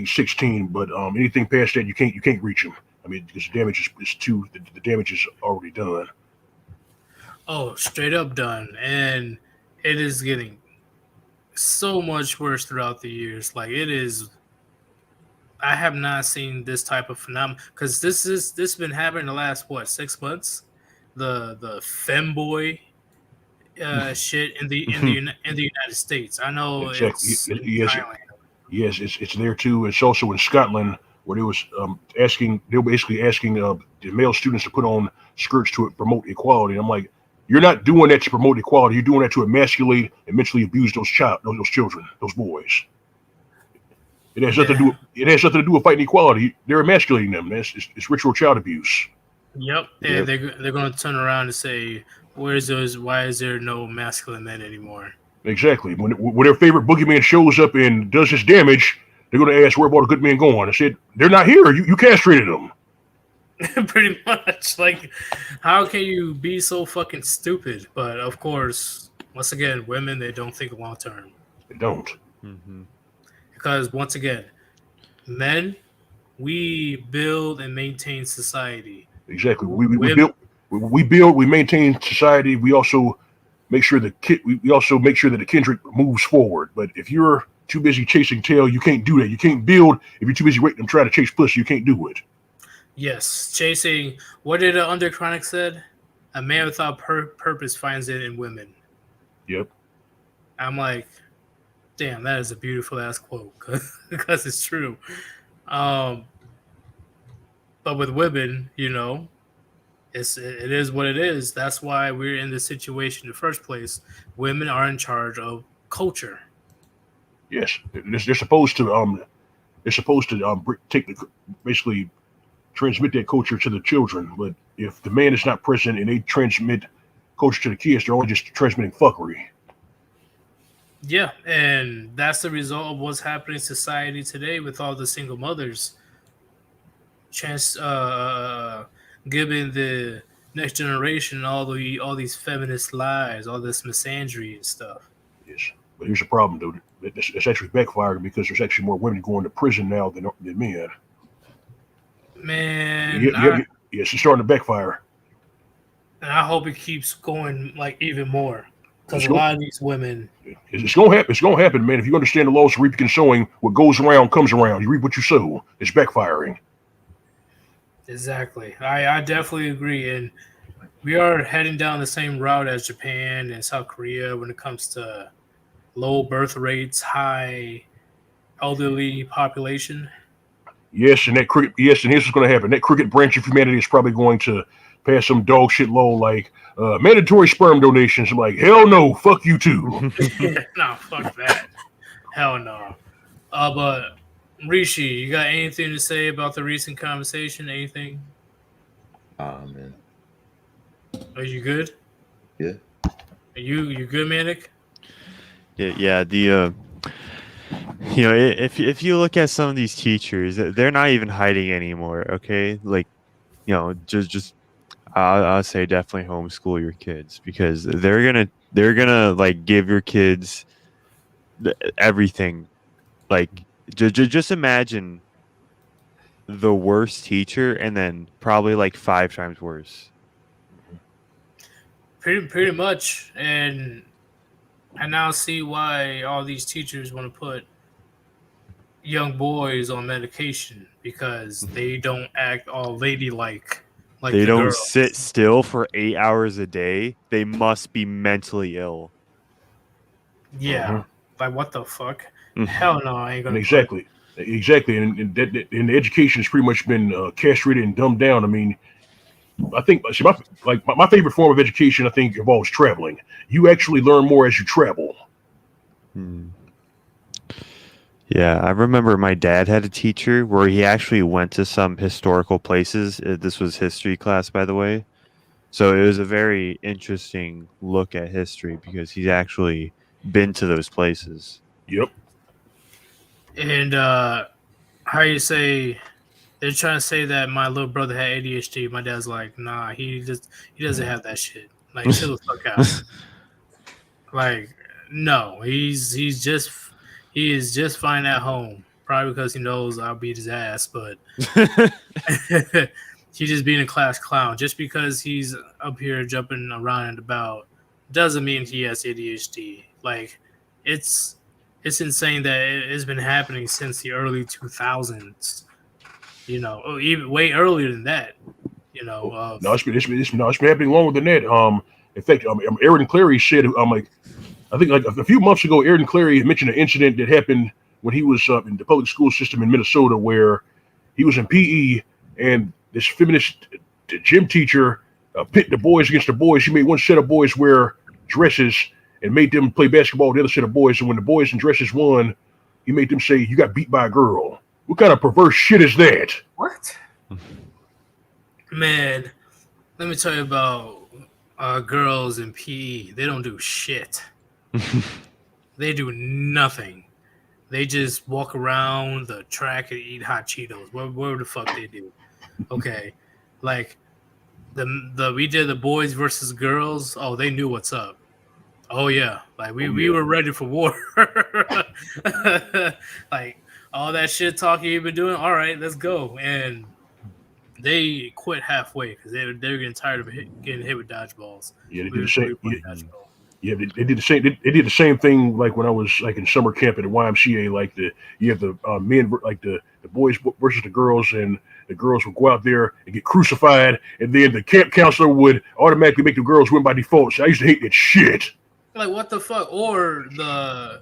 16. But anything past that, you can't reach them. I mean, because the damage the damage is already done.
Oh, straight up done. And it is getting so much worse throughout the years. Like, it is. I have not seen this type of phenomenon, because this been happening the last 6 months. The femboy shit in the United States. I know
Exactly.
it's
Yes,
Thailand.
yes, it's there too. It's also in Scotland where they were basically asking the male students to put on skirts to promote equality. I'm like, you're not doing that to promote equality. You're doing that to emasculate and mentally abuse those children, those boys. It has nothing to do. It has nothing to do with fighting equality. They're emasculating them. It's ritual child abuse.
Yep, and they're going to turn around and say, why is there no masculine men anymore?
Exactly. When their favorite boogeyman shows up and does his damage, they're going to ask, where about a good man going? I said, they're not here. You castrated them.
Pretty much. Like, how can you be so fucking stupid? But of course, once again, women, they don't think long term.
They don't.
Mm-hmm.
Because once again, men, we build and maintain society.
Exactly. We build, we maintain society. We also make sure we also make sure that the kindred moves forward. But if you're too busy chasing tail, you can't do that. You can't build if you're too busy waiting to try to chase pussy. You can't do it.
Yes, chasing. What did Underchronic said? A man without purpose finds it in women.
Yep.
I'm like, damn, that is a beautiful ass quote, because it's true. But with women, it is what it is. That's why we're in this situation in the first place. Women are in charge of culture.
Yes, they're supposed to basically transmit that culture to the children. But if the man is not present and they transmit culture to the kids, they're only just transmitting fuckery.
Yeah, and that's the result of what's happening in society today with all the single mothers. Giving the next generation all these feminist lies, all this misandry and stuff.
Yes, but here's the problem, dude. It's actually backfiring because there's actually more women going to prison now than men.
Man,
yes, it's starting to backfire.
And I hope it keeps going, like, even more, because a lot of these women.
It's gonna happen. It's gonna happen, man. If you understand the laws of reaping and sowing, what goes around comes around. You reap what you sow. It's backfiring.
Exactly. I definitely agree, and we are heading down the same route as Japan and South Korea when it comes to low birth rates, high elderly population.
Yes, and here's what's going to happen. That cricket branch of humanity is probably going to pass some dog shit law like mandatory sperm donations. I'm like, hell no, fuck you too.
Nah, fuck that. Hell no. But Rishi, you got anything to say about the recent conversation? Anything?
Man.
Are you good?
Yeah.
Are you good, Manic?
Yeah. The if you look at some of these teachers, they're not even hiding anymore. Okay, like just I'll say definitely homeschool your kids because they're gonna like give your kids everything. Like just imagine the worst teacher and then probably like 5 times worse.
Pretty much, and I now see why all these teachers want to put young boys on medication because they don't act all ladylike like
They
the
don't
girls.
sit still for 8 hours a day. They must be mentally ill.
Yeah, like what the fuck? Hell no, I ain't gonna.
Exactly, and the education has pretty much been castrated and dumbed down. I mean, I think my favorite form of education I think involves traveling. You actually learn more as you travel.
Yeah, I remember my dad had a teacher where he actually went to some historical places. This was history class, by the way. So it was a very interesting look at history because he's actually been to those places.
Yep.
And how you say they're trying to say that my little brother had ADHD. My dad's like, nah, he doesn't have that shit. Like, chill the fuck out. Like, no, he is just fine at home. Probably because he knows I'll beat his ass, but he's just being a class clown. Just because he's up here jumping around and about doesn't mean he has ADHD. Like, it's insane that it's been happening since the early 2000s. Even way earlier than that.
No, it's been happening longer than that. In fact, Aaron Clary said, I think like a few months ago, Aaron Clary mentioned an incident that happened when he was in the public school system in Minnesota, where he was in PE and this feminist gym teacher pit the boys against the boys. She made one set of boys wear dresses and made them play basketball with the other set of boys. And when the boys in dresses won, he made them say, "You got beat by a girl." What kind of perverse shit is that?
What? Man, let me tell you about girls in PE. They don't do shit. They do nothing. They just walk around the track and eat hot Cheetos. Whatever the fuck they do. Okay, like we did the boys versus girls. Oh, they knew what's up. Oh yeah, like we were ready for war. Like all that shit talking you've been doing. All right, let's go. And they quit halfway because they're getting tired of getting hit with dodgeballs.
Yeah, they did the same. Yeah, they did the same. They did the same thing like when I was like in summer camp at the YMCA. Like you have the men like the boys versus the girls, and the girls would go out there and get crucified, and then the camp counselor would automatically make the girls win by default. So I used to hate that shit.
Like what the fuck, or the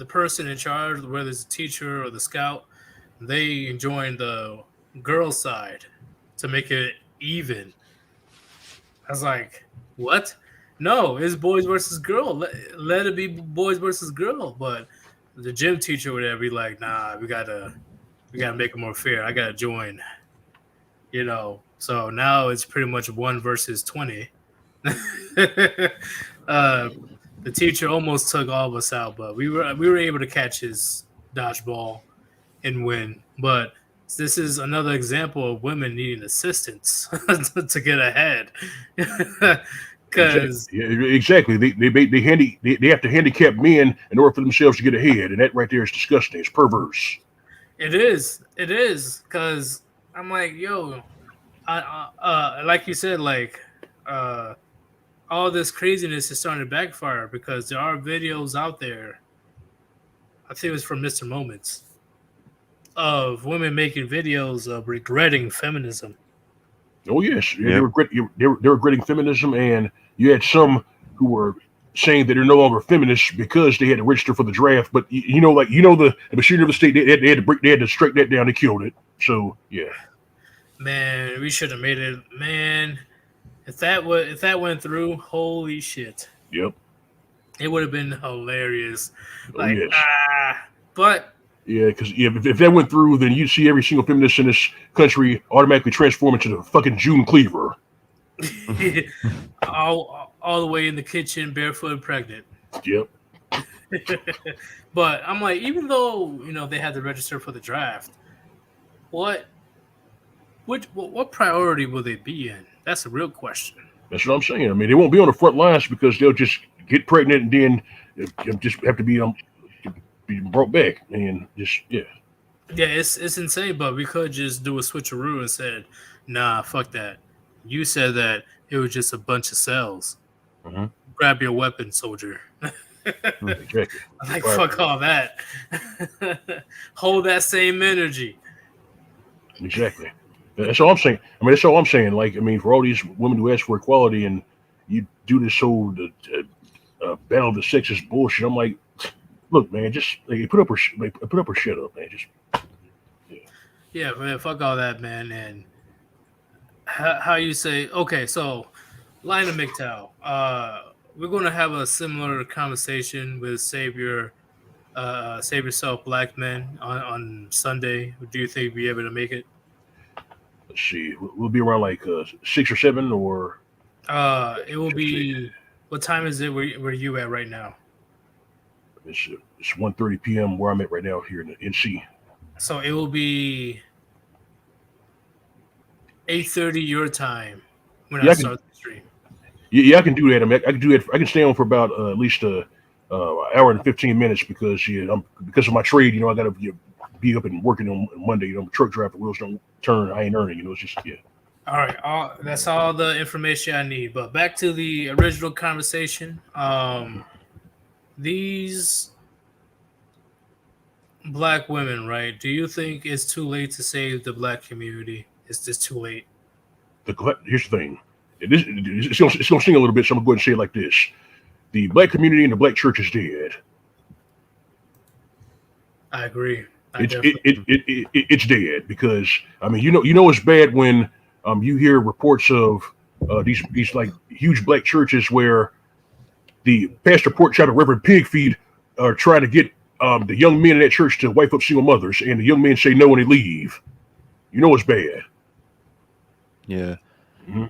person in charge, whether it's a teacher or the scout, they join the girl side to make it even. I was like, what? No, it's boys versus girl. Let it be boys versus girl. But the gym teacher would be like, nah, we gotta make it more fair. I gotta join. So now it's pretty much 1 versus 20. The teacher almost took all of us out, but we were able to catch his dodgeball and win. But this is another example of women needing assistance to get ahead. Because
exactly, they have to handicap men in order for themselves to get ahead, and that right there is disgusting. It's perverse.
It is because I'm like, yo, I like you said, like all this craziness is starting to backfire because there are videos out there. I think it was from Mr. Moments of women making videos of regretting feminism.
Oh yes, they're regretting feminism, and you had some who were saying that they're no longer feminists because they had to register for the draft. But the machinery of the state, they had to strike that down. They killed it. So yeah.
Man, we should have made it. Man, if that went through, holy shit.
Yep.
It would have been hilarious.
Oh, yes.
But
yeah, because if that went through, then you'd see every single feminist in this country automatically transform into the fucking June Cleaver.
all the way in the kitchen, barefoot and pregnant.
Yep.
But I'm like, even though they had to register for the draft, what priority will they be in? That's a real question.
That's what I'm saying. I mean, they won't be on the front lines because they'll just get pregnant and then just have to be brought back and just
Yeah, it's insane. But we could just do a switcheroo and said, nah, fuck that. You said that it was just a bunch of cells.
Mm-hmm.
Grab your weapon, soldier.
Exactly.
Like, fuck all that. Hold that same energy.
Exactly. That's all I'm saying. I mean, that's all I'm saying. Like, I mean, for all these women who ask for equality and you do this whole battle of the sexes bullshit, I'm like, look, man, just put up or shut up, man. Just
yeah, man. Fuck all that, man. And how you say? Okay, so Lina McTow. We're going to have a similar conversation with Save Yourself Black Men on Sunday. Do you think we'll be able to make it?
Let's see. We'll be around like 6 or 7 or.
It will be. What time is it? Where you at right now?
It's 1:30 p.m. where I'm at right now here in the NC.
So it will be 8:30 your time when I start the stream.
Yeah, I can do that. I mean, I can do that. I can stay on for about at least an hour and 15 minutes because because of my trade. I got to be up and working on Monday. I'm a truck driver. Wheels don't turn. I ain't earning. It's just
All right, that's all the information I need. But back to the original conversation. These black women, right? Do you think it's too late to save the black community? Is this too late?
Here's the thing. It's going to sting a little bit, so I'm going to go ahead and say it like this. The black community and the black church is dead.
I agree.
It's dead because, I mean, it's bad when you hear reports of these like huge black churches where the pastor pork chop and Reverend Pig feed are trying to get the young men in that church to wife up single mothers, and the young men say no when they leave. It's bad.
Yeah.
Mm-hmm.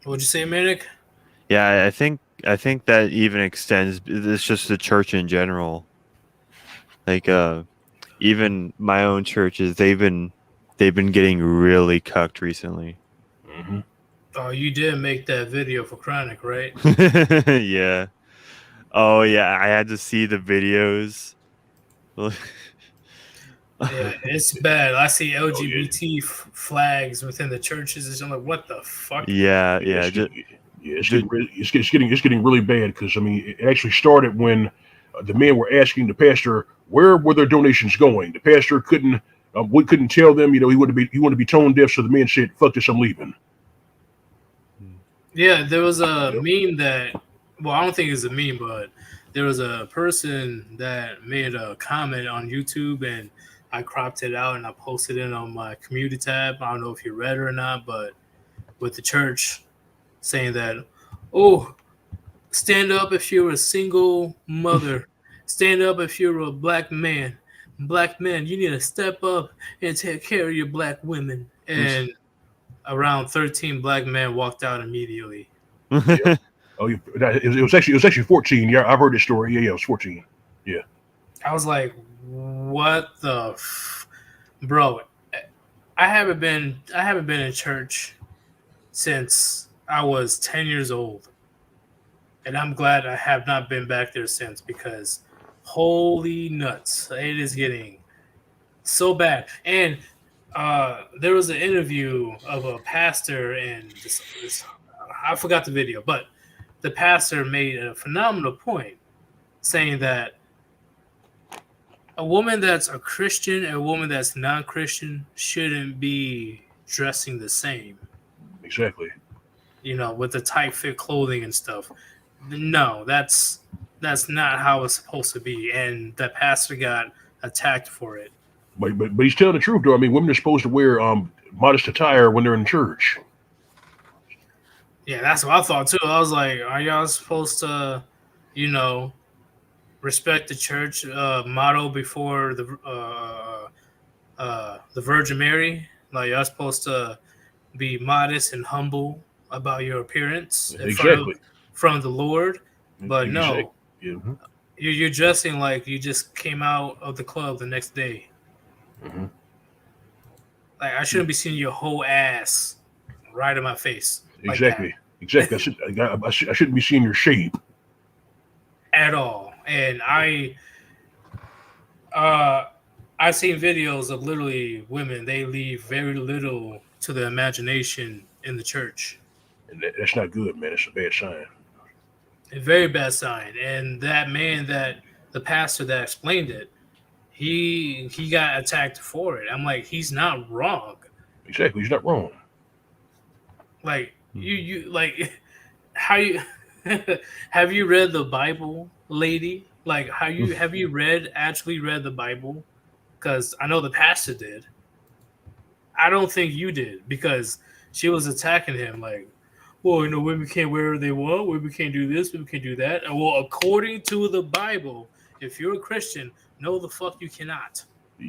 What'd you say, Medic?
Yeah, I think that even extends. It's just the church in general. Like, even my own churches, they've been getting really cucked recently.
Mm-hmm.
Oh, you did make that video for Chronic, right?
Yeah. Oh yeah, I had to see the videos.
Yeah, it's bad. I see LGBT flags within the churches. I'm like, what the fuck?
Yeah.
It's getting really bad because I mean, it actually started when the men were asking the pastor where were their donations going. The pastor couldn't tell them. He wanted to be tone deaf, so the men said, "Fuck this, I'm leaving."
Yeah, there was a meme that. Well, I don't think it's a meme, but there was a person that made a comment on YouTube, and I cropped it out and I posted it on my community tab. I don't know if you read it or not, but with the church saying that, oh, stand up if you're a single mother. Stand up if you're a black man. Black men, you need to step up and take care of your black women. And around 13 black men walked out immediately.
Yeah. Oh, it was actually 14. Yeah, I've heard this story. Yeah, it was 14. Yeah.
I was like, what the bro? I haven't been in church since I was 10 years old. And I'm glad I have not been back there since because holy nuts, it is getting so bad. And there was an interview of a pastor and this I forgot the video, but the pastor made a phenomenal point saying that a woman that's a Christian and a woman that's non-Christian shouldn't be dressing the same.
Exactly.
With the tight fit clothing and stuff. No, that's not how it's supposed to be, and the pastor got attacked for it.
But he's telling the truth, though. I mean, women are supposed to wear modest attire when they're in church.
Yeah, that's what I thought too. I was like, are y'all supposed to, you know, respect the church motto before the Virgin Mary? Like, y'all supposed to be modest and humble about your appearance in front of the Lord. But no, you're dressing like you just came out of the club the next day.
Mm-hmm.
Like, I shouldn't be seeing your whole ass right in my face.
Exactly. I shouldn't be seeing your shape
at all. And I've seen videos of literally women. They leave very little to the imagination in the church.
And that's not good, man. It's a bad sign.
A very bad sign. And that man, that the pastor that explained it, he got attacked for it. I'm like, he's not wrong.
Exactly, he's not wrong.
Like, you like, how you have you read the Bible, lady? Like, have you actually read the Bible? Because I know the pastor did. I don't think you did, because she was attacking him like, well, you know, women can't wear what they want, women can't do this, women can't do that. And, well, according to the Bible, if you're a Christian, no, the fuck you cannot.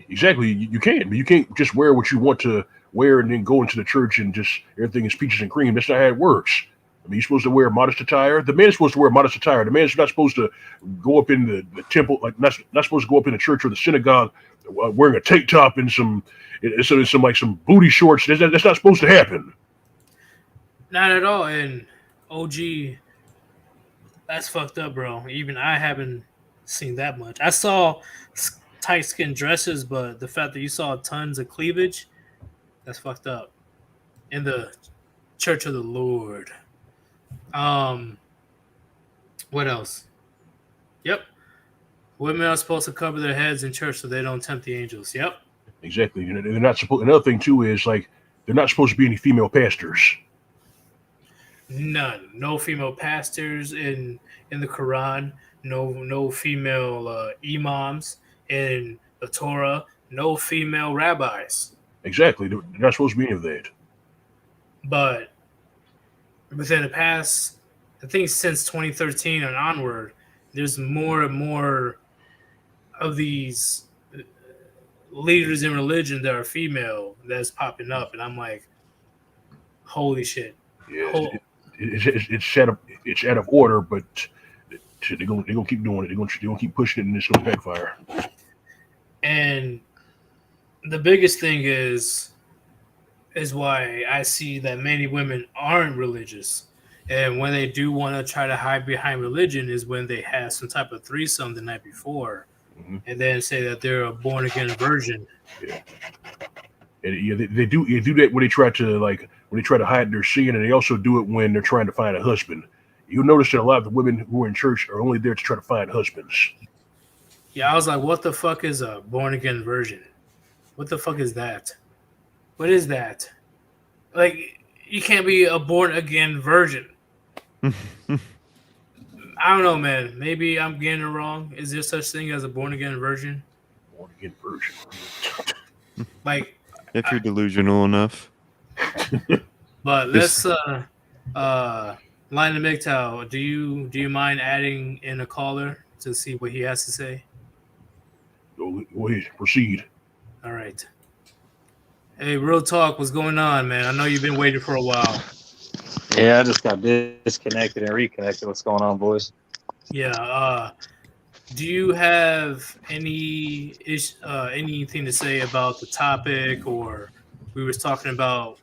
Exactly, you can't. But you can't just wear what you want to wear and then go into the church and just everything is peaches and cream. That's not how it works. I mean, you're supposed to wear modest attire. The man's supposed to wear modest attire. The man's not supposed to go up in the temple, like not supposed to go up in the church or the synagogue wearing a tank top and some booty shorts. That's not supposed to happen.
Not at all. And OG, that's fucked up, bro. Even I haven't seen that much. I saw tight skin dresses, but the fact that you saw tons of cleavage, that's fucked up. In the Church of the Lord. What else? Yep. Women are supposed to cover their heads in church so they don't tempt the angels. Yep.
Exactly. They're not supposed. Another thing too is like they're not supposed to be any female pastors.
None. No female pastors in the Quran. No female imams in the Torah. No female rabbis.
Exactly. They're not supposed to be any of that.
But within the past, I think since 2013 and onward, there's more and more of these leaders in religion that are female that's popping up, and I'm like, holy shit.
Yeah, it's out of order, but they're gonna keep doing it. They're gonna keep pushing it, and it's gonna backfire.
And the biggest thing is why I see that many women aren't religious. And when they do want to try to hide behind religion is when they have some type of threesome the night before, and then say that they're a born again virgin.
Yeah, and they do that when they try to hide their sin, and they also do it when they're trying to find a husband. You'll notice that a lot of the women who are in church are only there to try to find husbands.
Yeah, I was like, what the fuck is a born again virgin? What the fuck is that? What is that? Like, you can't be a born again virgin. I don't know, man. Maybe I'm getting it wrong. Is there such thing as a born again virgin?
Born again virgin.
Like,
if you're delusional enough.
But let's Line of MGTOW, do you mind adding in a caller to see what he has to say?
Go ahead, proceed.
All right. Hey, real talk, what's going on, man? I know you've been waiting for a while.
Yeah, I just got disconnected and reconnected. What's going on, boys?
Yeah. Do you have anything to say about the topic, or we were talking about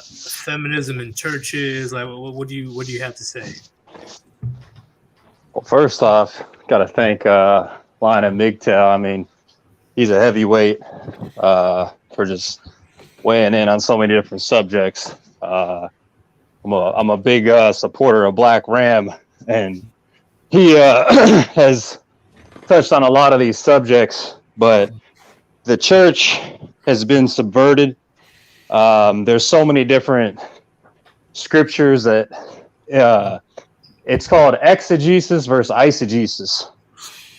feminism in churches? Like, what do you have to say?
Well, first off, got to thank Line of MGTOW. I mean, he's a heavyweight for just weighing in on so many different subjects. I'm a big supporter of Black Ram, and he has touched on a lot of these subjects, but the church has been subverted. There's so many different scriptures that It's called exegesis versus eisegesis.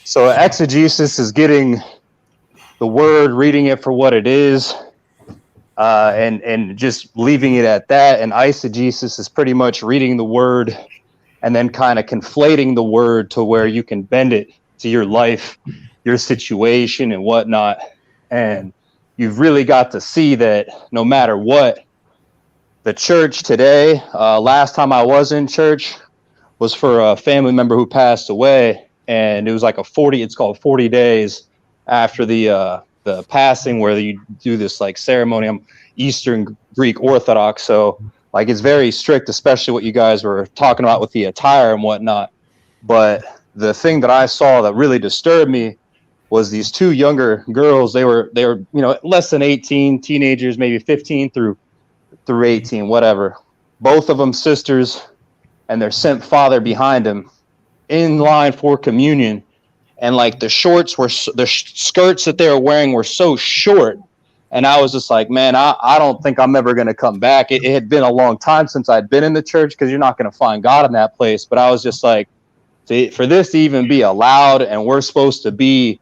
So exegesis is getting the word, reading it for what it is, and just leaving it at that. And eisegesis is pretty much reading the word and then kind of conflating the word to where you can bend it to your life, your situation, and whatnot. And you've really got to see that no matter what, the church today, last time I was in church was for a family member who passed away, and it was like it's called 40 days after the passing, where you do this like ceremony. I'm Eastern Greek Orthodox, so like it's very strict, especially what you guys were talking about with the attire and whatnot. But the thing that I saw that really disturbed me was these two younger girls. They were less than 18, teenagers, maybe 15 through 18, whatever. Both of them sisters, and their sent father behind them, in line for communion. And like the skirts that they were wearing were so short. And I was just like, man, I don't think I'm ever going to come back. It had been a long time since I'd been in the church, because you're not going to find God in that place. But I was just like, for this to even be allowed, and we're supposed to be,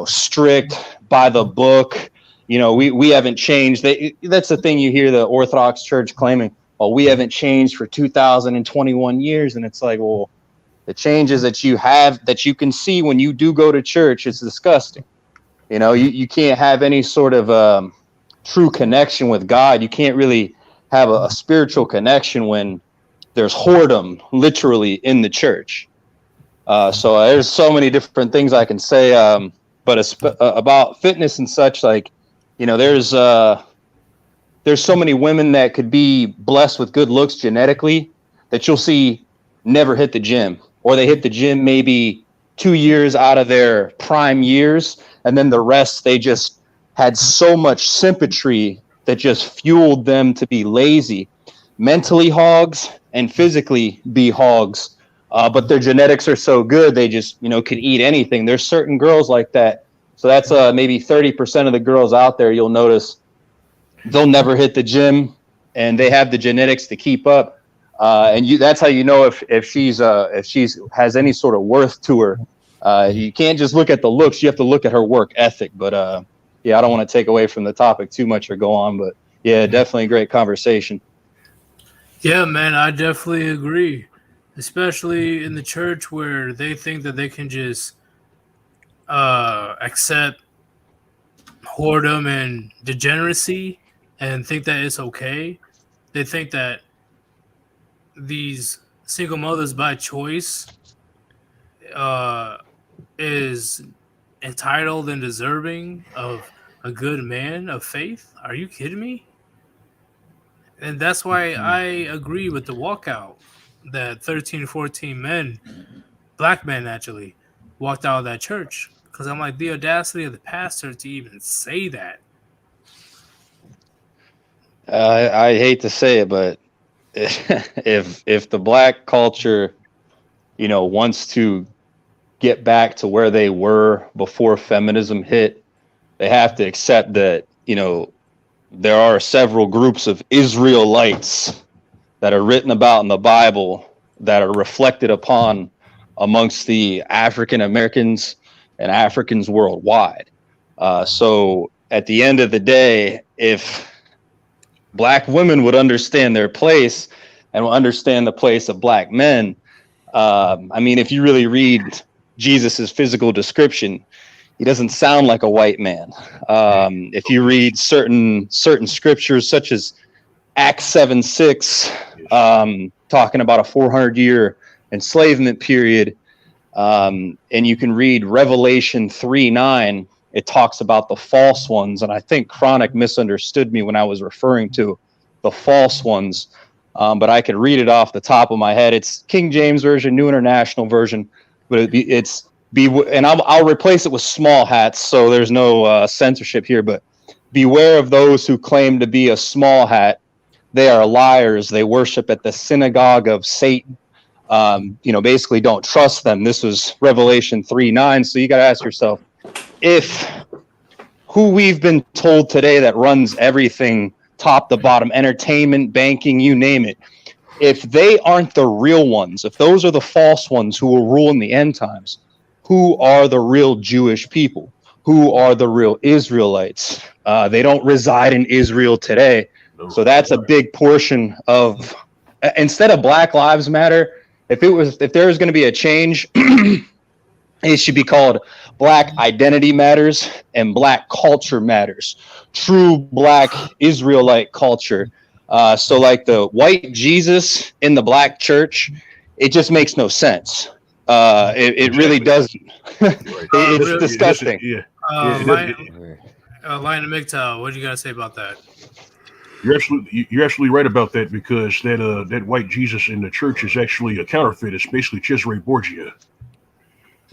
strict by the book. We haven't changed. That's the thing you hear the Orthodox Church claiming, well, we haven't changed for 2021 years. And it's like, well, the changes that you have, that you can see when you do go to church, it's disgusting. You can't have any sort of true connection with God. You can't really have a spiritual connection when there's whoredom literally in the church. So there's so many different things I can say, but about fitness and such, like, there's so many women that could be blessed with good looks genetically that you'll see never hit the gym, or they hit the gym maybe 2 years out of their prime years, and then the rest, they just had so much symmetry that just fueled them to be lazy, mentally hogs and physically be hogs. But their genetics are so good, they just, could eat anything. There's certain girls like that. So that's maybe 30% of the girls out there, you'll notice they'll never hit the gym, and they have the genetics to keep up. And that's how you know if she's has any sort of worth to her. You can't just look at the looks; you have to look at her work ethic. But I don't want to take away from the topic too much or go on. But yeah, definitely a great conversation.
Yeah, man, I definitely agree. Especially in the church, where they think that they can just accept whoredom and degeneracy and think that it's okay. They think that these single mothers by choice is entitled and deserving of a good man of faith. Are you kidding me? And that's why I agree with the walkout that 13, 14 men, black men actually, walked out of that church. Because I'm like, the audacity of the pastor to even say that.
I hate to say it, but if the black culture, wants to get back to where they were before feminism hit, they have to accept that, there are several groups of Israelites that are written about in the Bible that are reflected upon amongst the African Americans and Africans worldwide. So at the end of the day, if black women would understand their place and will understand the place of black men, if you really read Jesus's physical description, he doesn't sound like a white man. If you read certain scriptures, such as Acts 7:6, talking about a 400-year enslavement period, and you can read Revelation 3:9, it talks about the false ones. And I think Chronic misunderstood me when I was referring to the false ones. But I could read it off the top of my head. It's King James Version, New International Version, but and I'll replace it with small hats, so there's no censorship here. But beware of those who claim to be a small hat. They are liars. They worship at the synagogue of Satan. Basically, don't trust them. This was Revelation 3:9. So you got to ask yourself, if who we've been told today that runs everything, top to bottom, entertainment, banking, you name it, if they aren't the real ones, if those are the false ones who will rule in the end times, who are the real Jewish people? Who are the real Israelites? They don't reside in Israel today. So that's a big portion of, instead of Black Lives Matter, if there was going to be a change, it should be called Black Identity Matters and Black Culture Matters. True Black Israelite culture. So like the white Jesus in the black church, it just makes no sense. It really doesn't. It's disgusting.
Lion and MGTOW, what do you got to say about that?
You're absolutely right about that, because that white Jesus in the church is actually a counterfeit. It's basically Cesare Borgia.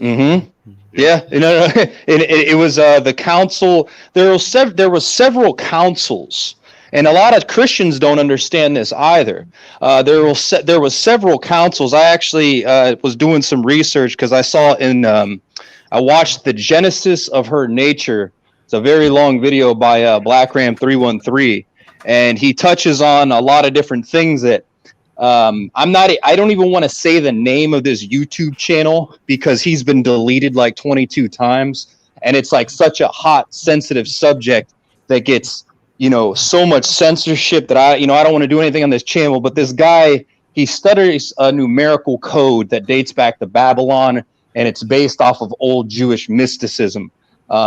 Mm-hmm. Yeah, it was the council. There was several councils, and a lot of Christians don't understand this either. There was several councils. I actually was doing some research because I saw I watched the Genesis of Her Nature. It's a very long video by Black Ram 313, and he touches on a lot of different things that I don't even want to say the name of this YouTube channel because he's been deleted like 22 times, and it's like such a hot, sensitive subject that gets, so much censorship that I don't want to do anything on this channel. But this guy, he studies a numerical code that dates back to Babylon, and it's based off of old Jewish mysticism.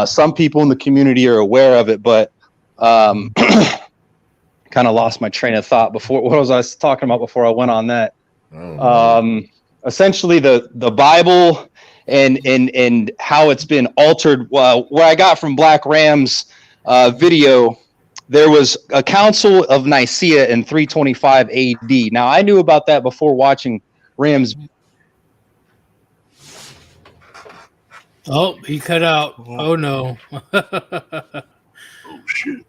Some people in the community are aware of it, but kind of lost my train of thought before. What was I talking about before I went on that? Essentially the Bible and how it's been altered. Where I got from Black Ram's video, there was a Council of Nicaea in 325 AD. Now I knew about that before watching Ram's.
Oh, he cut out. Oh no.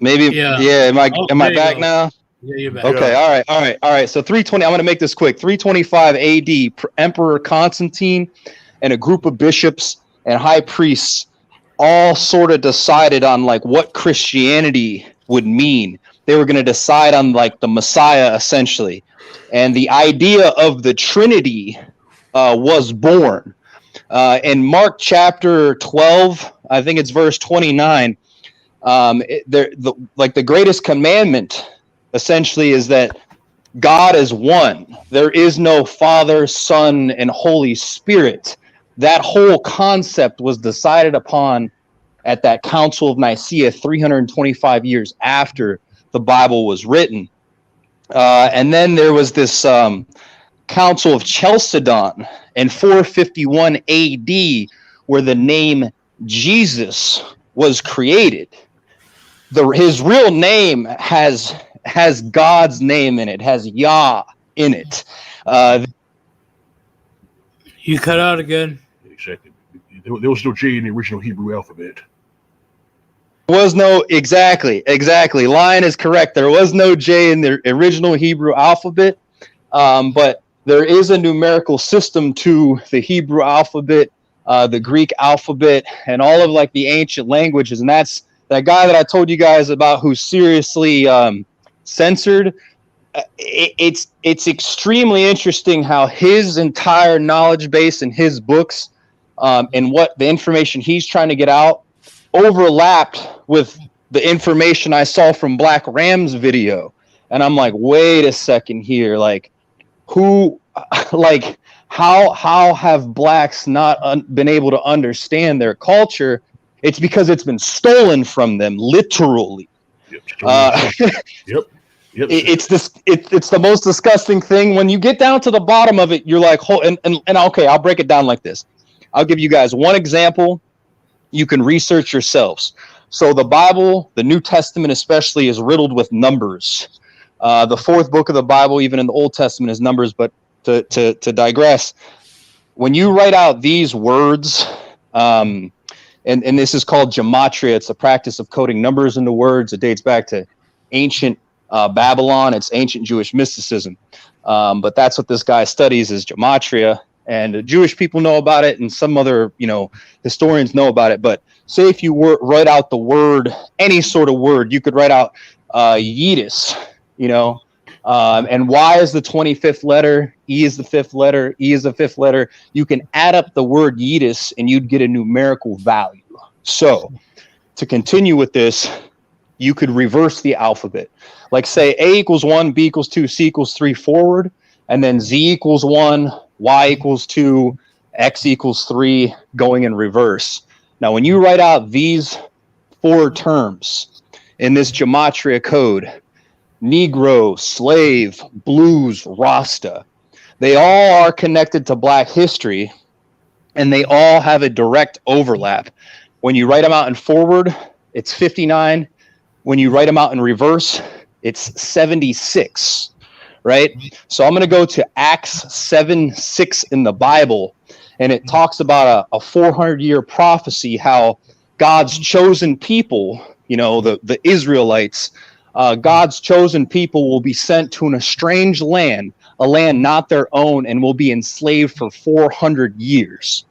Maybe, yeah. Am I back now?
Yeah, you're back.
Okay, all right. So 320. I'm going to make this quick. 325 AD, Emperor Constantine and a group of bishops and high priests all sort of decided on like what Christianity would mean. They were going to decide on like the Messiah essentially, and the idea of the Trinity was born. In Mark chapter 12, I think it's verse 29. The greatest commandment essentially is that God is one. There is no Father, Son, and Holy Spirit. That whole concept was decided upon at that Council of Nicaea 325 years after the Bible was written. And then there was this Council of Chalcedon in 451 AD where the name Jesus was created. His real name has God's name in it, has Yah in it.
You cut out again.
Exactly. There was no J in the original Hebrew alphabet.
Was no exactly. Lion is correct. There was no J in the original Hebrew alphabet, but there is a numerical system to the Hebrew alphabet, the Greek alphabet, and all of like the ancient languages, and that's that guy that I told you guys about who's seriously censored. It's extremely interesting how his entire knowledge base and his books and what the information he's trying to get out overlapped with the information I saw from Black Ram's video. And I'm like, wait a second here. Like, how have blacks not been able to understand their culture? It's because it's been stolen from them, literally. Yep. It's the most disgusting thing. When you get down to the bottom of it, you're like, and okay, I'll break it down like this. I'll give you guys one example. You can research yourselves. So the Bible, the New Testament especially, is riddled with numbers. The fourth book of the Bible, even in the Old Testament, is numbers. But to digress, when you write out these words, and this is called gematria. It's a practice of coding numbers into words. It dates back to ancient Babylon. It's ancient Jewish mysticism. But that's what this guy studies is gematria. And the Jewish people know about it, and some other, historians know about it. But say if you write out the word, any sort of word, you could write out Yeetus, And Y is the 25th letter, E is the 5th letter, E is the 5th letter. You can add up the word Yeetus and you'd get a numerical value. So to continue with this, you could reverse the alphabet. Like say A equals 1, B equals 2, C equals 3 forward, and then Z equals 1, Y equals 2, X equals 3 going in reverse. Now, when you write out these 4 terms in this gematria code, Negro, slave, blues, Rasta, they all are connected to Black history, and they all have a direct overlap. When you write them out in forward, it's 59. When you write them out in reverse, it's 76, right? So I'm going to go to Acts 7:6 in the Bible, and it talks about a 400-year prophecy, how God's chosen people, you know, the Israelites, God's chosen people will be sent to a strange land, a land not their own, and will be enslaved for 400 years.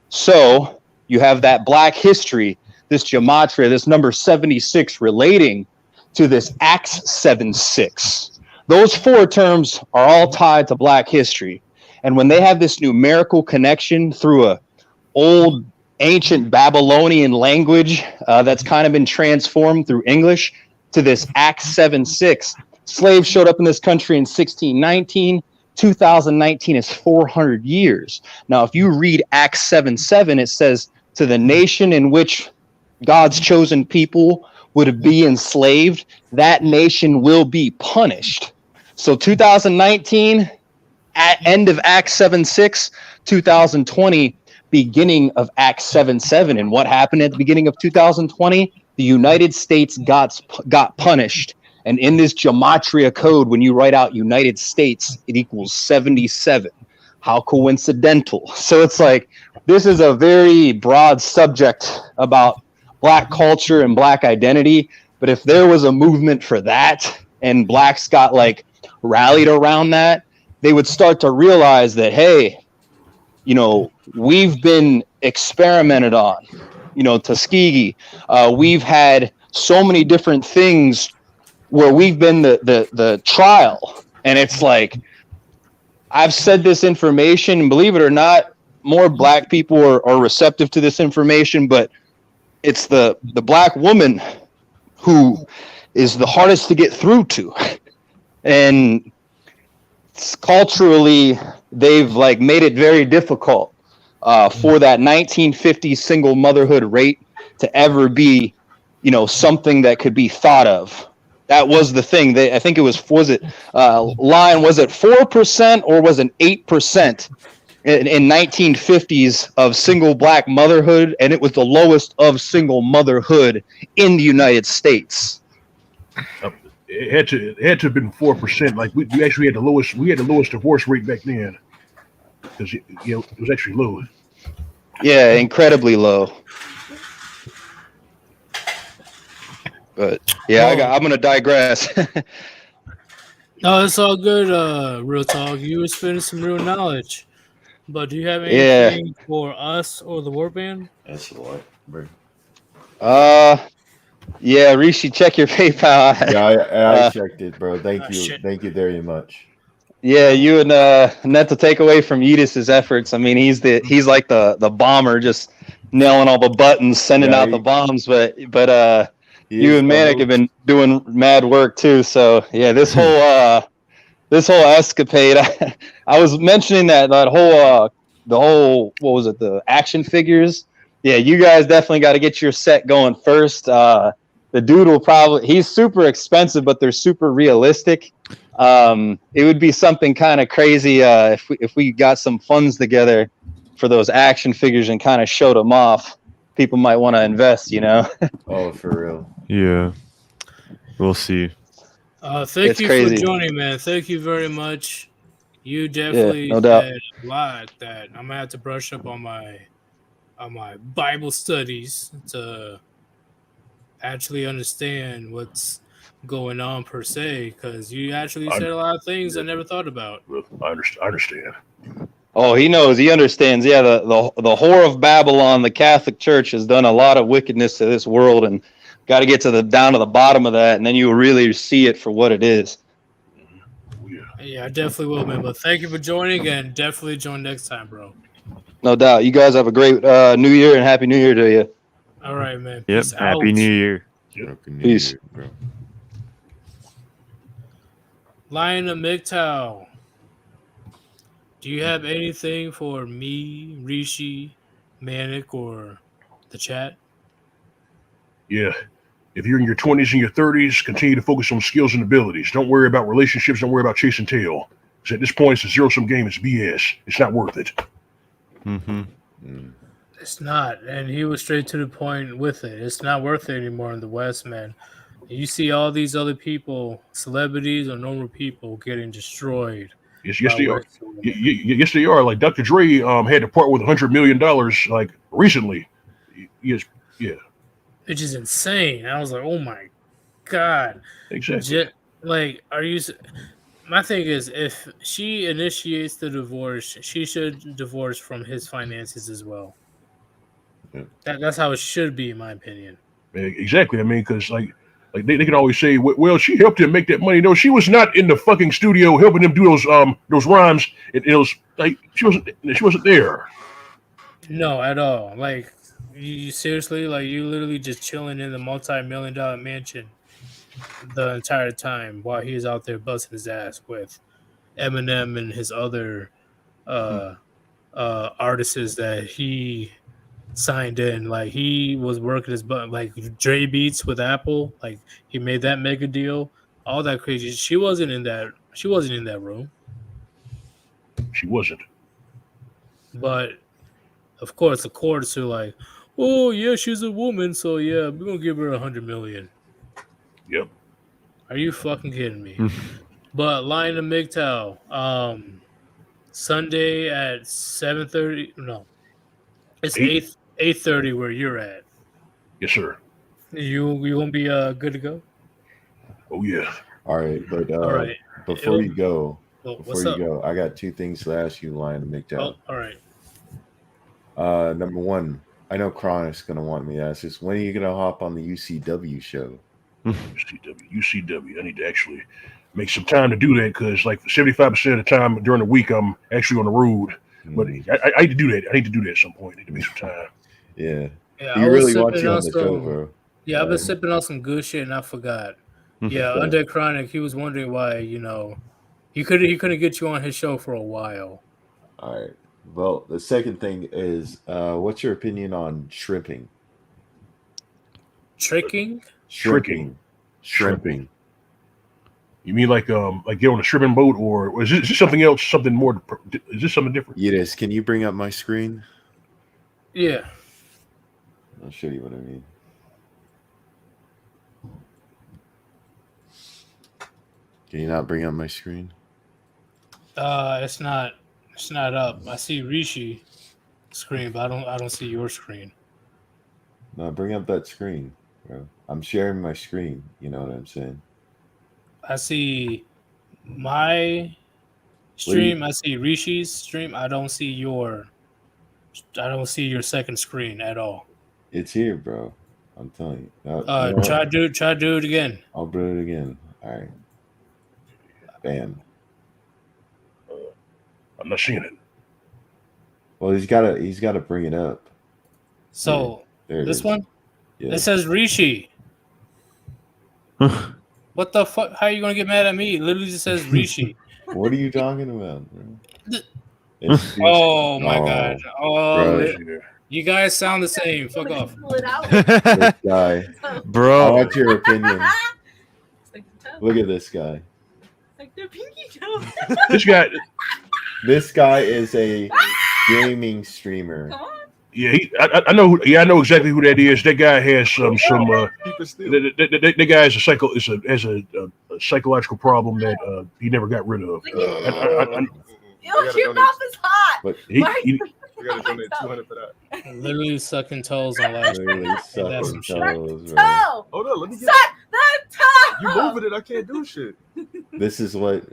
So you have that Black history, this gematria, this number 76 relating to this Acts 7:6. Those 4 terms are all tied to Black history. And when they have this numerical connection through a old ancient Babylonian language that's kind of been transformed through English to this Acts 7:6, slaves showed up in this country in 1619. 2019 is 400 years. Now, if you read Acts 7:7, it says, to the nation in which God's chosen people would be enslaved, that nation will be punished. So 2019, at end of Acts 7:6, 2020, beginning of Acts 7:7. And what happened at the beginning of 2020? The United States got punished. And in this gematria code, when you write out United States, it equals 77. How coincidental. So it's like, this is a very broad subject about Black culture and Black identity. But if there was a movement for that and Blacks got like rallied around that, they would start to realize that, hey, you know, we've been experimented on, you know, Tuskegee. We've had so many different things where we've been the trial. And it's like, I've said this information, and believe it or not, more Black people are receptive to this information, but it's the Black woman who is the hardest to get through to. And culturally, they've like made it very difficult for that 1950s single motherhood rate to ever be, you know, something that could be thought of. That was the thing. I think it was it 4% or was it 8% in 1950s of single Black motherhood, and it was the lowest of single motherhood in the United States.
It had to have been 4%. Like we actually had the lowest. We had the lowest divorce rate back then, because it was actually low.
Yeah, incredibly low. But yeah, I'm gonna digress.
No, it's all good. Real talk. You were spending some real knowledge. But do you have anything for us or the Warband?
That's what.
Yeah, Rishi, check your PayPal.
Yeah, I checked it, bro. Thank you very much.
Yeah, you and not to take away from Yeetus' efforts. I mean, he's like the bomber, just nailing all the buttons, sending out the bombs. But you and Manic have been doing mad work too. So yeah, this whole escapade. I was mentioning the whole what was it, the action figures. Yeah, you guys definitely got to get your set going first. The dude he's super expensive, but they're super realistic. It would be something kind of crazy if we got some funds together for those action figures and kind of showed them off. People might want to invest, you know.
Oh, for real.
Yeah, we'll see.
Thank you for joining, man. Thank you very much. You definitely
no doubt.
said a lot that I'm gonna have to brush up on my Bible studies to actually understand what's going on per se, because you actually said a lot of things I never thought about.
I understand.
Oh, he knows. He understands. Yeah, the whore of Babylon, the Catholic Church, has done a lot of wickedness to this world, and got to get down to the bottom of that, and then you really see it for what it is.
Yeah, I definitely will, man. But thank you for joining, and definitely join next time, bro.
No doubt. You guys have a great New Year and Happy New Year to you.
All right, man.
Yep.
Peace
Happy
out.
New Year.
Happy New
Peace.
Year, bro.
Lion of MGTOW. Do you have anything for me, Rishi, Manic, or the chat?
Yeah. If you're in your 20s and your 30s, continue to focus on skills and abilities. Don't worry about relationships. Don't worry about chasing tail. Because at this point, it's a zero-sum game. It's BS. It's not worth it.
Mm-hmm.
It's not. And he was straight to the point with it. It's not worth it anymore in the West, man. You see all these other people, celebrities or normal people, getting destroyed.
Yes, they are. Yes, they are. Like Dr. Dre had to part with $100 million like recently. Yes, yeah.
Which is insane. I was like, oh my God.
Exactly.
Are you... My thing is, if she initiates the divorce, she should divorce from his finances as well.
Yeah.
That's how it should be, in my opinion.
Exactly. I mean, because like they can always say, well, she helped him make that money. No, she was not in the fucking studio helping him do those rhymes. It was like she wasn't there.
No, at all. Like, you seriously, like, you literally just chilling in the multi-million-dollar mansion the entire time while he's out there busting his ass with Eminem and his other artists that he signed in. Like, he was working his butt, like Dre Beats with Apple. Like, he made that mega deal. All that crazy. She wasn't in that room.
She wasn't.
But of course, the courts are like, oh yeah, she's a woman, so yeah, we're gonna give her $100 million.
Yep.
Are you fucking kidding me? But Lion of MGTOW, Sunday at 7:30. No, it's 8:30 where you're at.
Yes, sir.
You gonna be good to go?
Oh yeah.
All right, but
All right.
before you go,
what's up?
I got two things to ask you, Lion of MGTOW.
Oh, all right.
Number one, I know Chronic's gonna want me to ask this. When are you gonna hop on the UCW show?
UCW. I need to actually make some time to do that because like 75% of the time during the week I'm actually on the road. But I need to do that. I need to do that at some point. I need to make some time.
Yeah.
Yeah,
You really want you on the show, bro.
Yeah, I've been sipping on some good shit and I forgot. Yeah, under Chronic, he was wondering why, he couldn't get you on his show for a while.
All right. Well, the second thing is, what's your opinion on shrimping?
Tricking?
Shrimping.
You mean like get on a shrimping boat, or is this something else? Something more? Is this something different?
Yeetus, can you bring up my screen?
Yeah.
I'll show you what I mean. Can you not bring up my screen?
It's not up. I see Rishi screen, but I don't see your screen.
No, bring up that screen, bro. I'm sharing my screen. You know what I'm saying?
I see my stream. I see Rishi's stream. I don't see your second screen at all.
It's here, bro. I'm telling you.
Try to do it again.
I'll do it again. All right. Bam.
I'm not seeing it.
Well, he's got to bring it up.
So this one,
yeah.
It says Rishi. What the fuck? How are you gonna get mad at me? It literally just says Rishi.
What are you talking about, bro?
Oh my god! Oh, you guys sound the same. Fuck off.
This guy,
bro.
I want your opinion. Look at this guy.
Like their pinky toe.
This guy
is a gaming streamer.
Come on.
Yeah, I know. Yeah, I know exactly who that is. That guy has some. That guy has a psychological problem that he never got rid of.
Yo, your mouth is hot.
But
we gotta donate 200 for that.
Literally sucking toes on live stream.
That's some toes,
toe.
Hold on, let me get
Suck the toe.
You moving it? I can't do shit.
This is what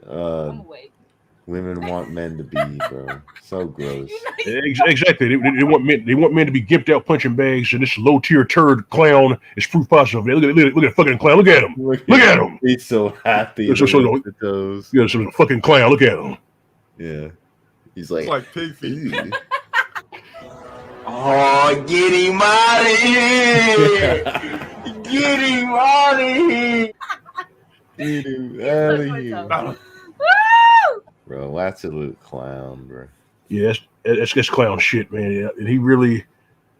Women want men to be, bro. So gross.
Exactly. They want men. They want men to be gimped out punching bags, and this low tier turd clown is proof positive. Look at the fucking clown. Look at him. Look at him.
He's so happy.
So fucking clown. Look at him.
Yeah. He's like
pig feet.
Oh, get him out of here! Get him out of here!
Get him out of here. Bro, absolute clown, bro.
Yeah, that's clown shit, man. Yeah, and he really,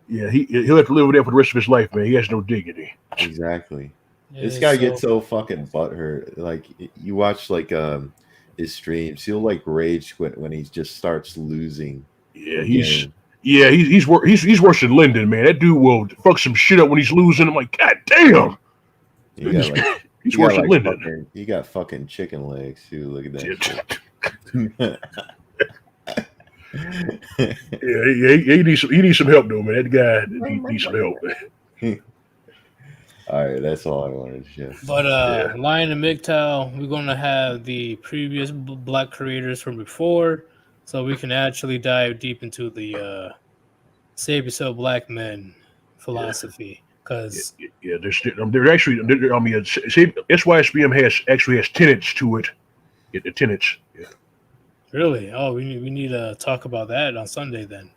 he'll have to live with that for the rest of his life, man. He has no dignity.
Exactly.
Yeah,
this guy gets so fucking butthurt. Like you watch like his streams, he'll like rage when he just starts losing.
Yeah, he's worse than Lyndon, man. That dude will fuck some shit up when he's losing. I'm like, God damn. He's worse than Lyndon.
He got fucking chicken legs too. Look at that shit.
He needs some help though, man. That guy needs some help.
All right, that's all I wanted to share.
But Lion and MGTOW, we're gonna have the previous black creators from before, so we can actually dive deep into the save yourself black men philosophy. Because
they're actually, I mean, SYSBM has tenets to it. The tenets. Yeah.
Really? Oh, we need to talk about that on Sunday then.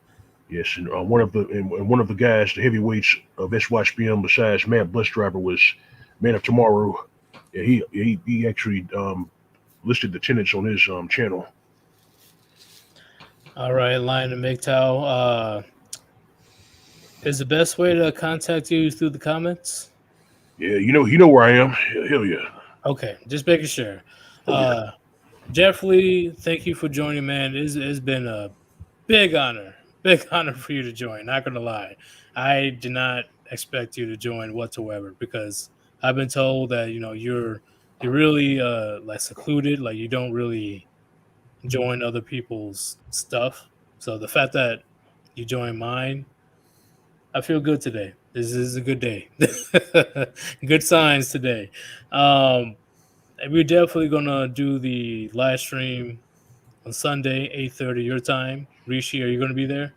Yes, and one of the guys, the heavyweights of SYSBM, besides Matt Bus Driver, was Man of Tomorrow. Yeah, he actually listed the tenets on his channel.
All right, Lion and MGTOW. Is the best way to contact you through the comments?
Yeah, you know where I am. Hell yeah.
Okay, just making sure. Jeff Lee, thank you for joining, man. It's been a big honor for you to join. Not gonna lie, I did not expect you to join whatsoever because I've been told that you're really like secluded, like you don't really join other people's stuff. So the fact that you joined mine, I feel good today. This is a good day. Good signs today. We're definitely gonna do the live stream on Sunday, 8:30 your time. Rishi, are you gonna be there?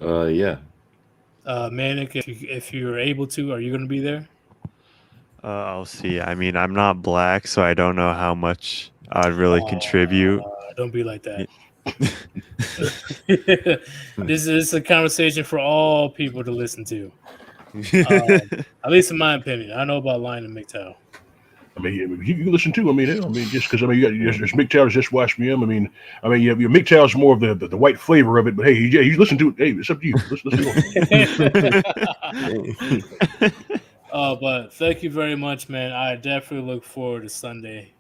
Yeah.
Manic, if you're able to, are you gonna be there?
I'll see. I mean, I'm not black, so I don't know how much I'd really contribute.
Don't be like that. This is a conversation for all people to listen to. At least in my opinion. I know about Lion and MGTOW.
I mean, you can listen to. I mean, just because there's MGTOW, just WYSBM. I mean, your MGTOW is more of the white flavor of it. But hey, you listen to it. Hey, it's up to you. Listen to it.
But thank you very much, man. I definitely look forward to Sunday.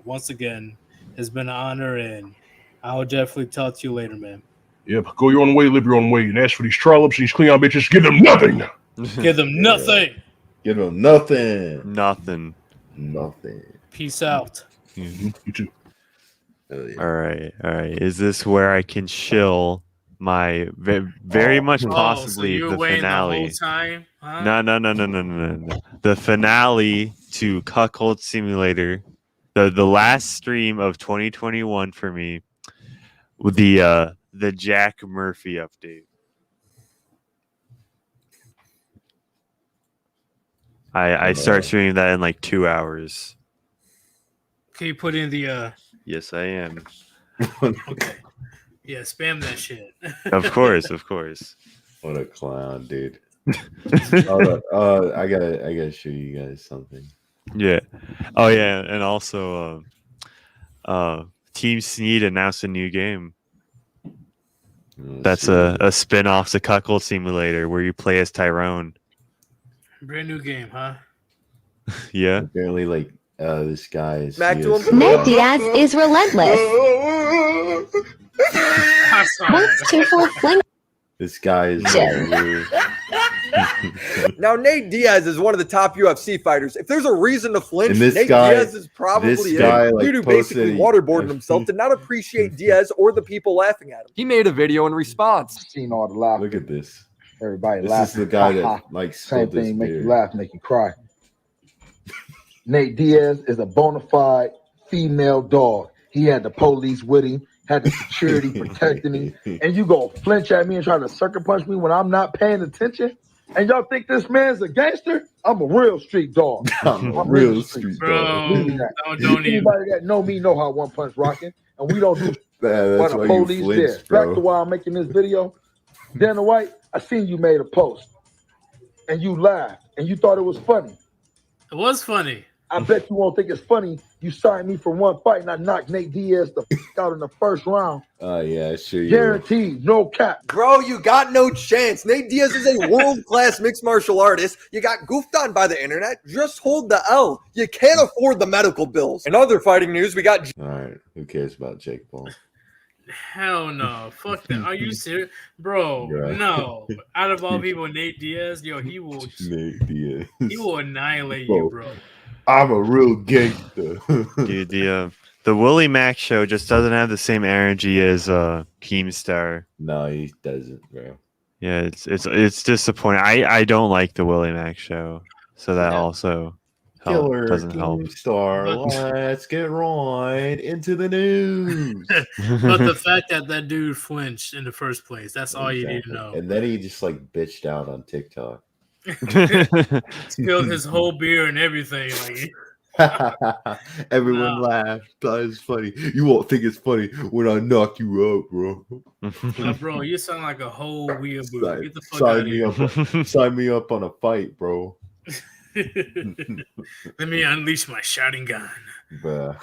Once again, it's been an honor, and I'll definitely talk to you later, man.
Yep, go your own way, live your own way, and as for these trollops and these Cleon bitches, give them nothing.
Give them nothing.
Give them nothing.
Nothing.
Peace out.
Mm-hmm. You too.
Yeah.
All right. Is this where I can chill my very much possibly
so
the finale?
The whole time? Huh?
No. The finale to Cuckold Simulator, the last stream of 2021 for me, with the Jack Murphy update. I start streaming that in like 2 hours.
Can you put in the
Yes, I am.
Okay. Yeah, spam that shit.
Of course.
What a clown, dude. I gotta show you guys something.
Yeah. Oh yeah, and also Team Sneed announced a new game. That's a spin-off to Cuckold Simulator where you play as Tyrone.
Brand new game, huh?
Yeah.
Apparently, like this guy is.
Ned Diaz is relentless. Wants to full fling.
This guy is.
Now, Nate Diaz is one of the top UFC fighters. If there's a reason to flinch,
Nate
Diaz is probably it.
Like,
Due to basically waterboarding himself, did not appreciate Diaz or the people laughing at him.
He made a video in response.
Seen all the laughter.
Look at this.
Everybody
this
laughing.
This is the guy that like
same thing, make you laugh, make you cry. Nate Diaz is a bona fide female dog. He had the police with him, had the security protecting him, and you go flinch at me and try to sucker punch me when I'm not paying attention? And y'all think this man's a gangster? I'm a real street dog.
I'm a
in
real
the
street
streets.
Bro,
Believe that.
don't even.
Anybody that know me know how One Punch rocking, and we don't do
Man,
why
that's
the
why you
police
flinched,
there. Back
bro.
to why I'm making this video. Dana White, I seen you made a post, and you laughed, and you thought it was funny.
It was funny.
I bet you won't think it's funny. You signed me for one fight, and I knocked Nate Diaz the out in the first round.
Oh yeah, sure you.
Guaranteed, no cap.
Bro, you got no chance. Nate Diaz is a world-class mixed martial artist. You got goofed on by the internet. Just hold the L. You can't afford the medical bills. In other fighting news, we got...
All right, who cares about Jake Paul?
Hell no. Fuck that. Are you serious? Bro,
Yeah.
no. Out of all people, Nate Diaz, yo, he will annihilate you, bro.
I'm a real gangster.
Dude, the Willie Mack show just doesn't have the same energy as Keemstar.
No, he doesn't, bro.
Yeah, it's disappointing. I don't like the Willie Mack show, so that also doesn't help.
Keemstar, let's get right into the news.
But the fact that dude flinched in the first place, that's all you need to know.
And then he just like bitched out on TikTok.
Spilled his whole beer and everything. Like
everyone laughed. That is funny. You won't think it's funny when I knock you out, bro.
Bro, you sound like a whole weeaboo. Get the fuck out of here.
Sign me up on a fight, bro.
Let me unleash my shouting gun.
But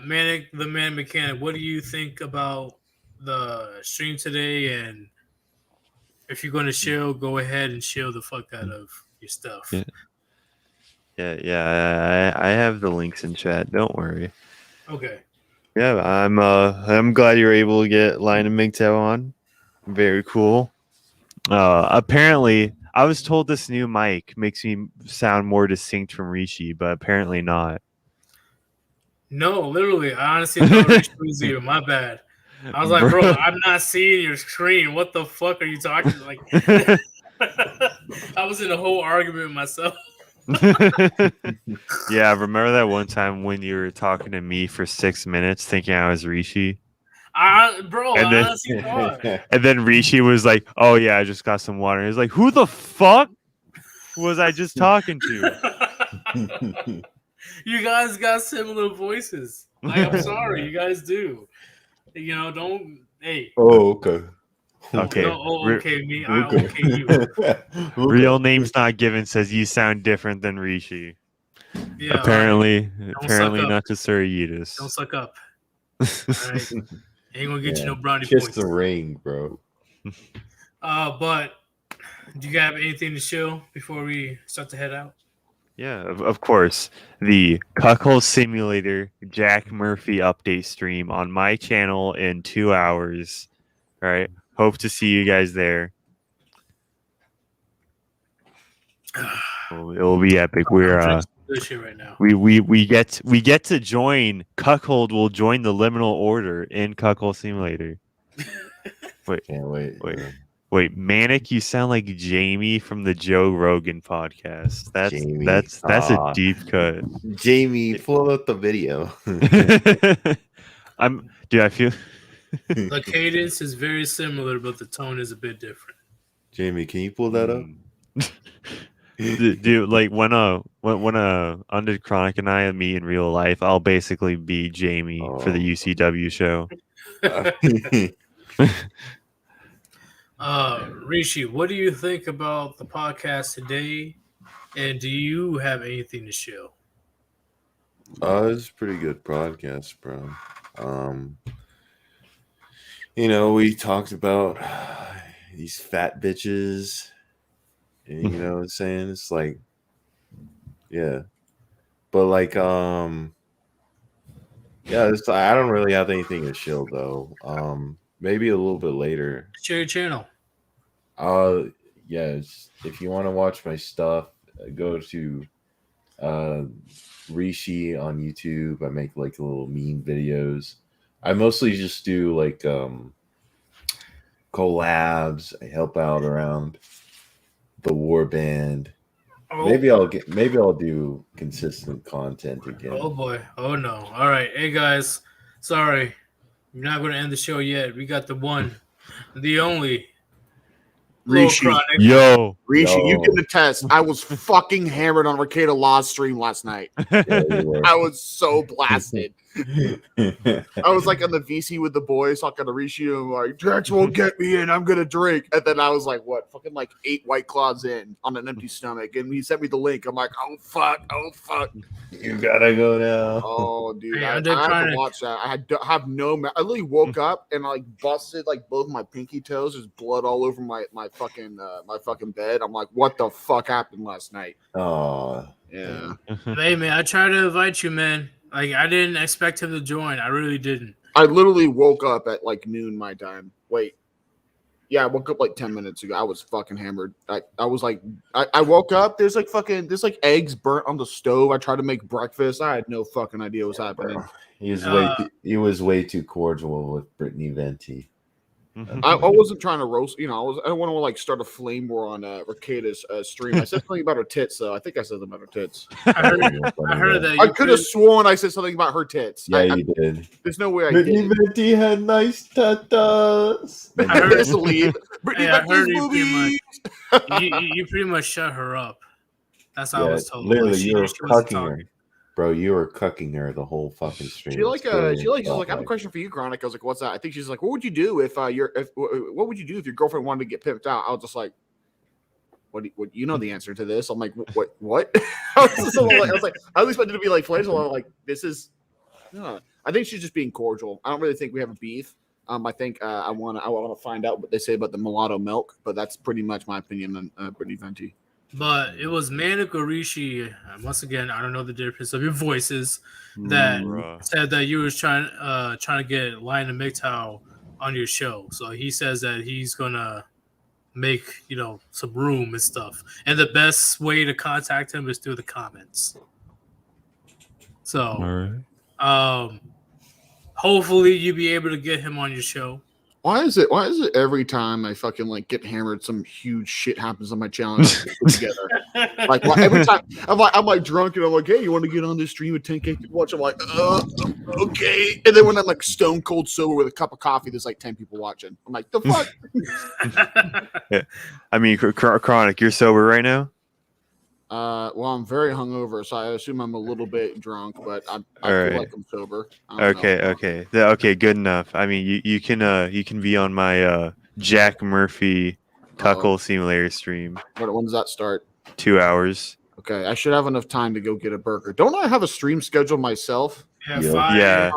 Manic, the man mechanic, what do you think about the stream today? And if you're going to chill, go ahead and chill the fuck out of your stuff.
Yeah. I have the links in chat. Don't worry.
Okay.
Yeah, I'm glad you're able to get Lion and MGTOW on. Very cool. Apparently, I was told this new mic makes me sound more distinct from Rishi, but apparently not.
No, literally, I honestly thought Rishi was you. My bad. I was like, bro, I'm not seeing your screen. What the fuck are you talking? Like, I was in a whole argument with myself.
Yeah, remember that one time when you were talking to me for 6 minutes thinking I was Rishi?
Bro,
and then,
honestly thought.
And then Rishi was like, "Oh yeah, I just got some water." He's like, "Who the fuck was I just talking to?"
You guys got similar voices. Like, I'm sorry, you guys do. You know, don't. Hey.
Oh, okay.
Okay.
No, okay, me. I okay you.
Real name's not given says you sound different than Rishi.
Yeah.
Apparently
up.
not to Sir Yeetus.
Don't suck up. All right. Ain't gonna get you no brownie
Kiss
points.
the ring, bro.
But do you have anything to show before we start to head out?
Yeah, of course. The Cuckold Simulator Jack Murphy update stream on my channel in 2 hours. All right. Hope to see you guys there. It will be epic. We're
right now.
we get to join. Cuckold will join the liminal order in Cuckold Simulator.
Can't
Wait, Manic, you sound like Jamie from the Joe Rogan podcast. That's a deep cut.
Jamie, pull up the video.
I feel
the cadence is very similar, but the tone is a bit different.
Jamie, can you pull that up?
Dude, like when Undead Chronic and I meet in real life, I'll basically be Jamie for the UCW show.
Rishi, what do you think about the podcast today? And do you have anything to show?
It's a pretty good podcast, bro. We talked about these fat bitches. And, you know what I'm saying? It's like, yeah. But like, I don't really have anything to show though. Maybe a little bit later.
Share your channel.
Yes. If you want to watch my stuff, go to Rishi on YouTube. I make like little meme videos. I mostly just do like collabs. I help out around the Warband.
Oh,
Maybe I'll do consistent content again.
oh boy. Oh no. All right. Hey guys. Sorry. We're not going to end the show yet. We got the one, the only.
Rishi.
Chronic.
Yo.
Rishi, you can attest. I was fucking hammered on Arcade Law's stream last night.
Yeah, you were.
I was so blasted. I was like on the VC with the boys talking to Rishi and I'm like, Drax won't get me in. I'm gonna drink. And then I was like, what? Fucking like 8 White Claws in on an empty stomach. And he sent me the link. I'm like, oh fuck.
You gotta go now.
Oh, dude,
Hey,
I
I'm
have
trying
to
to-
watch that. I have no. I literally woke up and I like busted like both my pinky toes. There's blood all over my fucking bed. I'm like, what the fuck happened last night?
Oh,
Yeah.
Hey man, I tried to invite you, man. Like I didn't expect him to join. I really didn't.
I literally woke up at like noon my time. Wait. Yeah, I woke up like 10 minutes ago. I was fucking hammered. I was like, I woke up. There's like eggs burnt on the stove. I tried to make breakfast. I had no fucking idea what was happening.
he was way too cordial with Brittany Venti.
I wasn't trying to roast. I don't want to like start a flame war on Ricada's stream. I said something about her tits, though. I think I said something about her tits.
I heard that.
I could have sworn I said something about her tits.
Yeah, you did.
There's no way I
Brittany
did.
Venti had nice tatas.
I heard,
Brittany
I
Venti's
heard you,
boobies.
you pretty much shut her up. That's how I
Yeah,
was told.
literally,
She
you were
wasn't
cucking
talking.
her, bro. You were cucking her the whole fucking stream.
She's like, I have a question for you, Chronic. I was like, what's that? I think she's like, what would you do if what would you do if your girlfriend wanted to get pimped out? I was just like, what you know the answer to this? I'm like, what? I was like, I was expecting to be like flammable. I'm like, this is. I think she's just being cordial. I don't really think we have a beef. I think I want to find out what they say about the mulatto milk, but that's pretty much my opinion on Brittany Venti.
But it was Manic or Rishi. Once again, I don't know the difference of your voices. That said that you was trying to get Lion and MGTOW on your show. So he says that he's gonna make some room and stuff. And the best way to contact him is through the comments. So, hopefully you'll be able to get him on your show.
Why is it every time I fucking like get hammered, some huge shit happens on my channel together? Like every time I'm like drunk and I'm like, hey, you want to get on this stream with 10K people watch? I'm like, okay. And then when I'm like stone cold sober with a cup of coffee, there's like 10 people watching. I'm like, the fuck?
Yeah. I mean, Chronic, you're sober right now?
Well, I'm very hungover, so I assume I'm a little bit drunk, but I
All
feel
right.
like I'm sober. I don't know.
Okay, good enough. I mean, you can be on my Jack Murphy Cuckold Simulator stream.
When does that start?
2 hours.
Okay, I should have enough time to go get a burger. Don't I have a stream scheduled myself?
Yeah.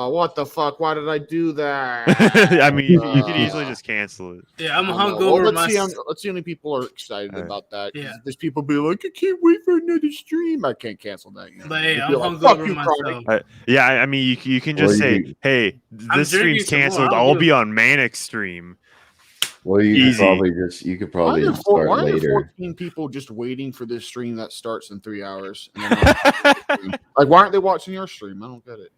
What the fuck? Why did I do that?
I mean, you could easily just cancel it.
Yeah, I'm
Well,
hungover.
let's see how many people are excited about that.
Yeah.
There's people be like, I can't wait for another stream. I can't cancel that.
But hey, I'm
You'd be like,
hungover
fuck you,
myself.
Chronic.
I mean, you can just say, hey,
I'm
this
drinking
stream's
some more.
canceled.
I'll
I'll
do
be
it.
on Manic's stream.
Well, you
Easy.
could probably
Why
start
are there
later.
14 people just waiting for this stream that starts in 3 hours? And then like, why aren't they watching your stream? I don't get it.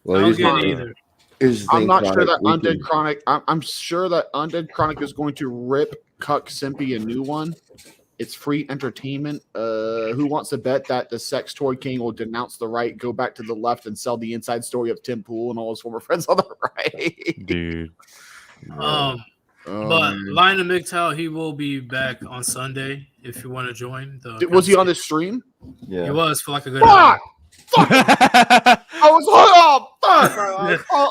Well,
I don't
here's
get
the-
it either.
here's the
I'm
thing,
not sure
Chronic,
that
we
Undead
can-
Chronic. I'm sure that Undead Chronic is going to rip Cuck Simpy a new one. It's free entertainment. Who wants to bet that the sex toy king will denounce the right, go back to the left, and sell the inside story of Tim Pool and all his former friends on the right?
Dude.
But Lion and MGTOW, he will be back on Sunday if you want to join.
Was he on the stream?
Yeah.
He was for like a good hour.
I was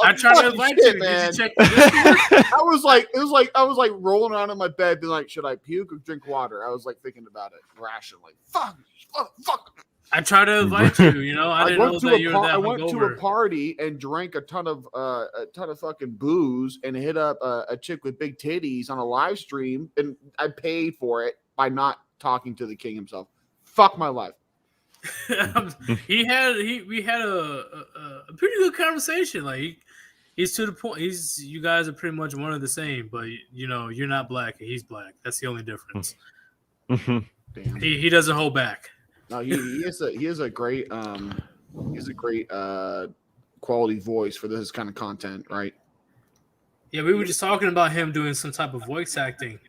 I tried to invite you. Did
man.
you check the Discord?
I was like rolling around in my bed, being like, should I puke or drink water? I was like thinking about it, rationally. Fuck.
I tried to invite you. I didn't know that you were that
I went to a
hungover.
party and drank a ton of fucking booze and hit up a chick with big titties on a live stream, and I paid for it by not talking to the king himself. Fuck my life.
We had a pretty good conversation. Like he's to the point. You guys are pretty much one of the same, but you're not black and he's black. That's the only difference. He doesn't hold back.
No, he is a great quality voice for this kind of content, right?
Yeah, we were just talking about him doing some type of voice acting.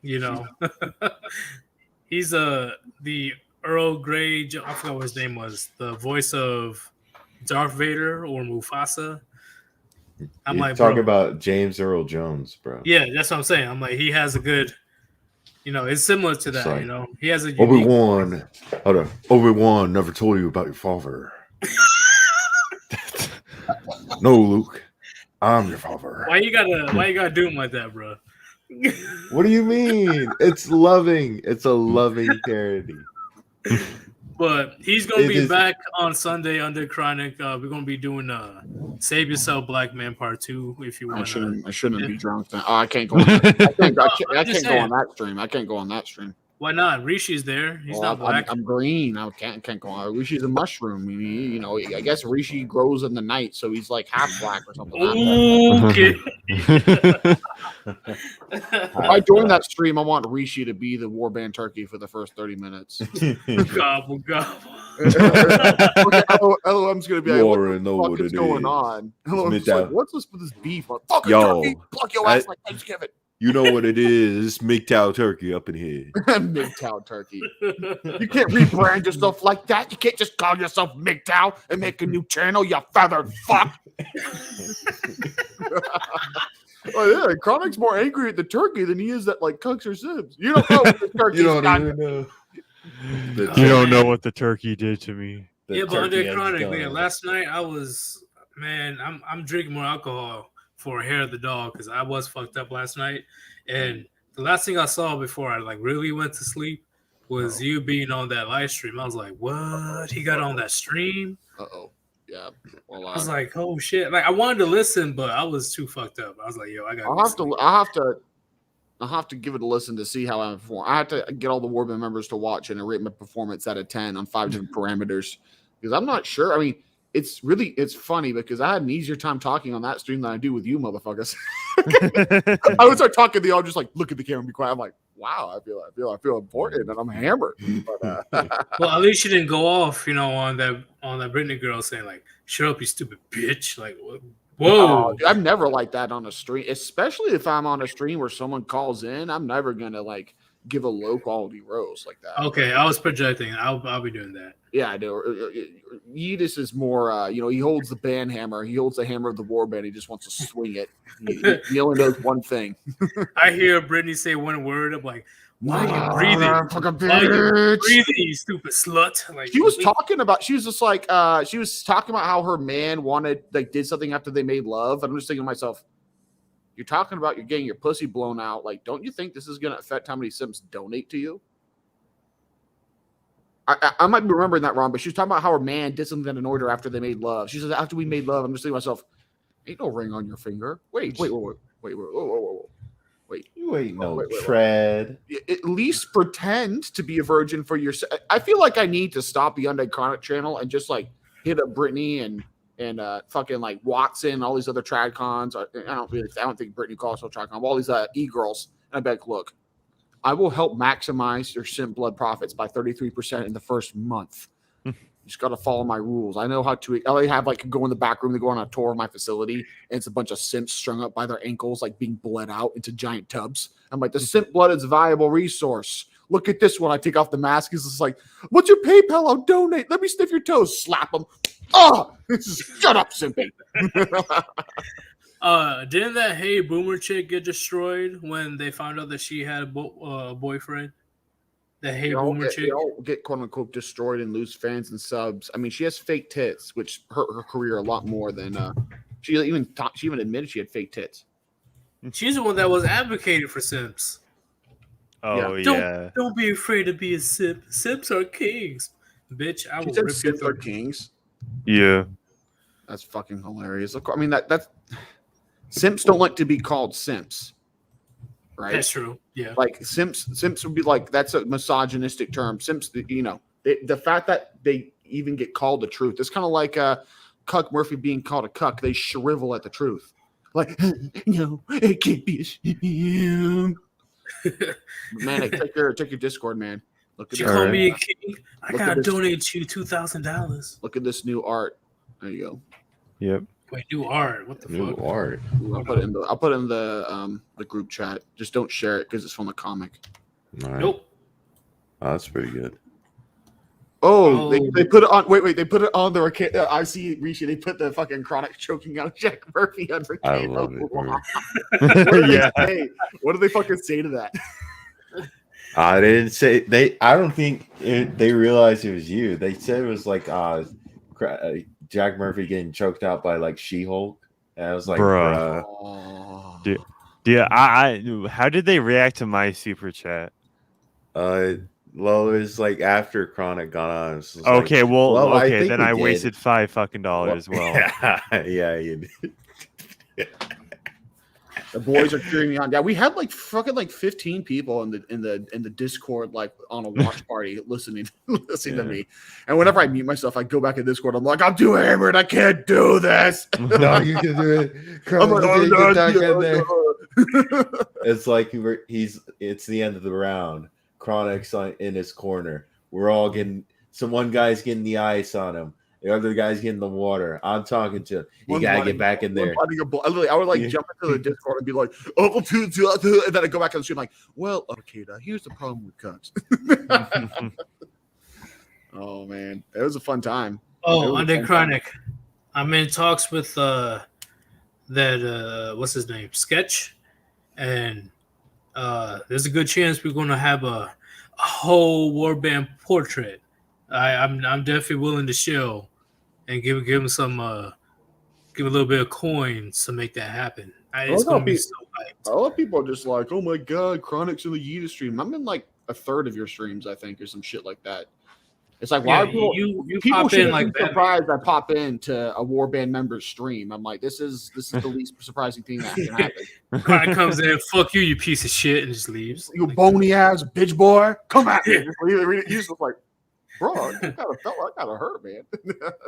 He's the Earl Grey. I forgot what his name was. The voice of Darth Vader or Mufasa. I'm
You're
like,
talking
bro.
about James Earl Jones, bro.
Yeah, that's what I'm saying. I'm like, he has a good. It's similar to
It's
that.
like,
He has a unique.
Obi-Wan. Hold on. Obi-Wan never told you about your father. No, Luke. I'm your father.
Why you gotta do him like that, bro?
What do you mean? It's loving. It's a loving parody.
But he's gonna be back on Sunday under Chronic. We're gonna be doing Save Yourself Black Man Part 2 if you want.
I shouldn't be drunk now. Oh, I can't go on that. I can't go on that stream. I can't go on that stream.
Why not? Rishi's there. He's not black.
I'm green. I can't go on. Rishi's a mushroom. I guess Rishi grows in the night, so he's like half black or something.
Okay.
If I join that stream, I want Rishi to be the Warband turkey for the first 30 minutes.
Gobble gobble.
L.O.M's gonna be like, what the fuck is going on? L.O.M's like, what's this with this beef? Like, fucking turkey, pluck your ass like Thanksgiving.
You know what it is? MGTOW turkey up in here.
MGTOW turkey. You can't rebrand yourself like that. You can't just call yourself MGTOW and make a new channel, you feathered fuck. Oh yeah, Chronic's more angry at the turkey than he is at like Cooks or Sims. You don't know what the turkey's
You don't
done.
even know.
You don't know what the turkey did to me.
Yeah, but under Chronic, last night I'm drinking more alcohol for Hair of the Dog because I was fucked up last night. And the last thing I saw before I really went to sleep was you being on that live stream. I was like, what? He got on that stream?
Uh-oh. Yeah. Well,
I was like, oh shit. Like I wanted to listen, but I was too fucked up. I was like, yo,
I'll have to give it a listen to see how I perform. I have to get all the Warband members to watch and rate my performance out of 10 on 5 different parameters because I'm not sure. I mean, it's funny because I had an easier time talking on that stream than I do with you motherfuckers. I would start talking to y'all just like look at the camera and be quiet. I'm like, wow, I feel important and I'm hammered. But,
well, at least you didn't go off, on that Britney girl saying like, "Shut up, you stupid bitch!" Like, whoa,
dude, I'm never like that on a stream, especially if I'm on a stream where someone calls in. I'm never gonna like give a low quality roast like that.
Okay, I was projecting. I'll be doing that.
Yeah, I do. Yeetus is more, he holds the band hammer. He holds the hammer of the Warband. He just wants to swing it. He only knows one thing.
I hear Brittany say one word. I'm like, why are you breathing? Why are you breathing, you stupid slut? Like,
she was talking about how her man did something after they made love. And I'm just thinking to myself, you're talking about you're getting your pussy blown out. Like, don't you think this is going to affect how many Sims donate to you? I might be remembering that wrong, but she was talking about how her man did something in order after they made love. She said, after we made love, I'm just thinking to myself, ain't no ring on your finger. Wait. You ain't no
tread.
At least pretend to be a virgin for yourself. I feel like I need to stop the Undead Chronic channel and just like hit up Brittany and fucking like Watson, all these other trad cons. I don't think Brittany calls herself trad con, all these e-girls. And I bet, look, I will help maximize your Simp blood profits by 33% in the first month. You just got to follow my rules. I know how to. I have go in the back room to go on a tour of my facility, and it's a bunch of simps strung up by their ankles, like being bled out into giant tubs. I'm like, the simp blood is a valuable resource. Look at this one. I take off the mask. He's just like, what's your PayPal? I'll donate. Let me sniff your toes. Slap him. Oh, shut up, simpy.
Didn't that Hey Boomer chick get destroyed when they found out that she had a boyfriend? The Hey Boomer chick.
They all get quote unquote destroyed and lose fans and subs. I mean, she has fake tits, which hurt her career a lot more than she even admitted she had fake tits.
She's the one that was advocating for simps.
Oh yeah.
Don't be afraid to be a simp. Simps are kings, bitch. I will rip
simps are kings.
Yeah,
that's fucking hilarious. I mean that's. Simps don't like to be called simps, right?
That's true. Yeah,
like simps would be like that's a misogynistic term. Simps, the fact that they even get called the truth. It's kind of like Cuck Murphy being called a cuck. They shrivel at the truth. Like, no, it can't be a simp. Man, take your Discord, man. Look at
you call me a king. I gotta donate you $2,000.
Look at this new art. There you go.
Yep.
Wait, new art? What the fuck?
New art.
I'll put it in the group chat. Just don't share it because it's from the comic.
All right.
Nope.
Oh, that's pretty good.
Oh, they put it on. Wait, they put it on the. I see Rishi. They put the fucking Chronic choking out Jack Murphy on
I
Ricano.
love it.
What do
Yeah.
they say? What do they fucking say to that?
They didn't say they. I don't think they realized it was you. They said it was like Jack Murphy getting choked out by like She-Hulk, and I was like,
Bruh. Dude, how did they react to my super chat?
Well, it was like after Chronic got on. It was just
Okay,
like,
well,
I
okay,
think
then
we
I
did.
wasted $5 as well.
Yeah, you did.
The boys are cheering me on. Yeah, we had like fucking like 15 people in the Discord, like on a watch party, listening to me. And whenever I mute myself, I go back in Discord. I'm like, I'm too hammered. I can't do this.
No, you can do it.
I'm like,
Chronic's
oh,
gonna get
no,
there. It's like it's the end of the round. Chronic's in his corner. We're all getting one guy's getting the ice on him. The other guy's getting the water. I'm talking to him. You gotta get back in there.
I would like jump into the Discord and be like, oh, and then I go back on the stream like, well, okay, now here's the problem with cuts. Oh man, it was a fun time.
Oh, under Chronic, I'm in talks with that what's his name, Sketch, and there's a good chance we're gonna have a whole Warband portrait. I'm definitely willing to show and give him some give a little bit of coins to make that happen. It's gonna be so hyped.
A lot of people are just like, oh my god, Chronic's in the Yeetus stream. I'm in like a third of your streams, I think, or some shit like that. It's like, why are people? People should be surprised I pop into a Warband member's stream. I'm like, this is the least surprising thing that can happen.
Chronic comes in, fuck you, you piece of shit, and just leaves.
You bony ass bitch boy, come at me. He's just like, bro, you kind of felt like I kind of hurt, man.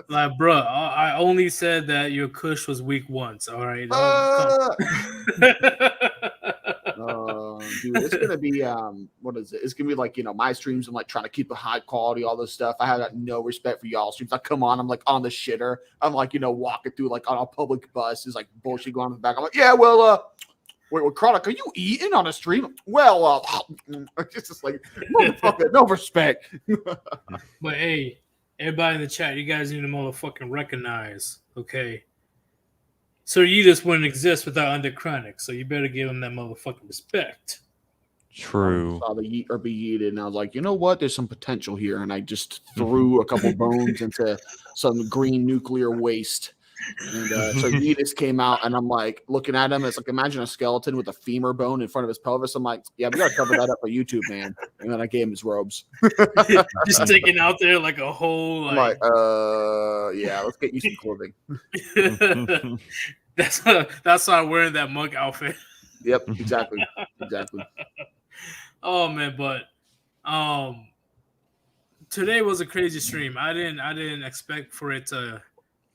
Like, bro, I only said that your Kush was weak once. All right.
Dude, it's gonna be what is it? It's gonna be like, you know, my streams. I'm like trying to keep a high quality, all this stuff. I have got no respect for y'all streams. I come on, I'm like on the shitter. I'm like, you know, walking through like on a public bus. Is like bullshit going on in the back. I'm like, yeah, well, wait, Chronic, are you eating on a stream? Well, it's just like, motherfucker, no respect.
But hey, everybody in the chat, you guys need to motherfucking recognize, okay? Sir Yeetus wouldn't exist without Under Chronic, so you better give him that motherfucking respect.
True.
I saw the yeet or be yeeted, and I was like, you know what? There's some potential here, and I just threw a couple bones into some green nuclear waste. And so Yeetus came out, and I'm like looking at him. It's like, imagine a skeleton with a femur bone in front of his pelvis. I'm like, yeah, we gotta cover that up for YouTube, man. And then I gave him his robes.
Just sticking out there like a whole.
I'm like, yeah, let's get you some clothing.
That's why I'm wearing that monk outfit.
Yep, exactly.
Oh man, but today was a crazy stream. I didn't expect for it to.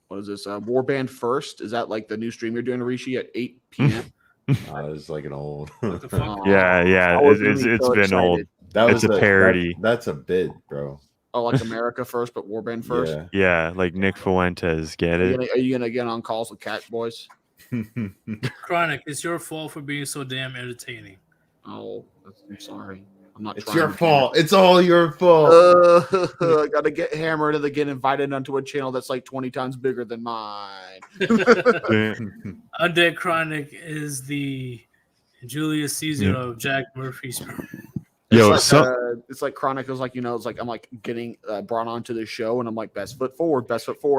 What is this? Warband First? Is that like the new stream you're doing, Rishi, at 8 p.m.?
It's like an old.
Yeah. It's been old. It's a parody.
That's a bit, bro.
Oh, like America First, but Warband First?
Yeah, like Nick Fuentes. Get it?
Are you gonna get on calls with Cat Boys?
Chronic, it's your fault for being so damn entertaining.
Oh, I'm sorry. I'm not.
It's your fault. It's all your fault.
I gotta get hammered and then get invited onto a channel that's like 20 times bigger than mine.
Undead Chronic is the Julius Caesar of Jack Murphy's.
Yo,
it's like Chronic is like, you know, it's like I'm like getting brought onto the show, and I'm like best foot forward.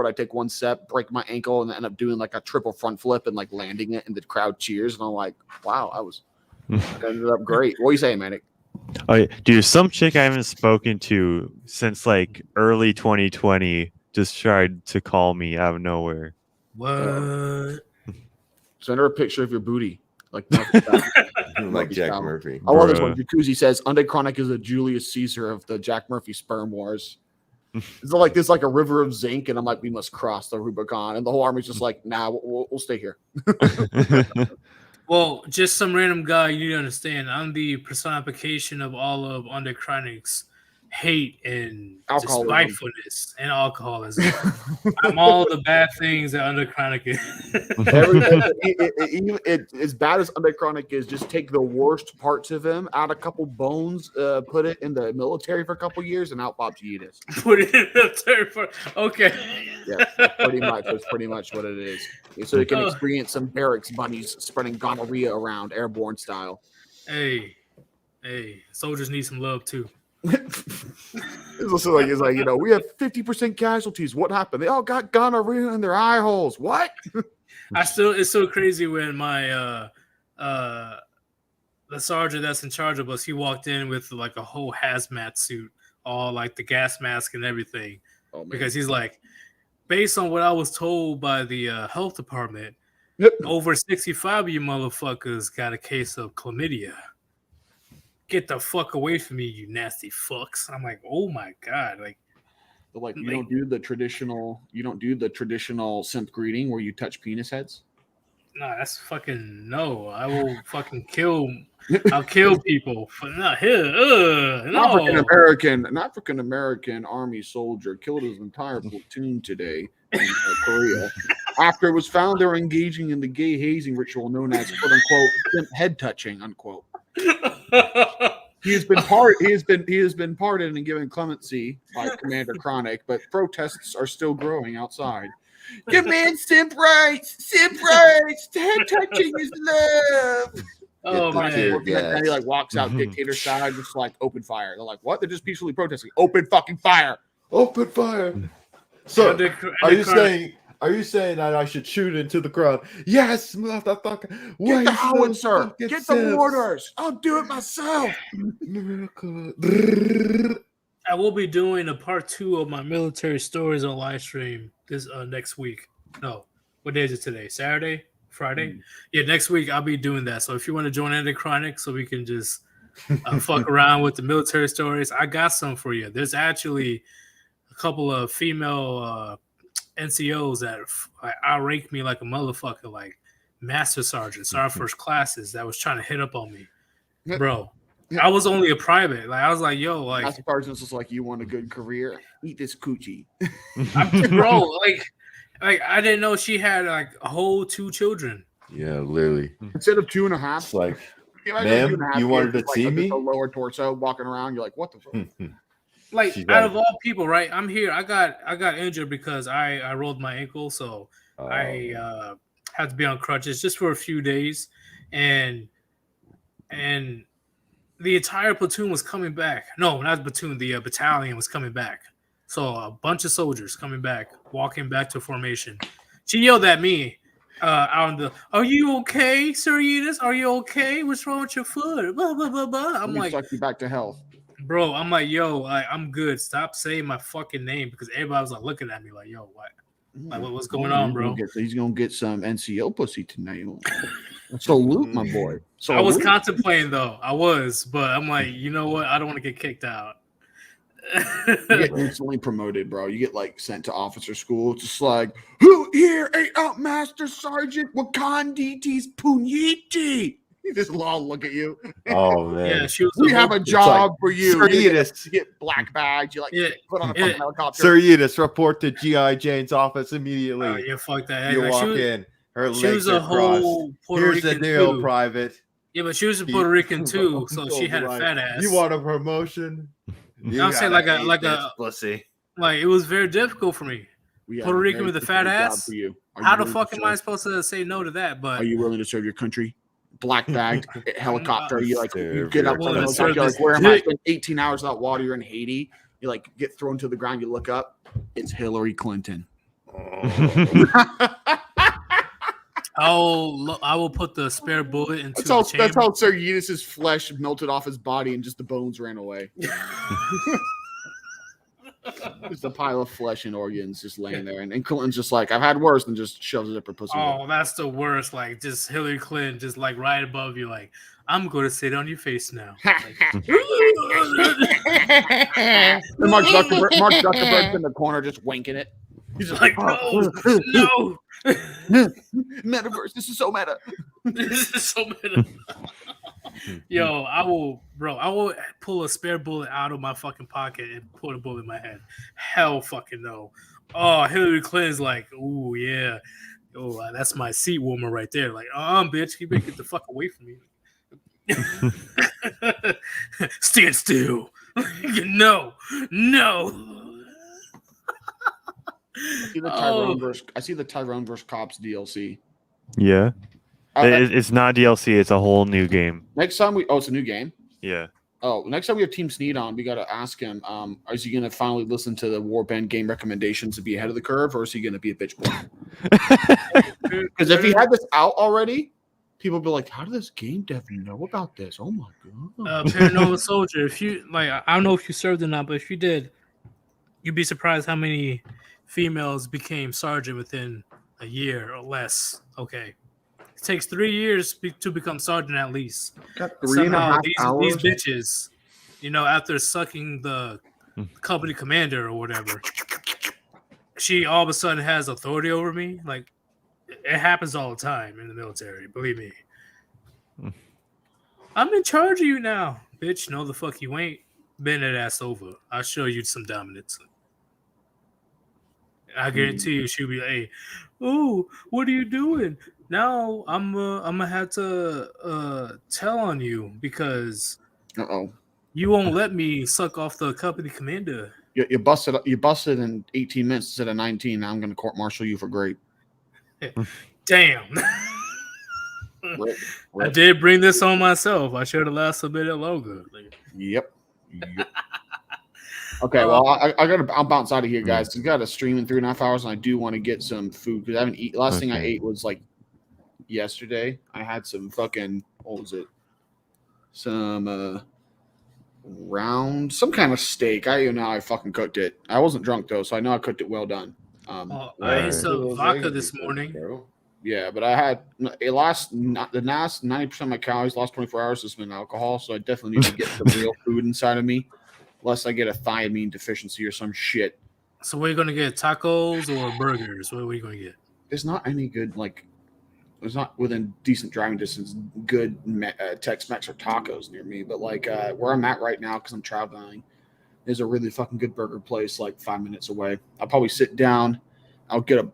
I take one step, break my ankle, and end up doing like a triple front flip and like landing it, and the crowd cheers, and I'm like, wow, I ended up great. What are you saying, Manic?
Oh, yeah. Dude, some chick I haven't spoken to since like early 2020 just tried to call me out of nowhere.
What?
Send her a picture of your booty. Like
Jack Murphy.
I love this one. Jacuzzi says Undead Chronic is a Julius Caesar of the Jack Murphy sperm wars. It's like there's like a river of zinc, and I'm like, we must cross the Rubicon, and the whole army's just like, nah, we'll stay here.
Well, just some random guy, you need to understand. I'm the personification of all of Undead Chronic's hate and
Alcoholism.
despitefulness and alcoholism. I'm all the bad things that under chronic is.
As bad as under chronic is, just take the worst parts of him, add a couple bones, put it in the military for a couple years, and out pops Yeetus.
Put it in the military for okay.
Yeah, that's pretty much what it is. So you can experience some barracks bunnies spreading gonorrhea around airborne style.
Hey, soldiers need some love too.
It's also like we have 50% casualties. What happened? They all got gonorrhea in their eye holes. What?
It's so crazy when my the sergeant that's in charge of us, he walked in with like a whole hazmat suit, all like the gas mask and everything.
Oh, man.
Because he's like, based on what I was told by the health department, over 65 of you motherfuckers got a case of chlamydia. Get the fuck away from me, you nasty fucks. I'm like, oh my god,
you don't do the traditional synth greeting where you touch penis heads.
Nah, that's fucking no. I will fucking kill. I'll kill people for not here. No.
An African American Army soldier killed his entire platoon today in Korea after it was found they were engaging in the gay hazing ritual known as "quote unquote" head touching unquote. He has been pardoned and given clemency by Commander Chronic, but protests are still growing outside. Demand simp rights, head touching is love.
Oh man!
And he walks out dictator style, just open fire. They're like, what? They're just peacefully protesting. Open fucking fire!
Open fire! So, are you saying that I should shoot into the crowd? Yes, motherfucker.
Get the howitzer. Get the mortars. I'll do it myself.
I will be doing a part 2 of my military stories on live stream this next week. No, what day is it today? Saturday? Friday? Yeah, next week I'll be doing that. So if you want to join Under Chronic so we can just fuck around with the military stories, I got some for you. There's actually a couple of female NCOs that outrank me like a motherfucker, like master sergeants, our first classes that was trying to hit up on me. Bro, I was only a private. I was like, yo,
master sergeants was like, you want a good career? Eat this coochie.
Bro, I didn't know she had a whole 2 children.
Yeah, literally.
Instead of 2.5.
It's like, ma'am, you wanted to see me?
A lower torso walking around. You're like, what the fuck?
Out of all people, right? I'm here. I got injured because I rolled my ankle, so I had to be on crutches just for a few days, and the entire platoon was coming back. No, not the platoon. The battalion was coming back. So a bunch of soldiers coming back, walking back to formation. She yelled at me out in the, "Are you okay, Sir Yeetus? Are you okay? What's wrong with your foot?" Blah, blah, blah, blah. I'm like,
suck you back to health.
Bro, I'm like, yo, I'm good. Stop saying my fucking name because everybody was looking at me like, yo, what? What's going on, bro?
He's gonna get some NCO pussy tonight. Salute, my boy.
I was contemplating though. But I'm like, you know what? I don't want to get kicked out.
You get instantly promoted, bro. You get sent to officer school. It's just like, who here ate out Master Sergeant Wakanditi's Punyiti? You just all look at you.
Oh man!
Yeah,
we have a job for you.
Sir Yeetus.
You get black bags. You put on a fucking helicopter.
Sir Yeetus, report to GI Jane's office immediately.
Yeah, fuck that.
You walk in. Her legs are crossed. Here's the deal, Private.
Yeah, but she was a Puerto Rican too, so she had a fat ass.
You want a promotion?
I'm saying like a
pussy.
It was very difficult for me. Puerto Rican with a fat ass. How the fuck am I supposed to say no to that? But
are you willing to serve your country? Black bagged helicopter. You get up from the helicopter. You're like, where am I? I spent 18 hours without water. You're in Haiti. You get thrown to the ground. You look up. It's Hillary Clinton.
I will put the spare bullet into the chamber.
That's how Sir Yeetus' flesh melted off his body and just the bones ran away. Just a pile of flesh and organs just laying there. And Clinton's just like, I've had worse, and just shoves it up her pussy.
Oh, that's the worst. Just Hillary Clinton just right above you. I'm going to sit on your face now.
And Mark Zuckerberg's in the corner just winking it. He's just like, no. Metaverse. This is so meta.
This is so meta. Yo, I will pull a spare bullet out of my fucking pocket and put a bullet in my head. Hell fucking no. Oh, Hillary Clinton's like, ooh, yeah. Oh, that's my seat warmer right there. Like, bitch, you better get the fuck away from me. Stand still. No.
I see the Tyrone versus Cops DLC.
Yeah. It's not DLC. It's a whole new game.
Next time it's a new game.
Yeah.
Oh, next time we have Team Sneed on, we got to ask him, is he going to finally listen to the Warband game recommendations to be ahead of the curve, or is he going to be a bitch boy? Because if he had this out already, people would be like, how did this game dev know about this? Oh, my God.
Paranormal Soldier, if you, I don't know if you served or not, but if you did, you'd be surprised how many females became sergeant within a year or less. Okay. It takes 3 years to become sergeant at least.
Got 3.5 hours.
These bitches, after sucking the company commander or whatever, she all of a sudden has authority over me. Like, it happens all the time in the military. Believe me. I'm in charge of you now, bitch. No, the fuck you ain't. Bend that ass over. I'll show you some dominance. I guarantee you, she'll be like, "Hey, ooh, what are you doing?" Now I'm gonna have to tell on you because you won't let me suck off the company commander.
You busted in 18 minutes instead of 19. Now I'm going to court martial you for grape.
Damn. I did bring this on myself. I should have lasted a bit longer.
Yep. Okay, well, I'll bounce out of here, guys. We've got a stream in 3.5 hours, and I do want to get some food because I haven't eaten. Last thing I ate was like yesterday. I had some fucking, what was it? Some some kind of steak. I even know how I fucking cooked it. I wasn't drunk though, so I know I cooked it well done.
I ate some vodka this morning.
Yeah, but I had the last 90% of my calories last 24 hours has been alcohol, so I definitely need to get some real food inside of me, lest I get a thiamine deficiency or some shit.
So what are you gonna get? Tacos or burgers? What are you gonna get?
There's not any good there's not within decent driving distance good Tex-Mex or tacos near me, but where I'm at right now because I'm traveling, there's a really fucking good burger place 5 minutes away. I'll probably sit down. I'll get a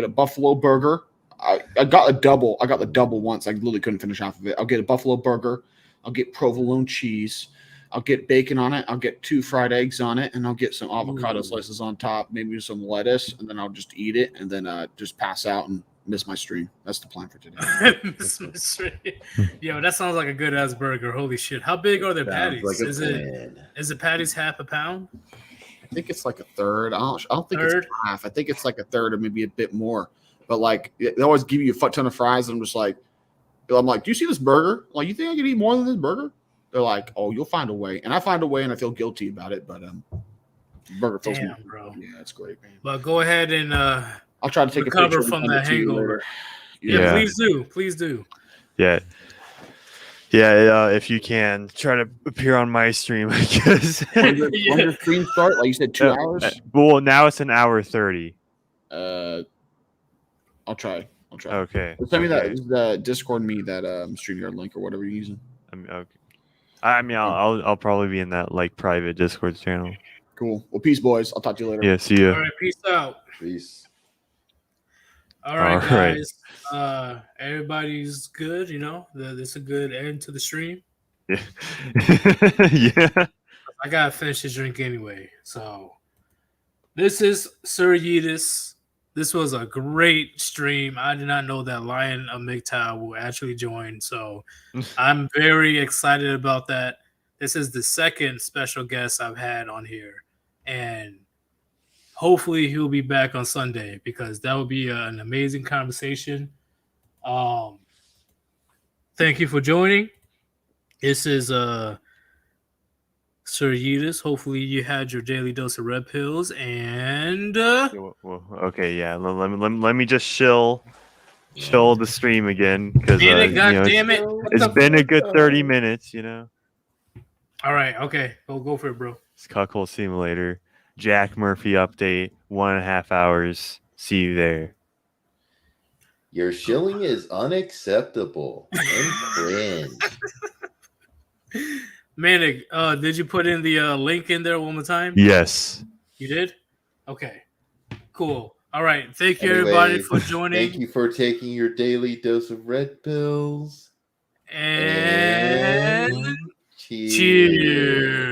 buffalo burger. I got the double once. I literally couldn't finish half of it. I'll get a buffalo burger. I'll get provolone cheese. I'll get bacon on it. I'll get 2 fried eggs on it, and I'll get some avocado slices on top, maybe some lettuce, and then I'll just eat it and then just pass out and miss my stream. That's the plan for today.
Miss my stream. Yo, that sounds like a good ass burger. Holy shit! How big are their patties? Is the patties half a pound?
I think it's like a third. I don't think it's half. I think it's like a third or maybe a bit more. But they always give you a fuck ton of fries. And I'm just like, do you see this burger? You think I could eat more than this burger? They're like, oh, you'll find a way. And I find a way, and I feel guilty about it. But burger fills me.
Bro.
Yeah, it's great, man.
But go ahead and
I'll try to take
recover
a picture
from that hangover.
Yeah,
please do.
Yeah. If you can, try to appear on my stream, I guess.
When your stream start? Like you said, 2 hours?
Well, now it's an hour 30.
I'll try.
Okay.
Send me the Discord that StreamYard link or whatever you're using.
Okay. I'll probably be in that private Discord channel.
Cool. Well, peace, boys. I'll talk to you later.
Yeah, see ya.
All right, peace out.
Peace.
All right, guys. Everybody's good. This is a good end to the stream.
Yeah. Yeah.
I gotta finish this drink anyway. So this is Sir Yeetus. This was a great stream. I did not know that Lion of MGTOW will actually join, so I'm very excited about that. This is the second special guest I've had on here, and hopefully he'll be back on Sunday because that would be an amazing conversation. Thank you for joining. This is Sir Yeetus. Hopefully you had your daily dose of red pills and
okay, yeah. Let me just chill the stream again because it's been a good 30 minutes,
All right, okay. Go for it, bro.
It's Cuckold Simulator. Jack Murphy update, 1.5 hours. See you there.
Your shilling is unacceptable and cringe.
Manic, did you put in the link in there one more time?
Yes.
You did? Okay. Cool. All right. Thank you, everybody, for joining.
Thank you for taking your daily dose of red pills.
And
cheers.